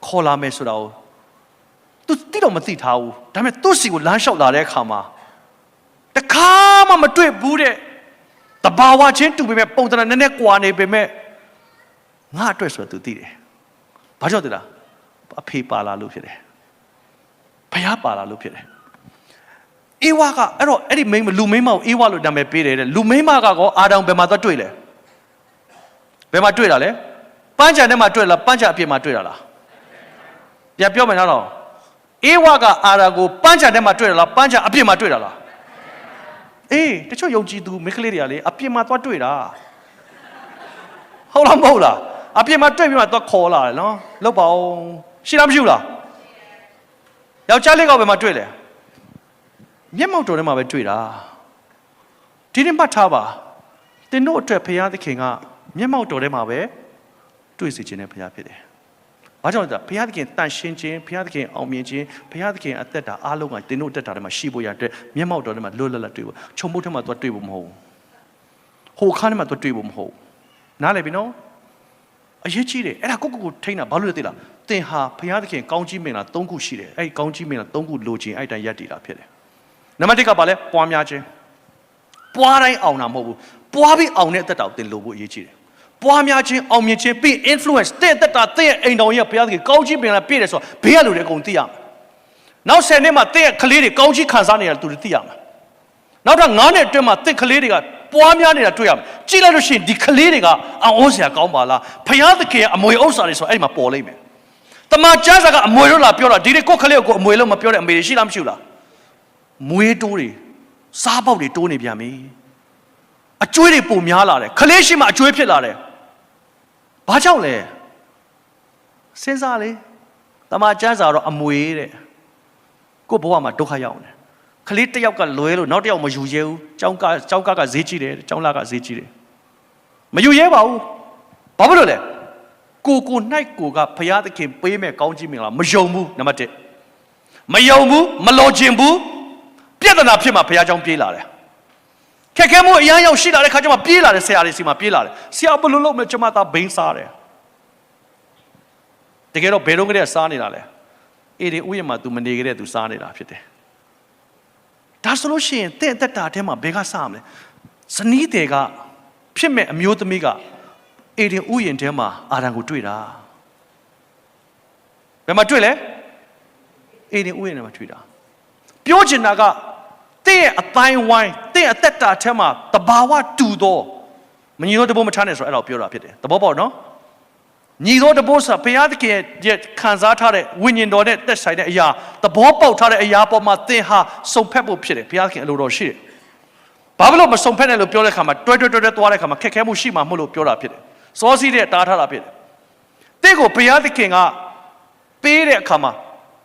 ခေါ်လာမယ်ဆိုတာကိုသူတိတော့မသိထားဘူးဒါပေမဲ့သူ့စီကိုလမ်းလျှောက်လာတဲ့အခါမှာတခါမှမတွေ့ဘူးတဲ့တဘာဝချင်းတူပေမဲ့ပုံသဏ္ဍာန်နည်းနည်းကွာနေပေမဲ့ငါအတွက်ဆိုတော့သူသိတယ်ဘာကြောင့်သိလားအဖေပါလာလို့ဖြစ်တယ်ဘုရားပါလာလို့ဖြစ်တယ်အေဝါကအဲ့တော့အဲ့ဒီလူမိန်းမကိုအေဝါလို့နာမည်ပေးတယ်တဲ့လူမိန်းမကောအာဒေါင်ဘယ်မှာသွားတွေ့လဲဘယ်မှာတွေ့တာလဲပန်းချံထဲမှာတွေ့လားပန်းချံအပြင်မှာတွေ့တာလားပြန်ပြောမယ်နော်တော့အေဝါကအာရာကိုပန်းချံထဲမှာတွေ့တာလားပန်းချံအပြင်မှာတွေ့တာလားအေးတချို့ယုံကြည်သူမိန်းကလေးတွေကလေအပြင်မှာသွားတွေ့တာဟုတ်လားမဟုတ်လားအပြင်မှာတွေ့ပြီးမှသွားခေါ်လာတယ်နော်လောက်ပါအောင်ရှိလားမရှိဘူးလားယောက်ျားလေးကဘယ်မှာတွေ့လဲမျက်မှောက်တော်ထဲမှာပဲတွေ့တာဒီနေ့မှတ်ထားပါသင်တို့အတွက်ဘုရားသခင်ကမျက်မှောက်တော်ထဲမှာပဲတွေ့စေခြင်းနဲ့ဘုရားဖြစ်တယ်။ဘာကြောင့်လဲဆိုတော့ဘုရားသခင်တန်ရှင်းခြင်းဘုရားသခင်အောင်မြင်ခြင်းဘုရားသခင်အသက်တာအားလုံးကသင်တို့တက်တာထဲမှာရှိဖို့ရတဲ့မျက်မှောက်တော်ထဲမှာလွတ်လပ်လပ်တွေ့ဖို့ခြုံမုတ်ထဲမှာသွားတွေ့ဖို့မဟုတ်ဘူး။ဟိုခန်းထဲမှာသွားတွေ့ဖို့မဟုတ်ဘူး။နားလည်ပြီနော်။အရေးကြီးတယ်အဲ့ဒါကိုထိန်းတာဘာလို့လဲသိလား။သင်ဟာဘုရားသခင်ကောင်းကြီးမင်္ဂလာ၃ခုရှိတယ်။အဲ့ဒီကောင်းကြီးမင်္ဂလာ၃ခုလိုချင်အဲ့တိုင်းရပ်တည်တာဖြစ်တယ်။နံပါတ်၁ကဘာလဲပွားများခြင်းပွားတိုင်းအောင်တာမဟုတ်ဘူးပွားပြီးအောင်တဲ့အသက်တာကိုသင်လိုဖို့အရေးကြီးတယ်ပွားများခြင်းအောင်မြင်ခြင်းပြီး influence တဲ့သက်တာတဲ့အိမ်တော်ရဲ့ဘုရားသခင်ကောင်းကြီးပင်လာပြည့်တယ်ဆိုတော့ဘေးကလူတွေအကုန်သိရမယ်နောက်10နှစ်မှာတဲ့ကလေးတွေကောင်းကြီးခံစားနေရတဲ့သူတွေသိရမယ်နောက်တော့9နှစ်အတွင်းမှာတဲ့ကလေးတွေကပွားများနေတာတွေ့ရမယ်ကြည့်လိုက်လို့ရှိရင်ဒီကလေးတွေကအံ့ဩစရာကောင်းပါလားဘုရားသခင်ရဲ့အမွေဥစ္စာတွေဆိုအဲ့ဒီမှာပေါ်လိမ့်မယ်တမန်ကျမ်းစာကအမွေလို့လာပြောတာဒီတွေကိုကလေးကိုအမွေလို့မပြောတဲ့အမေတွေရှိလားမရှိဘူးလားမွေးတိုးတွေစားပေါက်တွေတိုးနေပြန်ပြီအကျွေးတွေပုံများလာတယ်ခလေးရှိမှအကျွေးဖြစ်လာတယ်ဘာကြောင့်လဲစဉ်းစားလေတမန်ကျမ်းစာတော့အမွေတဲ့ကိုဘဝမှာဒုက္ခရောက်နေခလေးတစ်ယောက်ကလွဲလို့နောက်တစ်ယောက်မယူရဲဘူးကျောင်းကဈေးကြည့်တယ်ကျောင်းလာကဈေးကြည့်တယ်မယူရဲပါဘူးဘာဖြစ်လို့လဲကို၌ကိုကဘုရားသခင်ပေးမဲ့ကောင်းကြီးမင်္ဂလာမယုံဘူးနံပါတ်1မယုံဘူးမလောချင်ဘူးပြဿနာဖြစ်မှဘုရားကြောင့်ပြေးလာတယ်ခက်ခဲမှုအရန်ရောက်ရှိလာတဲ့ခါကျမှပြေးလာတယ်ဆရာတွေစီမှာပြေးလာတယ်ဆရာဘယ်လိုလုပ်မလဲကျွန်မသားဘိန်းစားတယ်တကယ်တော့ဘယ်တော့ကတည်းကစားနေတာလဲအေဒီဥယျာဉ်မှာ तू မနေကြတဲ့ तू စားနေတာဖြစ်တယ်ဒါဆိုလို့ရှိရင်တဲ့တက်တာထဲမှာဘယ်ကစားမလဲဇနီးတွေကဖြစ်မဲ့အမျိုးသမီးကအေဒီဥယျာဉ်ထဲမှာအာရန်ကိုတွေ့တာဘယ်မှာတွေ့လဲအေဒီဥယျာဉ်ထဲမှာတွေ့တာပြောချင်တာကတဲ့ရဲ့အတိုင်းဝိုင်းတဲ့ရဲ့အသက်တာထဲမှာတဘာဝတူသောမညီသောတဘိုးမထားနဲ့ဆိုတော့အဲ့တော့ပြောတာဖြစ်တယ်သဘောပေါက်နော်ညီသောတဘိုးဆိုဘုရားသခင်ရဲ့ခံစားထားတဲ့ဝိညာဉ်တော်နဲ့သက်ဆိုင်တဲ့အရာသဘောပေါက်ထားတဲ့အရာပေါ်မှာသင်ဟာစုံဖက်ဖို့ဖြစ်တယ်ဘုရားသခင်အလိုတော်ရှိတယ် ဘာလို့မစုံဖက်နဲ့လို့ပြောတဲ့ခါမှာတွဲသွားတဲ့ခါမှာခက်ခဲမှုရှိမှမဟုတ်လို့ပြောတာဖြစ်တယ်စောစီးတဲ့တားထားတာဖြစ်တယ်တဲ့ကိုဘုရားသခင်ကပေးတဲ့အခါမှာ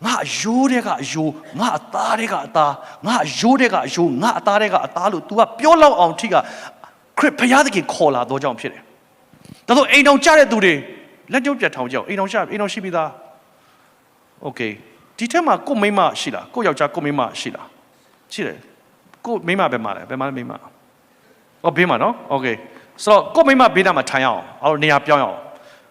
ငါအယိုးတဲ့ကအယိုးငါအသားတဲ့ကအသားငါအယိုးတဲ့ကအယိုးငါအသားတဲ့ကအသားလို့ तू ကပြောလောက်အောင်ထိကခရစ်ဘုရားသခင်ခေါ်လာတော့ကြောင့်ဖြစ်တယ်ဒါဆိုအိမ်တော်ကြတဲ့သူတွေလက်ကျုပ်ပြတ်ထောင်ကြအောင်အိမ်တော်ရှိပြီးသားโอเคဒီထက်မှာကိုမိမရှိလားကိုယောက်ျားကိုမိမရှိလားရှိတယ်ကိုမိမပဲမှာလဲဘယ်မှာလဲမိမဟောဘေးမှာနော်โอเคဆိုတော့ကိုမိမဘေးနားမှာထိုင်အောင်အဲ့တော့နေရာပြောင်းအောင်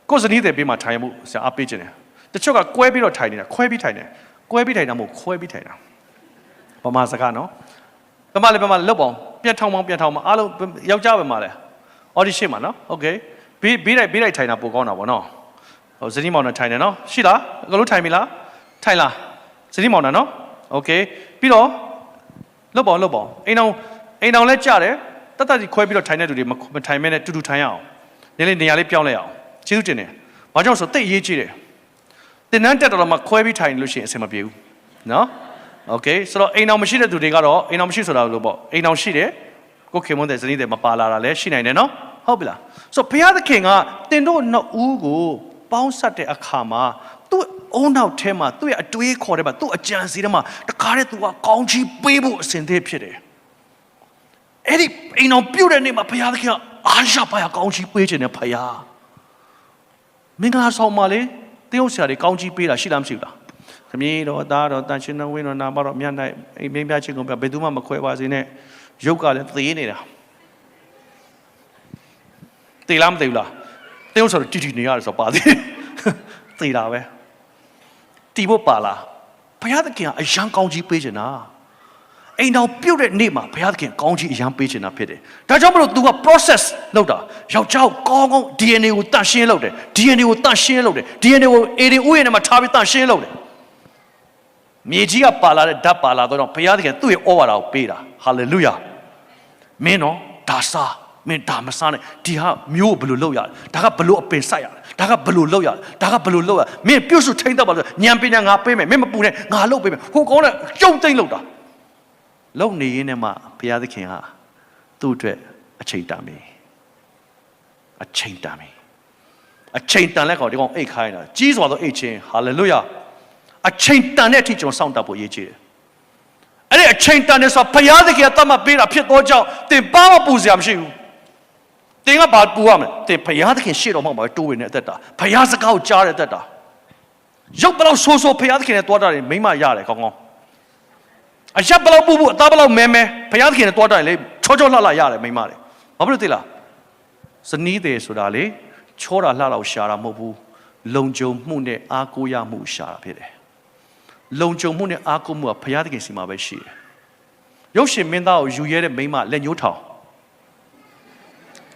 ကိုဇနီးတဲ့ဘေးမှာထိုင်မှုဆရာအားပေးခြင်းတယ်တချို့ကကွဲပြီးတော့ထိုင်နေတာခွဲပြီးထိုင်တယ်ကွဲပြီးထိုင်တာမဟုတ်ခွဲပြီးထိုင်တာဗမာစကားနော်ဘယ်မှာလဲလွတ်ပေါင်းပြန်ထောင်အားလုံးယောက်ျားပဲမှာလဲအော်ဒီရှေ့မှာနော်โอเคဘေးလိုက်ထိုင်တာပိုကောင်းတာပေါ့နော်ဟိုဇနီးမောင်နဲ့ထိုင်တယ်နော်ရှိလားအကလို့ထိုင်ပြီလားထိုင်လားဇနီးမောင်နဲ့နော်โอเคပြီးတော့လွတ်ပေါင်းအိမ်အောင်လဲကြားတယ်တတ်ကြီးခွဲပြီးတော့ထိုင်တဲ့သူတွေမထိုင်မဲနဲ့တူတူထိုင်ရအောင်နေရာလေးပြောင်းလဲအောင်ကျေးဇူးတင်တယ်ဘာကြောင့်ဆိုတိတ်ရေးကြည့်တယ်တင်နန်းတက်တော်မှာခွဲပြီးထိုင်လို့ရှိရင်အဆင်မပြေဘူးနော်โอเคဆိုတော့အိမ်အောင်မရှိတဲ့သူတွေကတော့အိမ်အောင်မရှိဆိုတာလို့ပေါ့အိမ်အောင်ရှိတယ်ကိုခင်မွန်းတဲ့ဇနီးတွေမပါလာတာလည်းရှိနိုင်တယ်နော်ဟုတ်ပြီလားဆိုတော့ဘုရားသခင်ကတင်တို့နှစ်ဦးကိုပေါင်းဆက်တဲ့အခါမှာသူ့အုံနောက်ထဲမှာသူ့ရဲ့အတွေးခေါ်တဲ့မှာသူ့အကြံစီထဲမှာတခါတည်းသူကကောင်းချီးပေးဖို့အစဉ်သင့်ဖြစ်တယ်အဲ့ဒီအိမ်အောင်ပြုတ်တဲ့နေ့မှာဘုရားသခင်ကအားရပါရကောင်းချီးပေးခြင်းနဲ့ဘုရားမင်္ဂလာဆောင်ပါလေတယောက်ဆရာတွေကောင်းချီးပေးတာရှိလားမရှိဘူးလားခမည်းတော်သားတော်တန်ရှင်တော်ဝင်းတော်နာမတော်မြတ်၌အိမ်မင်းပြချင်းကုန်ပြဘယ်သူမှမခွဲပါစေနဲ့ရုပ်ကလည်းသေနေတာသေလားမသေဘူးလားတယောက်ဆိုတော့တီနေရတယ်ဆိုပါသေးသေတာပဲတီဖို့ပါလားဘုရားသခင်ကအရန်ကောင်းချီးပေးခြင်းတာအိမ်တော်ပြုတ်တဲ့နေ့မှာဘုရားသခင်ကောင်းချီးအရန်ပေးခြင်းတာဖြစ်တယ်ဒါကြောင့်မလို့ तू က process လုပ်တာယောက်ျားကိုကောင်း DNA ကိုတန့်ရှင်းလုပ်တယ် DNA ကိုတန့်ရှင်းလုပ်တယ် DNA ကိုအေဒင်ဥယျာဉ်ထဲမှာထားပြီးတန့်ရှင်းလုပ်တယ်မြေကြီးကပါလာတဲ့ဓာတ်ပါလာတော့ဘုရားသခင်သူ့ရဲ့ဩဝါဒကိုပေးတာဟာလေလုယာမင်းနော်ဒါစားမင်းဒါမစားနဲ့ဒီဟာမျိုးဘယ်လိုလုပ်ရလဲဒါကဘယ်လိုအပင်စိုက်ရလဲဒါကဘယ်လိုလုပ်ရလဲဒါကဘယ်လိုလုပ်ရမင်းပြုတ်စုထိန်းတော့ပါလို့ညံပညာငါပေးမယ်မင်းမပူနဲ့ငါလုပ်ပေးမယ်ဟိုကောင်းတဲ့ကြုံသိမ့်လုပ်တာလုံနေရင်းနဲ့မှဘုရားသခင်ဟာသူ့အတွက်အချိန်တန်ပြီအချိန်တန်လဲခေါ်ဒီကောင်အိတ်ခိုင်းတာကြီးစွာသောအိတ်ချင်းဟာလေလုယာအချိန်တန်တဲ့အထိကျွန်တော်စောင့်တတ်ဖို့ရည်ကြည်တယ်အဲ့ဒီအချိန်တန်တဲ့ဆိုဘုရားသခင်ကတတ်မှတ်ပေးတာဖြစ်သောကြောင့်သင်ဘာမှပူစရာမရှိဘူးသင်ကဘာပူရမလဲသင်ဘုရားသခင်ရှေ့တော်မှာတိုးဝင်တဲ့အသက်တာဘုရားစကားကိုကြားတဲ့အသက်တာရုပ်ဘလောက်ဆိုးဘုရားသခင်နဲ့တွားတာတွေမိမရတယ်ကောင်းအရှက်ဘလောက်ပူအသားဘလောက်မဲဘုရားသခင်နဲ့တွားတာလေချောလှရတယ်မိမတယ်ဘာဖြစ်လို့သိလားဇနီးတယ်ဆိုတာလေချောတာလှတော့ရှာတာမဟုတ်ဘူးလုံခြုံမှုနဲ့အားကိုးရမှုရှာတာဖြစ်တယ်လုံခြုံမှုနဲ့အားကိုးမှုကဘုရားသခင်စီမှာပဲရှိတယ်ရုပ်ရှင်မင်းသားကိုယူရဲတဲ့မိန်းမလက်ညှိုးထောင်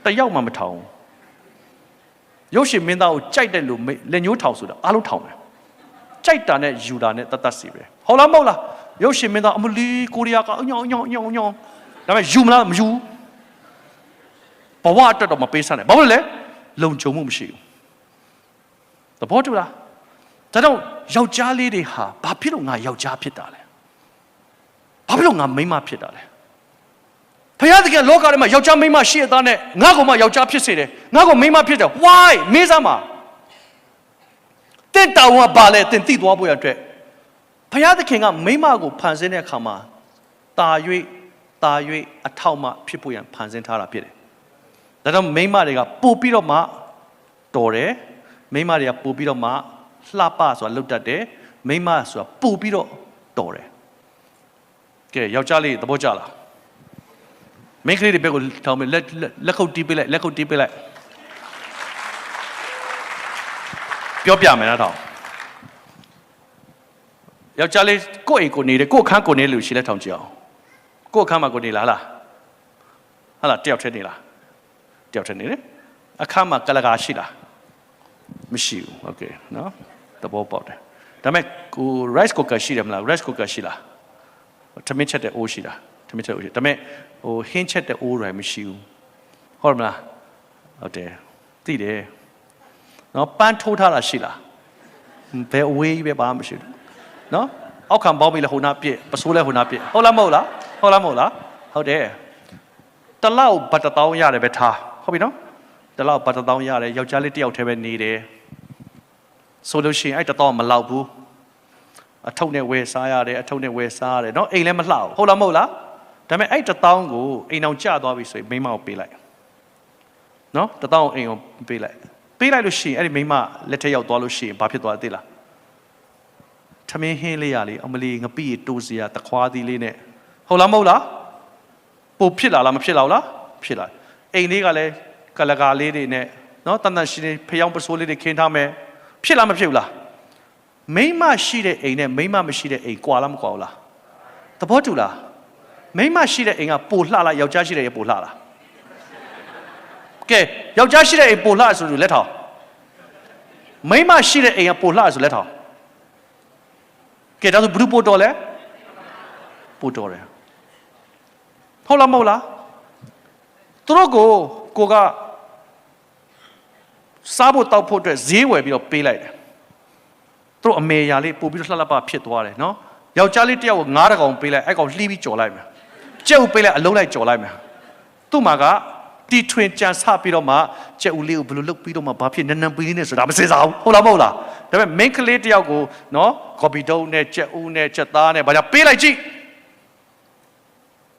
တယောက်မှမထောင်ရုပ်ရှင်မင်းသားကိုကြိုက်တယ်လို့လက်ညှိုးထောင်ဆိုတာအားလုံးထောင်တယ်ကြိုက်တာနဲ့ယူတာနဲ့တတ်စီပဲဟုတ်လားမဟုတ်လားရုပ်ရှင်မင်းသားအမလီကိုရီးယားကအညောင်းဒါပေမဲ့ယူမလားမယူဘဝအတွက်တော့မပေးစမ်းနဲ့ဘာလို့လဲလုံခြုံမှုမရှိဘူးသဘောတူလားဒါကြောင့်ယောက်ျားလေးတွေဟာဘာဖြစ်လို့ငါယောက်ျားဖြစ်တာလဲဘာဖြစ်လို့ငါမိန်းမဖြစ်တာလဲဘုရားသခင်လောကထဲမှာယောက်ျားမိန်းမရှိတဲ့သားနဲ့ငါ့ကိုမှယောက်ျားဖြစ်စေတယ်ငါ့ကိုမိန်းမဖြစ်တယ် why မေးစမ်းပါတဲ့တောင်းကဘာလဲတင်သိသွားဖို့ရအတွက်ဘုရားသခင်ကမိန်းမကိုဖန်ဆင်းတဲ့အခါမှာတာ၍အထောက်မှဖြစ်ဖို့ရန်ဖန်ဆင်းထားတာဖြစ်တယ်ဒါကြောင့်မိန်းမတွေကပို့ပြီးတော့မှတော်တယ်မိန်းမတွေကပို့ပြီးတော့မှလှပဆိုတာလွတ်တတ်တယ်မိန်းမဆိုတာပို့ပြီးတော့တော်တယ်ကဲယောက်ျားလေးသဘောကျလားမိန်းကလေးတွေဘက်ကိုထောင်းပြီးလက်ခုပ်တီးပေးလိုက်ပြောပြမယ်နော်ထောင်းယောက်ျားလေးကိုယ့်အိမ်ကိုနေတယ်ကိုယ့်အခန်းကိုနေလို့ရှိလဲထောင်းကြည့်အောင်ကိုယ့်အခန်းမှာကိုနေလားဟာလားတယောက်တည်းနေလားတယောက်တည်းနေတယ်အခန်းမှာကလကာရှိလားမရှိဘူးโอเคနော်သဘောပေါက်တယ်ဒါပေမဲ့ကို rice cooker ရှိတယ်မလား rice cooker ရှိလားထမင်းချက်တဲ့အိုးရှိလားထမင်းချက်အိုးရှိဒါပေမဲ့ဟိုဟင်းချက်တဲ့အိုးရိုင်းမရှိဘူးဟုတ်မလားဟုတ်တယ်သိတယ်နော်ပန်းထိုးထားတာရှိလားဘယ်အဝေးပဲဘာမှမရှိဘူးနော်အောက်ခံပေါင်းပြီးလဲဟိုနာပြည့်ပစိုးလဲဟိုနာပြည့်ဟုတ်လားမဟုတ်လားဟုတ်တယ် တလောက်ဘတ်တထောင်ရတယ်ပဲထားဟုတ်ပြီနော်တလောက်ဘတ်တထောင်ရတယ်ယောက်ျားလေးတယောက်တည်းပဲနေတယ်ဆိုလို့ရှိရင်အဲ့တထောင်မလောက်ဘူးအထုပ်နဲ့ဝယ်စားရတယ်အထုပ်နဲ့ဝယ်စားရတယ်နော်အိမ်လည်းမလှဘူးဟုတ်လားမဟုတ်လားဒါပေမဲ့အဲ့တထောင်ကိုအိမ်အောင်ကျသွားပြီဆိုရင်မိမကိုပေးလိုက်နော်တထောင်အိမ်ကိုပေးလိုက်လို့ရှိရင်အဲ့ဒီမိမလက်ထက်ရောက်သွားလို့ရှိရင်ဘာဖြစ်သွားသိလားထမင်းဟင်းလေးရလေအမလီငပိတိုးစရာတခွားသီးလေးနဲ့ဟုတ်လားမဟုတ်လားပိုဖြစ်လာလားမဖြစ်လာဘူးလားဖြစ်လာအိမ်လေးကလည်းကလကာလေးတွေနဲ့နော်တန်တန်ရှင်ဖျောင်းပစိုးလေးတွေခင်းထားမယ်ဖြစ်လားမဖြစ်ဘူးလားမိမရှိတဲ့အိမ်နဲ့မိမရှိတဲ့အိမ်ကွာလားမကွာဘူးလားသဘောတူလားမိမရှိတဲ့အိမ်ကပိုလှလားယောက်ျားရှိတဲ့အိမ်ပိုလှလားကဲယောက်ျားရှိတဲ့အိမ်ပိုလှဆိုလို့လက်ထောင်မိမရှိတဲ့အိမ်ကပိုလှဆိုလက်ထောင်ကဲဒါဆိုဘုသူပိုတော်လဲပိုတော်တယ်ဟုတ်လားမဟုတ်လားသူတို့ကိုကစားဖို့တောက်ဖို့အတွက်ဈေးဝယ်ပြီးတော့ပေးလိုက်တယ်သူတို့အမေရာလေးပို့ပြီးတော့လှလှပဖြစ်သွားတယ်နော်ယောက်ျားလေးတယောက်ကို9တကောင်ပေးလိုက်အဲ့ကောင်လှီးပြီးကြော်လိုက်မယ်ကြက်ဥပေးလိုက်အလုံးလိုက်ကြော်လိုက်မယ်သူ့မှာကတီထွင်ကြံစပြီးတော့မှကြက်ဥလေးကိုဘယ်လိုလုပ်ပြီးတော့မှဘာဖြစ်နန်းနန်းပေးနေဆိုတာမစင်စားဘူးဟုတ်လားမဟုတ်လားဒါပေမဲ့ main ကလေးတယောက်ကိုနော်ကော်ပီတုံးနဲ့ကြက်ဥနဲ့ကြက်သားနဲ့ဘာကြောင့်ပေးလိုက်ကြည့်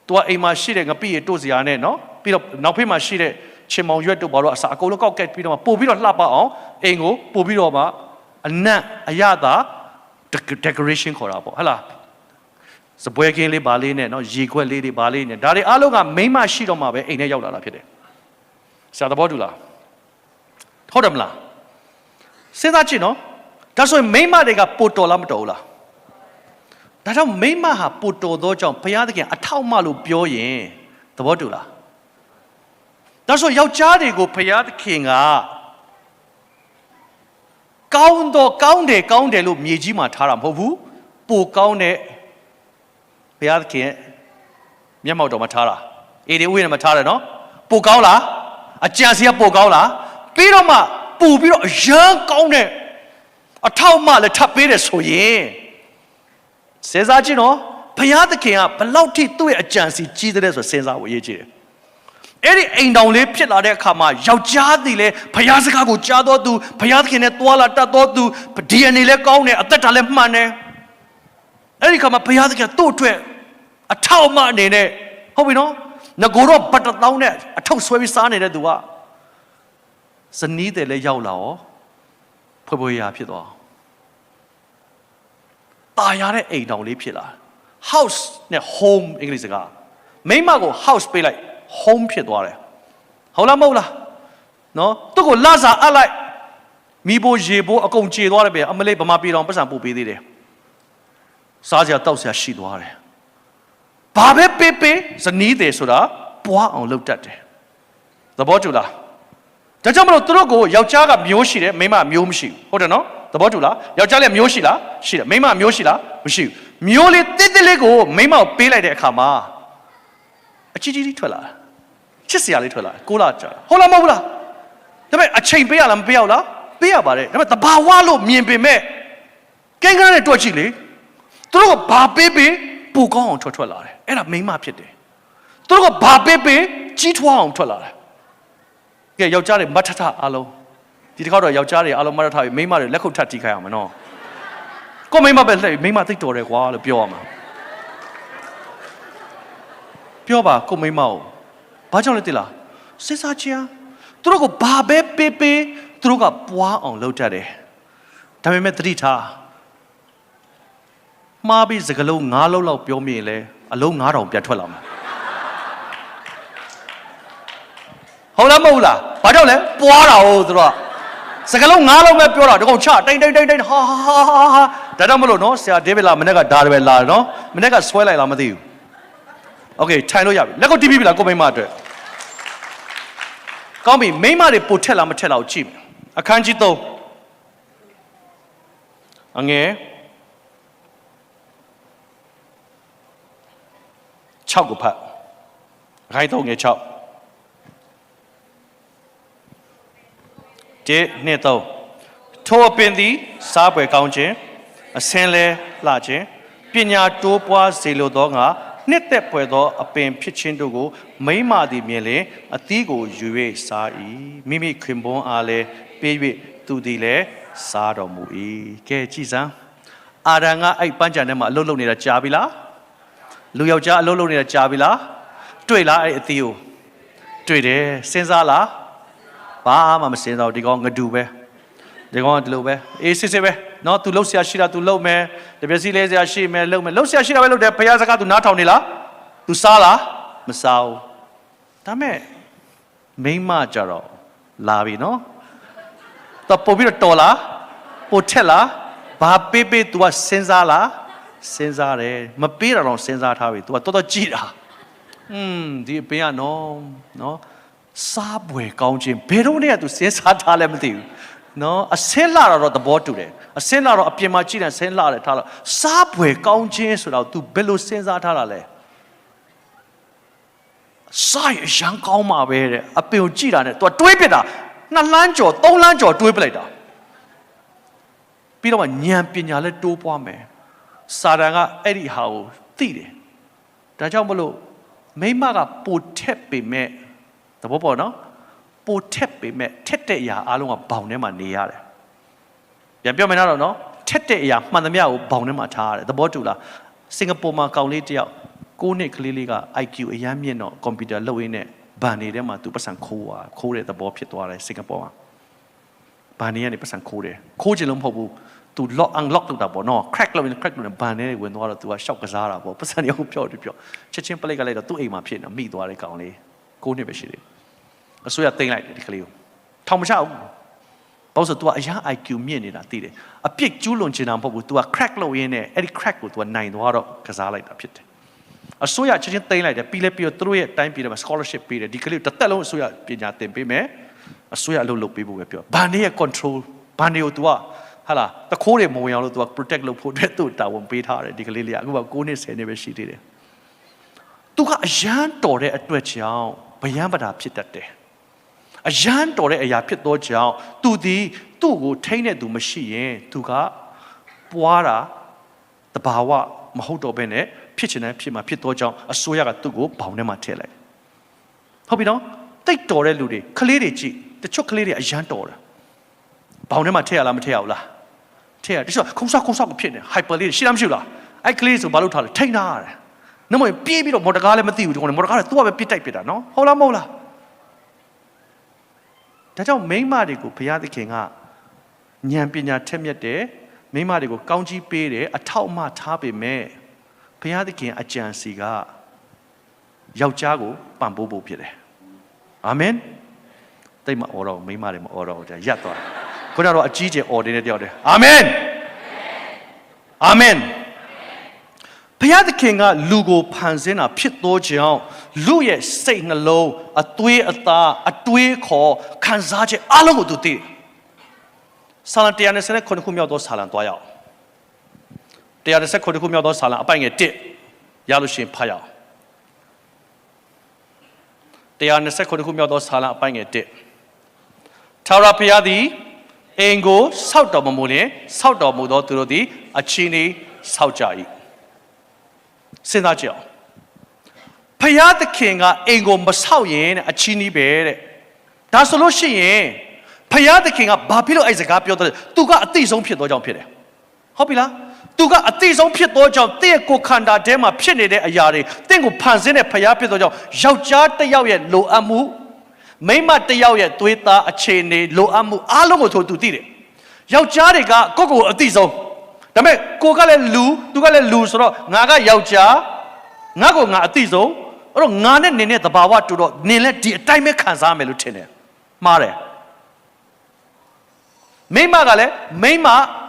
သူကအိမ်မှာရှိတဲ့ငပိရတို့စရာနဲ့နော်ပြီးတော့နောက်ဖေးမှာရှိတဲ့ချင်မောင်ရွက်တို့ဘာလို့အစာအကုန်လုံးကောက်ကက်ပြီးတော့မှပို့ပြီးတော့လှပအောင်အိမ်ကိုပို့ပြီးတော့မှအနံ့အရသာ decoration ခေါ်တာပေါ့ဟဟလားစပွဲကင်းလေးပါလေးနဲ့နော်ရေခွက်လေးတွေပါလေးနဲ့ဒါတွေအားလုံးကမိမရှိတော့မှပဲအိမ်ထဲရောက်လာတာဖြစ်တယ်ဆရာသဘောတူလားဟုတ်တယ်မလားစဉ်းစားကြည့်နော်ဒါဆိုရင်မိမတွေကပိုတော်လားမတော်ဘူးလားဒါကြောင့်မိမဟာပိုတော်သောကြောင့်ဘုရားသခင်အထောက်အမလို့ပြောရင်သဘောတူလားဒါဆိုယောက်ျားတွေကိုဘုရားသခင်ကကောင်းတယ်လို့မြေကြီးမှာထားတာမဟုတ်ဘူးပိုကောင်းတဲ့ဘုရားသခင်မျက်မှောက်တော်မှာထားတာအေဒီဝိနဲ့မှာထားတယ်နော်ပိုကောင်းလားအကြံစီကပိုကောင်းလားပြီးတော့မှပူပြီးတော့အရန်ကောင်းတဲ့အထောက်အမလည်းထပ်ပေးတယ်ဆိုရင်စဉ်းစားကြည့်နော်ဘုရားသခင်ကဘလောက်ထိသူ့ရဲ့အကြံစီကြီးတဲ့ဆိုစဉ်းစားဖို့အရေးကြီးတယ်အဲ့ဒီအိမ်တော်လေးဖြစ်လာတဲ့အခါမှာယောက်ျားသည်လည်းဘုရားစကားကိုကြားတော်သူဘုရားသခင်နဲ့တွာလာတတ်တော်သူ DNA လည်းကောင်းတယ်အသက်တာလည်းမှန်တယ်အဲ့ဒီခါမှာဘုရားသခင်တို့အတွက်အထောက်အမအနေနဲ့ဟုတ်ပြီနော်ငကိုတော့ဘတ်တထောင်းနဲ့အထောက်ဆွဲပြီးစားနေတဲ့သူကဇနီးတယ်လည်းရောက်လာရောဖွယ်ရာဖြစ်သွားตายရတဲ့အိမ်တော်လေးဖြစ်လာ house နဲ့ home အင်္ဂလိပ်စကားမိမကို house ပေးလိုက် home ဖြစ်သွားတယ်ဟုတ်လားမဟုတ်လားနော်သူ့ကိုလစာအပ်လိုက်မိဖို့ရေဖို့အကုန်ကြေသွားတယ်ပဲအမလေးဗမာပြည်တော်ပတ်စံပို့ပေးသေးတယ်စားစရာတောက်စရာရှိသွားတယ်ဘာပဲပေးဇနီးတယ်ဆိုတာပွားအောင်လုပ်တတ်တယ်သဘောတူလားဒါကြောင့်မလို့သူတို့ကိုယောက်ျားကမျိုးရှိတယ်မိန်းမမျိုးမရှိဘူးဟုတ်တယ်နော်သဘောတူလားယောက်ျားလည်းမျိုးရှိလားရှိတယ်မိန်းမမျိုးရှိလားမရှိဘူးမျိုးလေးတစ်တစ်လေးကိုမိန်းမကိုပေးလိုက်တဲ့အခါမှာအချီကြီးထွက်လာချစ်စရာလေးထွက်လာကိုလာကြာဟုတ်လားမဟုတ်လားဒါပေမဲ့အချိန်ပေးရလားမပေးရဘူးလားပေးရပါတယ်ဒါပေမဲ့တဘာဝလို့မြင်ပေမဲ့ကိန်းကားနဲ့တွက်ကြည့်လေသူတို့ကဘာပေးပူကောင်းအောင်ထွက်လာတယ်အဲ့ဒါမိန်းမဖြစ်တယ်သူတို့ကဘာပေးကြီးထွားအောင်ထွက်လာတယ်ကဲယောက်ျားတွေမတ်ထထအားလုံးဒီတစ်ခါတော့ယောက်ျားတွေအားလုံးမတ်ထထပြီးမိန်းမတွေလက်ခုပ်ထပ်တီးခိုင်းအောင်မနော်ကိုမိန်းမပဲလှည့်မိန်းမသိတော်တယ်ကွာလို့ပြောရမှာပြောပါကိုမိန်းမကိုဘာကြောင့်လဲသိလားစဉ်းစားကြည့်သူတို့ကဘာပဲပေးသူတို့ကပွားအောင်လုပ်တတ်တယ်ဒါပေမဲ့သတိထားမှားပြီးစကလုံး9လုံးလောက်ပြောမိရင်လဲအလုံး9000ပြန်ထွက်လာမှာဟုတ်လားမဟုတ်လားဘာကြောင့်လဲပွားတာဟုတ်သူတို့စကလုံး9လုံးပဲပြောတာတကောင်ချတိန်ဟာဒါတော့မလို့နော်ဆရာဒေးဗစ်လာမနေ့ကဒါပဲလာနော်မနေ့ကဆွဲလိုက်လားမသိဘူးโอเคထိုင်လို့ရပြီလက်ကိုတီးပြီးပြီလားကိုမိန်းမအတွက်ကောင်းပြီမိန်းမတွေပို့ထက်လားမထက်လားကိုကြည့်မယ်အခန်းကြီး3အငယ်6ကိုဖတ်ခိုင်း3ငယ်6 1 2 3ထိုအပင်သည်စားပွဲကောင်းခြင်းအစင်းလဲလှခြင်းပညာတိုးပွားစေလိုသောငါ နှစ်သက်ပွေသောအပင်ဖြစ်ခြင်းတို့ကိုမိမသည်မြင်လျင်အသီးကိုယူ၍စား၏မိမိခင်ပွန်းအားလည်းပေး၍သူသည်လည်းစားတော်မူ၏ကဲကြည်စမ်းအာရန်ကအဲ့ပန်းချံထဲမှာအလုပ်လုပ်နေတာကြားပြီလားလူယောက်ျားအလုပ်လုပ်နေတာကြားပြီလားတွေ့လားအဲ့အသီးကိုတွေ့တယ်စဉ်းစားလားဘာမှမစဉ်းစားဘူးဒီကောင်ငဒူပဲဒီကောင်ကဒီလိုပဲအေးစစ်စစ်ပဲနော် तू လှုပ်ရှားရှိတာ तू လှုပ်မယ်တပြက်စီလဲစရာရှိမယ်လှုပ်မယ်လှုပ်ရှားရှိတာပဲလှုပ်တယ်ဘုရားစကား तू နားထောင်နေလား तू စားလားမစားဘူးဒါမဲ့မိန်းမကြတော့လာပြီနော်တော့ပို့ပြီးတော့တော်လားပို့ထက်လားဘာပေးပေး तू ကစဉ်းစားလားစဉ်းစားတယ်မပေးတာတော့စဉ်းစားထားပြီ तू ကတော်တော်ကြည့်တာဒီအပင်ကနော်စားပွေကောင်းခြင်းဘယ်တော့နဲ့ तू စဉ်းစားထားလဲမသိဘူးနော်အစင်းလာတော့သဘောတူတယ်အစင်းလာတော့အပြင်မှာကြည့်တယ်ဆင်းလာတယ်ထားတော့စားပွေကောင်းခြင်းဆိုတော့ तू ဘယ်လိုစဉ်းစားထားတာလဲစားရရန်ကောင်းမှာပဲတဲ့အပင်ကိုကြည့်တာနဲ့ तू တွေးပြတာ2လမ်းကျော်3လမ်းကျော်တွေးပလိုက်တာပြီးတော့မှဉာဏ်ပညာလည်းတိုးပွားမယ်စာတန်ကအဲ့ဒီဟာကိုသိတယ်ဒါကြောင့်မလို့မိမကပိုထက်ပေမဲ့သဘောပေါက်နော်ပိုထက်ပေမဲ့ထက်တဲ့အရာအားလုံးကဘောင်ထဲမှာနေရတယ်ပြန်ပြောမယ်နော်ထက်တဲ့အရာမှန်သမျှကိုဘောင်ထဲမှာထားရတယ်သဘောတူလားစင်ကာပူမှာကောင်လေးတယောက်9နှစ်ကလေးလေးက IQ အရမ်းမြင့်တော့ကွန်ပျူတာလုပ်ရင်းနဲ့ဘန်နေထဲမှာသူပတ်စံခိုးတဲ့သဘောဖြစ်သွားတယ်စင်ကာပူမှာဘန်နေကနေပတ်စံခိုးတယ်ခိုးချင်လို့မဟုတ်ဘူးသူ lock unlock လုပ်တာပေါ့နော် crack လုပ်ဘန်နေဝင်သွားတော့သူကရှောက်ကစားတာပေါ့ပတ်စံရောက်ပြော့ချက်ချင်းပလိတ်ကလိုက်တော့သူ့အိမ်မှာဖြစ်နေမိသွားတဲ့ကောင်လေး9နှစ်ပဲရှိတယ်အစိုးရတင်လိုက်တယ်ဒီကလေးကိုထောင်မချဘူးဘာလို့ဆို तू အရာ IQ မြင့်နေတာသိတယ်အပြစ်ကျူးလွန်ချင်တာမဟုတ်ဘူး तू က crack လုပ်ရင်းနဲ့အဲ့ဒီ crack ကို तू နိုင်သွားတော့ကစားလိုက်တာဖြစ်တယ်အစိုးရချက်ချင်းတင်လိုက်တယ်ပြီးသူတို့ရဲ့တိုင်းပြည်ထဲမှာ scholarship ပေးတယ်ဒီကလေးကိုတစ်သက်လုံးအစိုးရပညာသင်ပေးမယ်အစိုးရအလုပ်လုပ်ပေးဖို့ပဲပြောဘာနေရဲ့ control ဘာနေကို तू ကဟာလားတခိုးတွေမဝင်အောင်လို့ तू က protect လုပ်ဖို့အတွက်သူ့တာဝန်ပေးထားတယ်ဒီကလေးလေးကအခုက9နှစ်10နှစ်ပဲရှိသေးတယ် तू ကအရန်တော်တဲ့အတွက်ကြောင့်ဗျမ်းပတာဖြစ်တတ်တယ်အရန်တော်တဲ့အရာဖြစ်သောကြောင့်သူသည်သူ့ကိုထိန်းတဲ့သူမရှိရင်သူကပွားတာတဘာဝမဟုတ်တော့ဘဲနဲ့ဖြစ်ချင်တယ်ဖြစ်မှာဖြစ်သောကြောင့်အစိုးရကသူ့ကိုဘောင်ထဲမှာထည့်လိုက်ဟုတ်ပြီနော်တိတ်တော်တဲ့လူတွေကလေးတွေကြည့်တချို့ကလေးတွေအရန်တော်တယ်ဘောင်ထဲမှာထည့်ရလားမထည့်ရဘူးလားထည့်ရတချို့ခုံဆောက်ကိုဖြစ်နေ hyper လေးရှိလားမရှိဘူးလားအဲ့ကလေးဆိုဘာလို့ထားလဲထိန်းထားရတယ်နှမပြေးပြီးတော့မော်တော်ကားလည်းမသိဘူးဒီကောင်မော်တော်ကားလည်းသူ့ကပဲပြစ်တိုက်တာနော်ဟုတ်လားမဟုတ်လားဒါကြောင့်မိန်းမတွေကိုဘုရားသခင်ကဉာဏ်ပညာထက်မြက်တယ်မိန်းမတွေကိုကောင်းကြီးပေးတယ်အထောက်အမထားပေမဲ့ဘုရားသခင်အကြံစီကယောက်ျားကိုပံ့ပိုးဖို့ဖြစ်တယ်အာမင်တိတ်မအော်တော့မိန်းမတွေမအော်တော့ကြာရပ်သွားခုနကတော့အကြီးကျယ်အော်တဲ့တယောက်တည်းအာမင်အာမင်ဘုရားသခင်ကလူကိုဖန်ဆင်းတာဖြစ်သောကြောင့်လူရဲ့စိတ်နှလုံးအသွေးအသားအတွေးခေါ်ခံစားချက်အလုံးကိုသူသိတယ်။ဆာလံ129ခုမြောက်သောဆာလံသွားရအောင်။129ခုမြောက်သောဆာလံအပိုင်ငယ်1ရလို့ရှိရင်ဖတ်ရအောင်။129ခုမြောက်သောဆာလံအပိုင်ငယ်1ထာဝရဘုရားသည်အိမ်ကိုဆောက်တော်မမူလျင်ဆောက်တော်မူသောသူတို့သည်အချင်းဤဆောက်ကြ၏စဉ်းစားကြည့်အောင်ဖယားသခင်ကအိမ်ကိုမဆောက်ရင်အချင်းကြီးပဲတဲ့ဒါဆိုလို့ရှိရင်ဖယားသခင်ကဘာဖြစ်လို့အဲ့စကားပြောတယ်သူကအသိဆုံးဖြစ်သောကြောင့်ဖြစ်တယ်ဟုတ်ပြီလားသူကအသိဆုံးဖြစ်သောကြောင့်တင့်ကိုခန္ဓာထဲမှာဖြစ်နေတဲ့အရာတွေတင့်ကိုဖန်ဆင်းတဲ့ဖယားဖြစ်သောကြောင့်ယောက်ျားတစ်ယောက်ရဲ့လိုအပ်မှုမိန်းမတစ်ယောက်ရဲ့သွေးသားအခြေအနေလိုအပ်မှုအားလုံးကိုသူသိတယ်ယောက်ျားတွေကကိုယ့်ကိုအသိဆုံးဒါပေမဲ့ကိုကလည်းလူသူကလည်းလူဆိုတော့ငါကယောက်ျားငါကိုငါအသိဆုံးအဲ့တော့ငါနဲ့နင်နဲ့သဘာဝတူတော့နင်လည်းဒီအတိုင်းပဲခံစားမယ်လို့ထင်တယ်မှားတယ်မိမကလည်းမိမ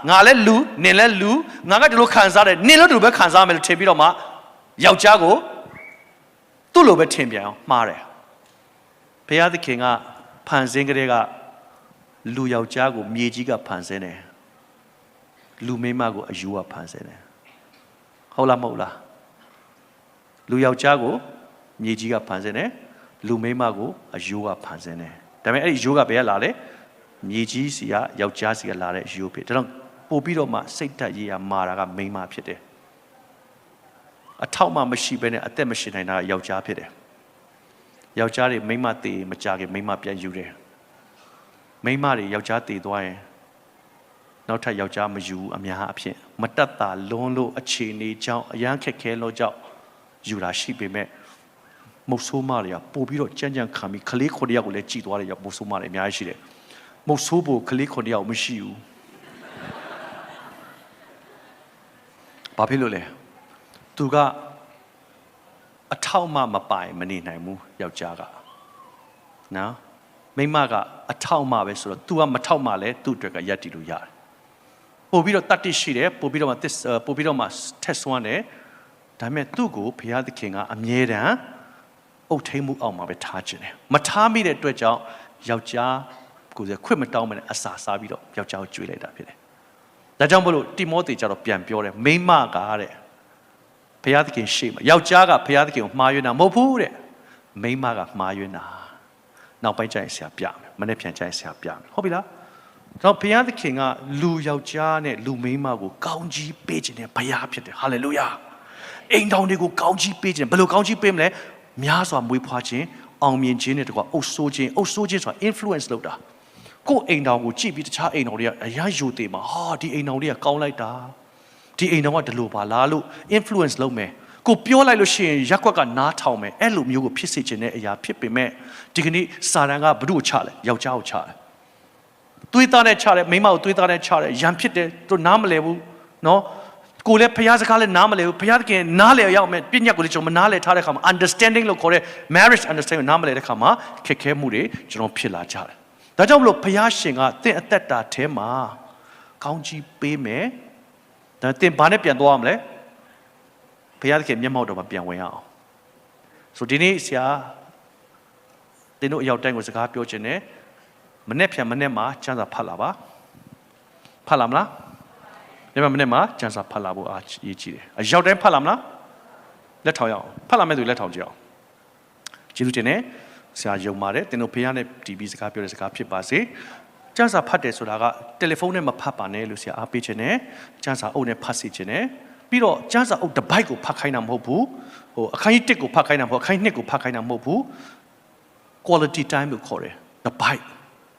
ငါလည်းလူနင်လည်းလူငါကဒီလိုခံစားတယ်နင်လည်းဒီလိုပဲခံစားမယ်လို့ထင်ပြီးတော့မှယောက်ျားကိုသူ့လိုပဲထင်ပြန်အောင်မှားတယ်ဘုရားသခင်ကဖန်ဆင်းကလေးကလူယောက်ျားကိုမြေကြီးကဖန်ဆင်းတယ်လူမိန်းမကိုအယူကဖန်ဆင်းတယ်ဟုတ်လားမဟုတ်လားလူယောက်ျားကိုမြေကြီးကဖန်ဆင်းတယ်လူမိန်းမကိုအယူကဖန်ဆင်းတယ်ဒါပေမဲ့အဲ့ဒီယူကဘယ်ကလာလဲမြေကြီးစီကယောက်ျားစီကလာတဲ့ယူဖြစ်ဒါတော့ပို့ပြီးတော့မှစိတ်ဓာတ်ရေးရမာတာကမိန်းမဖြစ်တယ် အထောက်မှမရှိဘဲနဲ့အသက်မရှိနိုင်တာယောက်ျားဖြစ်တယ်ယောက်ျားတွေမိန်းမတည်မကြခင်မိန်းမပြန်ယူတယ်မိန်းမတွေယောက်ျားတည်သွားရင်နောက်ထပ်ယောက်ျားမယူအများအဖြစ်မတတ်တာလွန်းလို့အခြေအနေကြောင့်အရန်ခက်ခဲလို့ကြောင့်ယူတာရှိပေမဲ့မုတ်ဆိုးမတွေကပို့ပြီးတော့ကြမ်းကြမ်းခံပြီးခလေး9ယောက်ကိုလည်းကြည်သွားတယ်ရောက်မုတ်ဆိုးမတွေအများကြီးရှိတယ်မုတ်ဆိုးဖို့ခလေး9ယောက်မရှိဘူးဘာဖြစ်လို့လဲသူကအထောက်မှမပိုင်မနေနိုင်ဘူးယောက်ျားကနော်မိန်းမကအထောက်မှပဲဆိုတော့ तू ကမထောက်မှလည်းသူ့အတွက်ကရက်တီလို့ရတယ်ပို့ပြီးတော့တတ်တိရှိတယ်ပို့ပြီးတော့မှပို့ပြီးတော့မှ test 1တယ်ဒါပေမဲ့သူ့ကိုဘုရားသခင်ကအမြဲတမ်းအုပ်ထိန်မှုအောင်မှာပဲထားခြင်းတယ်မထားမိတဲ့အတွက်ကြောင့်ယောက်ျားကိုယ်ခွင့်မတောင်းမနဲ့အစာစားပြီးတော့ယောက်ျားကိုကြွေးလိုက်တာဖြစ်တယ်ဒါကြောင့်မလို့တိမောသေကျတော့ပြန်ပြောတယ်မိန်းမကတဲ့ဘုရားသခင်ရှေ့မှာယောက်ျားကဘုရားသခင်ကိုမှားယွင်းတာမဟုတ်ဘူးတဲ့မိန်းမကမှားယွင်းတာနောက်ပိုင်းကျရင်ဆရာပြမယ်မနေ့ပြန်ကျရင်ဆရာပြမယ်ဟုတ်ပြီလားတော့ဘုရားသခင်ကလူယောက်ျားနဲ့လူမိန်းမကိုကောင်းကြီးပေးခြင်းနဲ့ဘုရားဖြစ်တယ်ဟာလေလုယာအိမ်တော်တွေကိုကောင်းကြီးပေးခြင်းဘယ်လိုကောင်းကြီးပေးမလဲများစွာမွေးဖွားခြင်းအောင်မြင်ခြင်းနဲ့တကွာအုပ်ဆိုးခြင်းဆိုတာ influence လုပ်တာကိုယ်အိမ်တော်ကိုကြည့်ပြီးတခြားအိမ်တော်တွေကအရာယူသေးမှာဟာဒီအိမ်တော်တွေကကောင်းလိုက်တာဒီအိမ်တော်ကဒီလိုပါလားလို့ influence လုပ်မယ်ကိုပြောလိုက်လို့ရှိရင်ရက်ကွက်ကနားထောင်မယ်အဲ့လိုမျိုးကိုဖြစ်စေခြင်းတဲ့အရာဖြစ်ပေမဲ့ဒီကနေ့စာတန်ကဘု து ကိုချလဲယောက်ျားကိုချတယ်သွေးသားနဲ့ချတယ်မိန်းမကိုသွေးသားနဲ့ချတယ်ရံဖြစ်တယ်သူနားမလဲဘူးနော်ကိုလည်းဖျားစကားလည်းနားမလဲဘူးဖျားသခင်နားလဲရောက်မယ်ပြညတ်ကိုလည်းကျွန်တော်မနားလဲထားတဲ့ခါမှာ understanding လို့ခေါ်တဲ့ marriage understanding နားမလဲတဲ့ခါမှာခက်ခဲမှုတွေကျွန်တော်ဖြစ်လာကြတယ်ဒါကြောင့်မလို့ဖျားရှင်ကသင်အသက်တာထဲမှာကောင်းကြီးပေးမယ်ဒါသင်ဘာနဲ့ပြန်သွားရမလဲဖျားသခင်မျက်မှောက်တော်မှာပြန်ဝင်ရအောင်ဆိုဒီနေ့ဆရာသင်တို့အရောက်တိုင်းကိုစကားပြောခြင်းနဲ့မနေ့ပြန်မနေ့မှာကျမ်းစာဖတ်လာပါဖတ်လာမလားမနေ့မှာကျမ်းစာဖတ်လာဖို့အားရေးကြည့်တယ်အရောက်တိုင်းဖတ်လာမလားလက်ထောင်ရအောင်ဖတ်လာမဲ့သူလက်ထောင်ကြည့်အောင်ကျေးဇူးတင်တယ်ဆရာယုံပါတယ်သင်တို့ဖခင်နဲ့တီဗီစကားပြောတဲ့စကားဖြစ်ပါစေကျမ်းစာဖတ်တယ်ဆိုတာကတယ်လီဖုန်းနဲ့မဖတ်ပါနဲ့လို့ဆရာအားပေးခြင်းနဲ့ကျမ်းစာအုပ်နဲ့ဖတ်စီခြင်းနဲ့ပြီးတော့ကျမ်းစာအုပ်တစ်ပိုက်ကိုဖတ်ခိုင်းတာမဟုတ်ဘူးဟိုအခန်းကြီး1ကိုဖတ်ခိုင်းတာမဟုတ်အခန်းကြီး2ကိုဖတ်ခိုင်းတာမဟုတ်ဘူး quality time လို့ခေါ်တယ်တစ်ပိုက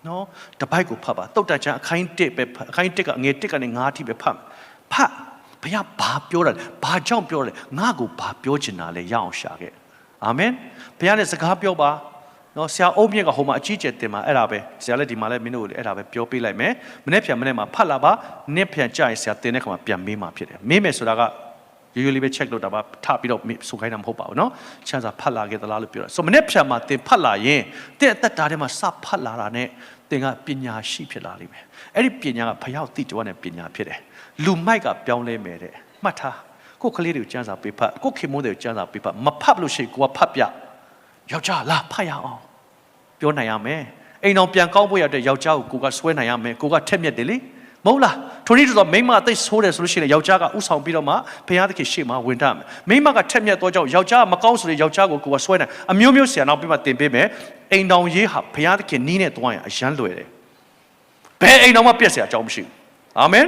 ်နော်တပိုက်ကိုဖတ်ပါတုတ်တချမ်းအခန်း1ပဲအခန်း1ကငွေ1ကနေ9အထိပဲဖတ်ဘုရားဘာပြောတာလဲဘာကြောင့်ပြောတယ်ငါ့ကိုဘာပြောချင်တာလဲရအောင်ရှာခဲ့အာမင်ဘုရားနဲ့စကားပြောပါနော်ဆရာအုပ်မြင့်ကဟိုမှာအကြီးကျယ်တင်မှာအဲ့ဒါပဲဆရာလည်းဒီမှာလည်းမင်းတို့ကိုလည်းအဲ့ဒါပဲပြောပေးလိုက်မယ်မနေ့ပြန်မှာဖတ်လာပါနေ့ပြန်ကြာရင်ဆရာတင်တဲ့ခါမှာပြန်မေးမှာဖြစ်တယ်မေးမယ်ဆိုတာကရိုးရိုးလေးပဲ check လုပ်တာပါထပြီးတော့ဆိုခိုင်းတာမဟုတ်ပါဘူးเนาะချမ်းစာဖတ်လာခဲ့သလားလို့ပြောတာဆိုမနေ့ပြန်မှာတင်ဖတ်လာရင်တဲ့သက်တာထဲမှာစဖတ်လာတာနဲ့သင်ကပညာရှိဖြစ်လာလိမ့်မယ်အဲ့ဒီပညာကဘုရားသိတော်နဲ့ပညာဖြစ်တယ်လူမိုက်ကပြောင်းလဲမယ်တဲ့မှတ်ထားကိုယ်ကလေးတွေကိုကျမ်းစာပေးဖတ်ကိုယ်ခင်မိုးတွေကိုကျမ်းစာပေးဖတ်မဖတ်လို့ရှိရင်ကိုကဖတ်ပြယောက်ျားလာဖတ်ရအောင်ပြောနိုင်ရမယ်အိမ်တော်ပြန်ကောင်းဖို့ရတဲ့ယောက်ျားကိုကိုကဆွဲနိုင်ရမယ်ကိုကထက်မြက်တယ်လေမဟုတ်လားထိုနည်းဆိုမိန်းမအသိဆိုးတယ်ဆိုလို့ရှိရင်ယောက်ျားကဥဆောင်ပြီးတော့မှဘုရားသခင်ရှေ့မှာဝင်တတ်မယ်မိန်းမကထက်မြက်တော့ကြောင့်ယောက်ျားမကောင်းဆိုတဲ့ယောက်ျားကိုကိုကဆွဲနိုင်အမျိုးမျိုးဆရာနောက်ပြီးမှတင်ပေးမယ်အိမ်တော်ရေးဟာဘုရားသခင်နီးနဲ့တွားရင်အရန်လွယ်တယ်ဘယ်အိမ်တော်မှပြက်เสียအကြောင်းမရှိဘူးအာမင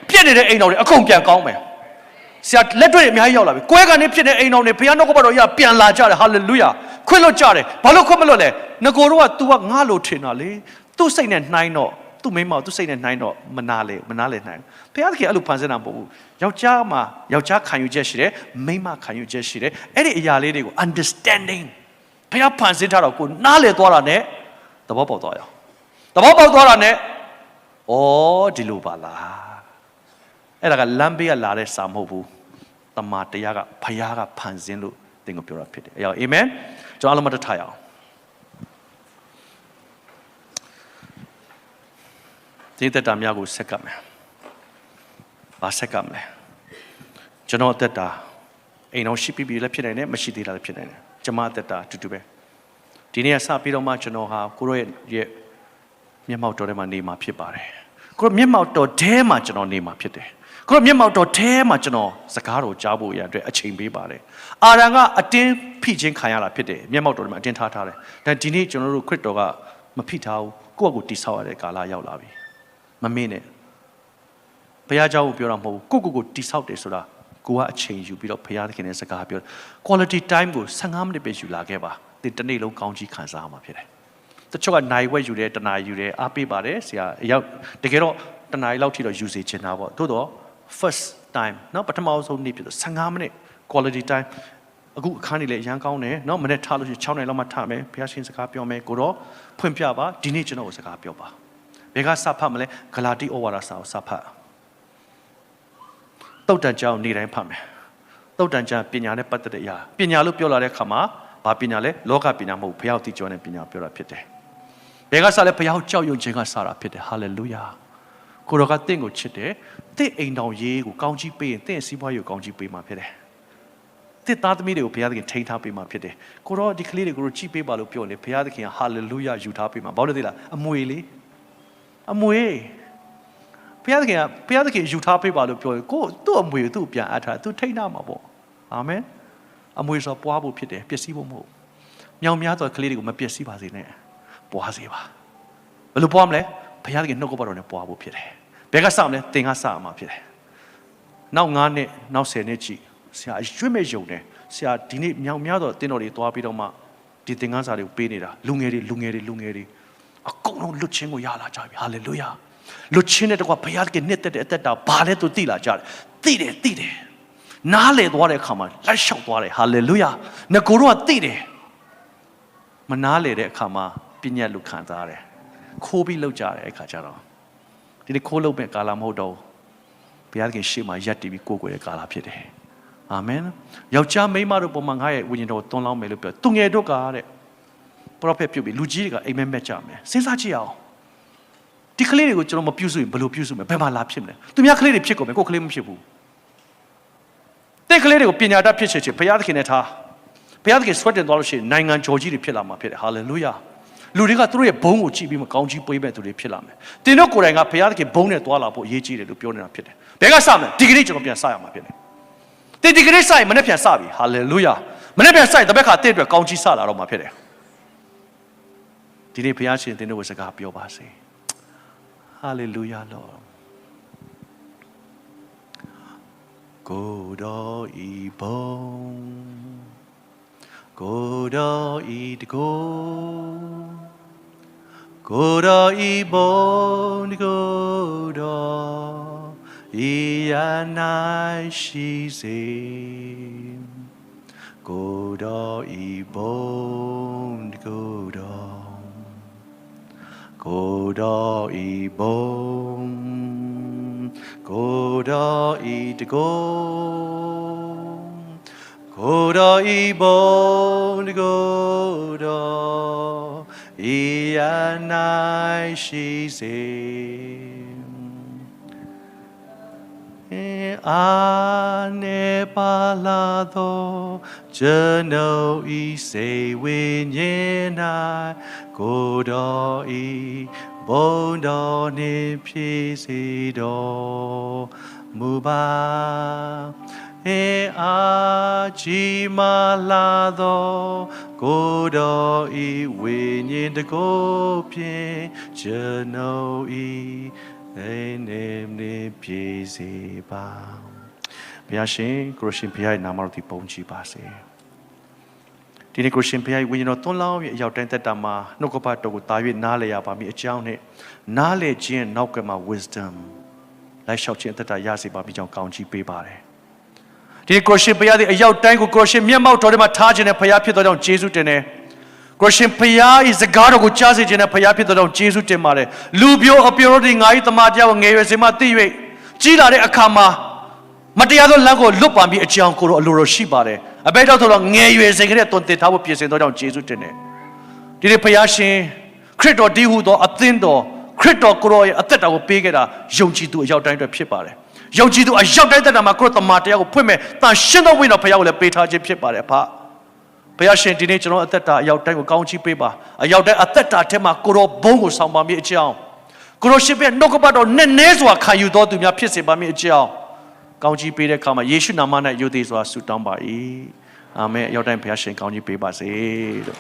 ်ပြက်နေတဲ့အိမ်တော်တွေအကုန်ပြန်ကောင်းမယ်ဆရာလက်တွေ့အများကြီးရောက်လာပြီကွဲကနေဖြစ်တဲ့အိမ်တော်တွေဘုရားနှုတ်ကပတ်တော်ရပြန်လာကြတယ်ဟာလေလုယာခွင့်လွတ်ကြတယ်ဘာလို့ခွင့်မလွတ်လဲငကိုတော့က तू ကငါလို့ထင်တာလေသူ့စိတ်နဲ့နှိုင်းတော့သူ့မိန်းမသူ့စိတ်နဲ့နှိုင်းတော့မနာလေနိုင်ဘုရားသခင်အဲ့လိုဖန်ဆင်းတာမဟုတ်ဘူးယောက်ျားမှာယောက်ျားခံယူချက်ရှိတယ်မိန်းမခံယူချက်ရှိတယ်အဲ့ဒီအရာလေးတွေကို understanding ဘုရားဖန်ဆင်းထားတော့ကိုနားလေသွားတာနဲ့သဘောပေါက်သွားရအောင်သဘောပေါက်သွားတာနဲ့ဩဒီလိုပါလားအဲ့ဒါကလမ်းဘေးကလာတဲ့စာမဟုတ်ဘူးတမန်တရားကဘုရားကဖန်ဆင်းလို့သင်ကိုပြောတာဖြစ်တယ်အာမင်ကျွန်တော်အားလုံးမတထားရအောင်ဒီသက်တာများကိုဆက်ကပ်မယ်ဘာဆက်ကပ်မလဲကျွန်တော်အသက်တာအိမ်အောင်ရှိပြီးလည်းဖြစ်နိုင်တယ်မရှိသေးတာလည်းဖြစ်နိုင်တယ်ကျွန်မအသက်တာအတူတူပဲဒီနေ့ကစပြီးတော့မှကျွန်တော်ဟာကိုရောရဲ့မျက်မှောက်တော်ထဲမှာနေမှာဖြစ်ပါတယ်ကိုရောမျက်မှောက်တော်ထဲမှာကျွန်တော်နေမှာဖြစ်တယ်ကိုရောမျက်မှောက်တော်ထဲမှာကျွန်တော်စကားတော်ကြားဖို့ရတဲ့အချိန်ပေးပါတယ်အာရန်ကအတင်းဖိချင်းခံရတာဖြစ်တယ်မျက်မှောက်တော်ထဲမှာအတင်းထားတယ်ဒါဒီနေ့ကျွန်တော်တို့ခရစ်တော်ကမဖိထားဘူးကိုယ့်အကိုတိဆောက်ရတဲ့ကာလရောက်လာပြီမမင်းနဲ့ဘုရားเจ้าကိုပြောတာမဟုတ်ဘူးကိုတိဆောက်တယ်ဆိုတာ ကိုကအချိန်ယူပြီးတော့ဖခင်သခင်နဲ့စကားပြော quality time ကို15မိနစ်ပဲယူလာခဲ့ပါသင်တစ်နေ့လုံးကောင်းကြီးခံစားရမှာဖြစ်တယ်တချို့ကနိုင်ဝက်ယူတယ်တနာယူတယ်အားပေးပါတယ်ဆရာရောက်တကယ်တော့တနာရီလောက်ထိတော့ယူစေချင်တာပေါ့သို့တော့ first time နော်ပထမဆုံးနေ့ဖြစ်တော့15မိနစ် quality time အခုအခန်းကြီးလည်းအရန်ကောင်းတယ်နော်မနေ့ထားလို့ရှိရင်6နိုင်လောက်မှထားမယ်ဘုရားရှင်စကားပြောမယ်ကိုတော့ဖွင့်ပြပါဒီနေ့ကျွန်တော်ကိုစကားပြောပါဘယ်ကစဖတ်မလဲဂလာတိဩဝါဒစာကိုစဖတ်တုတ်တန်ကြောင်နေ့တိုင်းဖတ်မယ်တုတ်တန်ကြောင်ပညာနဲ့ပတ်သက်တဲ့အရာပညာလို့ပြောလာတဲ့အခါမှာဘာပညာလဲလောကပညာမဟုတ်ဘုရားသိကျော်တဲ့ပညာပြောတာဖြစ်တယ်ဘယ်ကစလဲဘုရားကြောက်ရွံ့ခြင်းကစတာဖြစ်တယ်ဟာလေလုယာကိုတော်ကတင့်ကိုချစ်တယ်တင့်အိမ်တော်ရေးကိုကောင်းကြီးပေးရင်တင့်စီးပွားရေးကိုကောင်းကြီးပေးမှာဖြစ်တယ်တစ်သားသမီးတွေကိုဘုရားသခင်ထိန်းထားပေးမှာဖြစ်တယ်ကိုတော့ဒီကလေးတွေကိုကြည့်ပေးပါလို့ပြောနေဘုရားသခင်ကဟာလေလုယာယူထားပေးမှာဘာလို့လဲသိလားအမွေလေအမွေဘုရားသခင်ယူထားပေးပါလို့ပြောရင်ကိုသူ့အမွေကိုသူ့ပြန်အပ်ထားသူထိန်းထားမှာပေါ့အာမင်အမွေဆိုပွားဖို့ဖြစ်တယ်ပျက်စီးဖို့မဟုတ်မြောင်များသောကလေးတွေကိုမပျက်စီးပါစေနဲ့ပွားစေပါဘယ်လိုပွားမလဲဘုရားသခင်နှုတ်ကပတ်တော်နဲ့ပွားဖို့ဖြစ်တယ်ဘယ်ကစမလဲသင်ကစမှာဖြစ်တယ်နောက်9နှစ်နောက်10နှစ်ကြည့်ဆရာရွှေ့မဲ့ယုံတယ်ဆရာဒီနေ့မြောင်များတော့တင်းတော်တွေသွားပြီးတော့မှဒီသင်္ကန်းစာတွေကိုပေးနေတာလူငယ်တွေအကုန်လုံးလွတ်ချင်းကိုရလာကြပြီဟာလေလုယာလွတ်ချင်းတဲ့တကွာဘုရားကနှစ်သက်တဲ့အသက်တာဘာလဲသူသိလာကြတယ်သိတယ်နားလေသွားတဲ့အခါမှာလက်လျှောက်သွားတယ်ဟာလေလုယာငကိုတော့သိတယ်မနားလေတဲ့အခါမှာပညာလူခံစားတယ်ခိုးပြီးလောက်ကြတယ်အခါကျတော့ဒီနေ့ခိုးလောက်မဲ့ကာလမဟုတ်တော့ဘုရားကရှေ့မှာယက်တည်ပြီးကိုယ်ကိုယ်ရဲ့ကာလဖြစ်တယ်အာမင်ယောက်ျားမိန်းမတို့ပုံမှာငါရဲ့ဝိညာဉ်တော်သွန်လောင်းမယ်လို့ပြောသူငယ်တို့ကတဲ့ပရောဖက်ပြုတ်ပြီးလူကြီးတွေကအိမ်မက်မက်ကြမယ်စဉ်းစားကြည့်အောင်ဒီကလေးတွေကိုကျွန်တော်မပြုစုရင်ဘယ်လိုပြုစုမလဲဘယ်မှာလာဖြစ်မလဲသူများကလေးတွေဖြစ်ကုန်မယ်ကိုယ်ကလေးမဖြစ်ဘူးတဲ့ကလေးတွေကိုပညာတတ်ဖြစ်ချင်ဘုရားသခင်နဲ့ထားဘုရားသခင်ဆွတ်တင်သွားလို့ရှိရင်နိုင်ငံကျော်ကြီးတွေဖြစ်လာမှာဖြစ်တယ်ဟာလေလုယာလူတွေကသူတို့ရဲ့ဘုန်းကိုကြည့်ပြီးမှကောင်းကြီးပေးမဲ့သူတွေဖြစ်လာမယ်တင်တို့ကိုယ်တိုင်ကဘုရားသခင်ဘုန်းနဲ့သွားလာဖို့အရေးကြီးတယ်လို့ပြောနေတာဖြစ်တယ်ဘယ်ကစမလဲဒီကနေ့ကျွန်တော်ပြန်စရမှာဖြစ်တယ်တင်ဒီကနေ့စရင်မနေ့ပြန်စပြီဟာလေလုယာမနေ့ပြန်စရင်တပတ်ခါတင့်အတွက်ကောင်းကြီးစလာတော့မှာဖြစ်တယ်ဒီနေ့ဘုရားရှင်တင်တို့ကိုစကားပြောပါစေဟာလေလုယာလောကိုတော်ဤဘုန်းကိုတော်ဤတကိုကိုတော်ဤဘုန်းကိုတော်ဤရ၌ရှိစေကိုတော်ဤဘုန်းကိုတော်ကိုတော်ဤဘုန်းကိုတော်ဤတကိုကိုတော်ဤဘုန်းကိုတော်ဤရ၌ရှိစေအာနေပါလာသောကျွန်ုပ်ဤစိတ်ဝိညာဉ်၌ကိုတော်ဤဘုန်းတော်နှင့်ဖြည့်စေတော်မူပါအာကြီးမာလာသောကိုတော်ဤဝိညာဉ်တကိုယ်ဖြင့်ကျွန်ုပ်ဤနေပြည့်စေပါဘုရားရှင်ကိုရှင်ဘုရားရဲ့နာမတော်ဒီပုံကြည်ပါစေဒီနေ့ကိုရှင်ဘုရားရဲ့ဝိညာဉ်တော်သွန်လောင်းရဲ့အရောက်တိုင်းသက်တာမှာနှုတ်ကပတ်တော်ကိုတာ၍နားလည်ရပါမည်အကြောင်းနဲ့နားလည်ခြင်းနောက်ကမှာ wisdom လိုက်လျှောက်ခြင်းသက်တာရစေပါပြီကြောင်းကောင်းချီးပေးပါတယ်ဒီကိုရှင်ဘုရားရဲ့အရောက်တိုင်းကိုကိုရှင်မျက်မှောက်တော်ထဲမှာထားခြင်းနဲ့ဘုရားဖြစ်တော်ကြောင့်ယေရှုတင်တယ်ကိုရှင်ဘုရား၏စကားတော်ကိုကြားစေခြင်းနဲ့ဘုရားဖြစ်တော်ကြောင့်ယေရှုတင်ပါတယ်လူပြိုအပြိုတို့ဒီငါ၏တမန်တော်ကိုငယ်ရွယ်စဉ်မှသိ၍ကြီးလာတဲ့အခါမှာမတရားသောလမ်းကိုလွတ်ပါပြီးအကြောင်းကိုတော့အလိုတော်ရှိပါတယ်အဘဲတော်ဆိုတော့ငယ်ရွယ်စဉ်ကတည်းကတွင်တင်ထားဖို့ပြင်ဆင်တော်ကြောင့်ယေရှုတင်တယ်ဒီနေ့ဘုရားရှင်ခရစ်တော်တည်ဟူသောအသင်းတော်ခရစ်တော်ကိုရောရဲ့အသက်တာကိုပေးခဲ့တာယုံကြည်သူအရောက်တိုင်းအတွက်ဖြစ်ပါတယ်ယုံကြည်သူအရောက်တိုင်းသက်တာမှာကိုရောတမန်တရားကိုဖွင့်မဲ့တန်ရှင်းသောဝိညာဉ်တော်ဘုရားကိုလည်းပေးထားခြင်းဖြစ်ပါတယ်ဖဘုရားရှင်ဒီနေ့ကျွန်တော်အသက်တာအရောက်တိုင်းကိုကောင်းချီးပေးပါအရောက်တိုင်းအသက်တာထဲမှာကိုရောဘုန်းကိုဆောင်ပါမည်အကြောင်းကိုရောရှင်ပြနှုတ်ကပတ်တော်နဲ့နဲစွာခံယူတော်သူများဖြစ်စေပါမည်အကြောင်းကောင်းချီးပေးတဲ့အခါမှာယေရှုနာမ၌ယုံသေးစွာဆုတောင်းပါ၏အာမင်အရောက်တိုင်းဘုရားရှင်ကောင်းချီးပေးပါစေလို့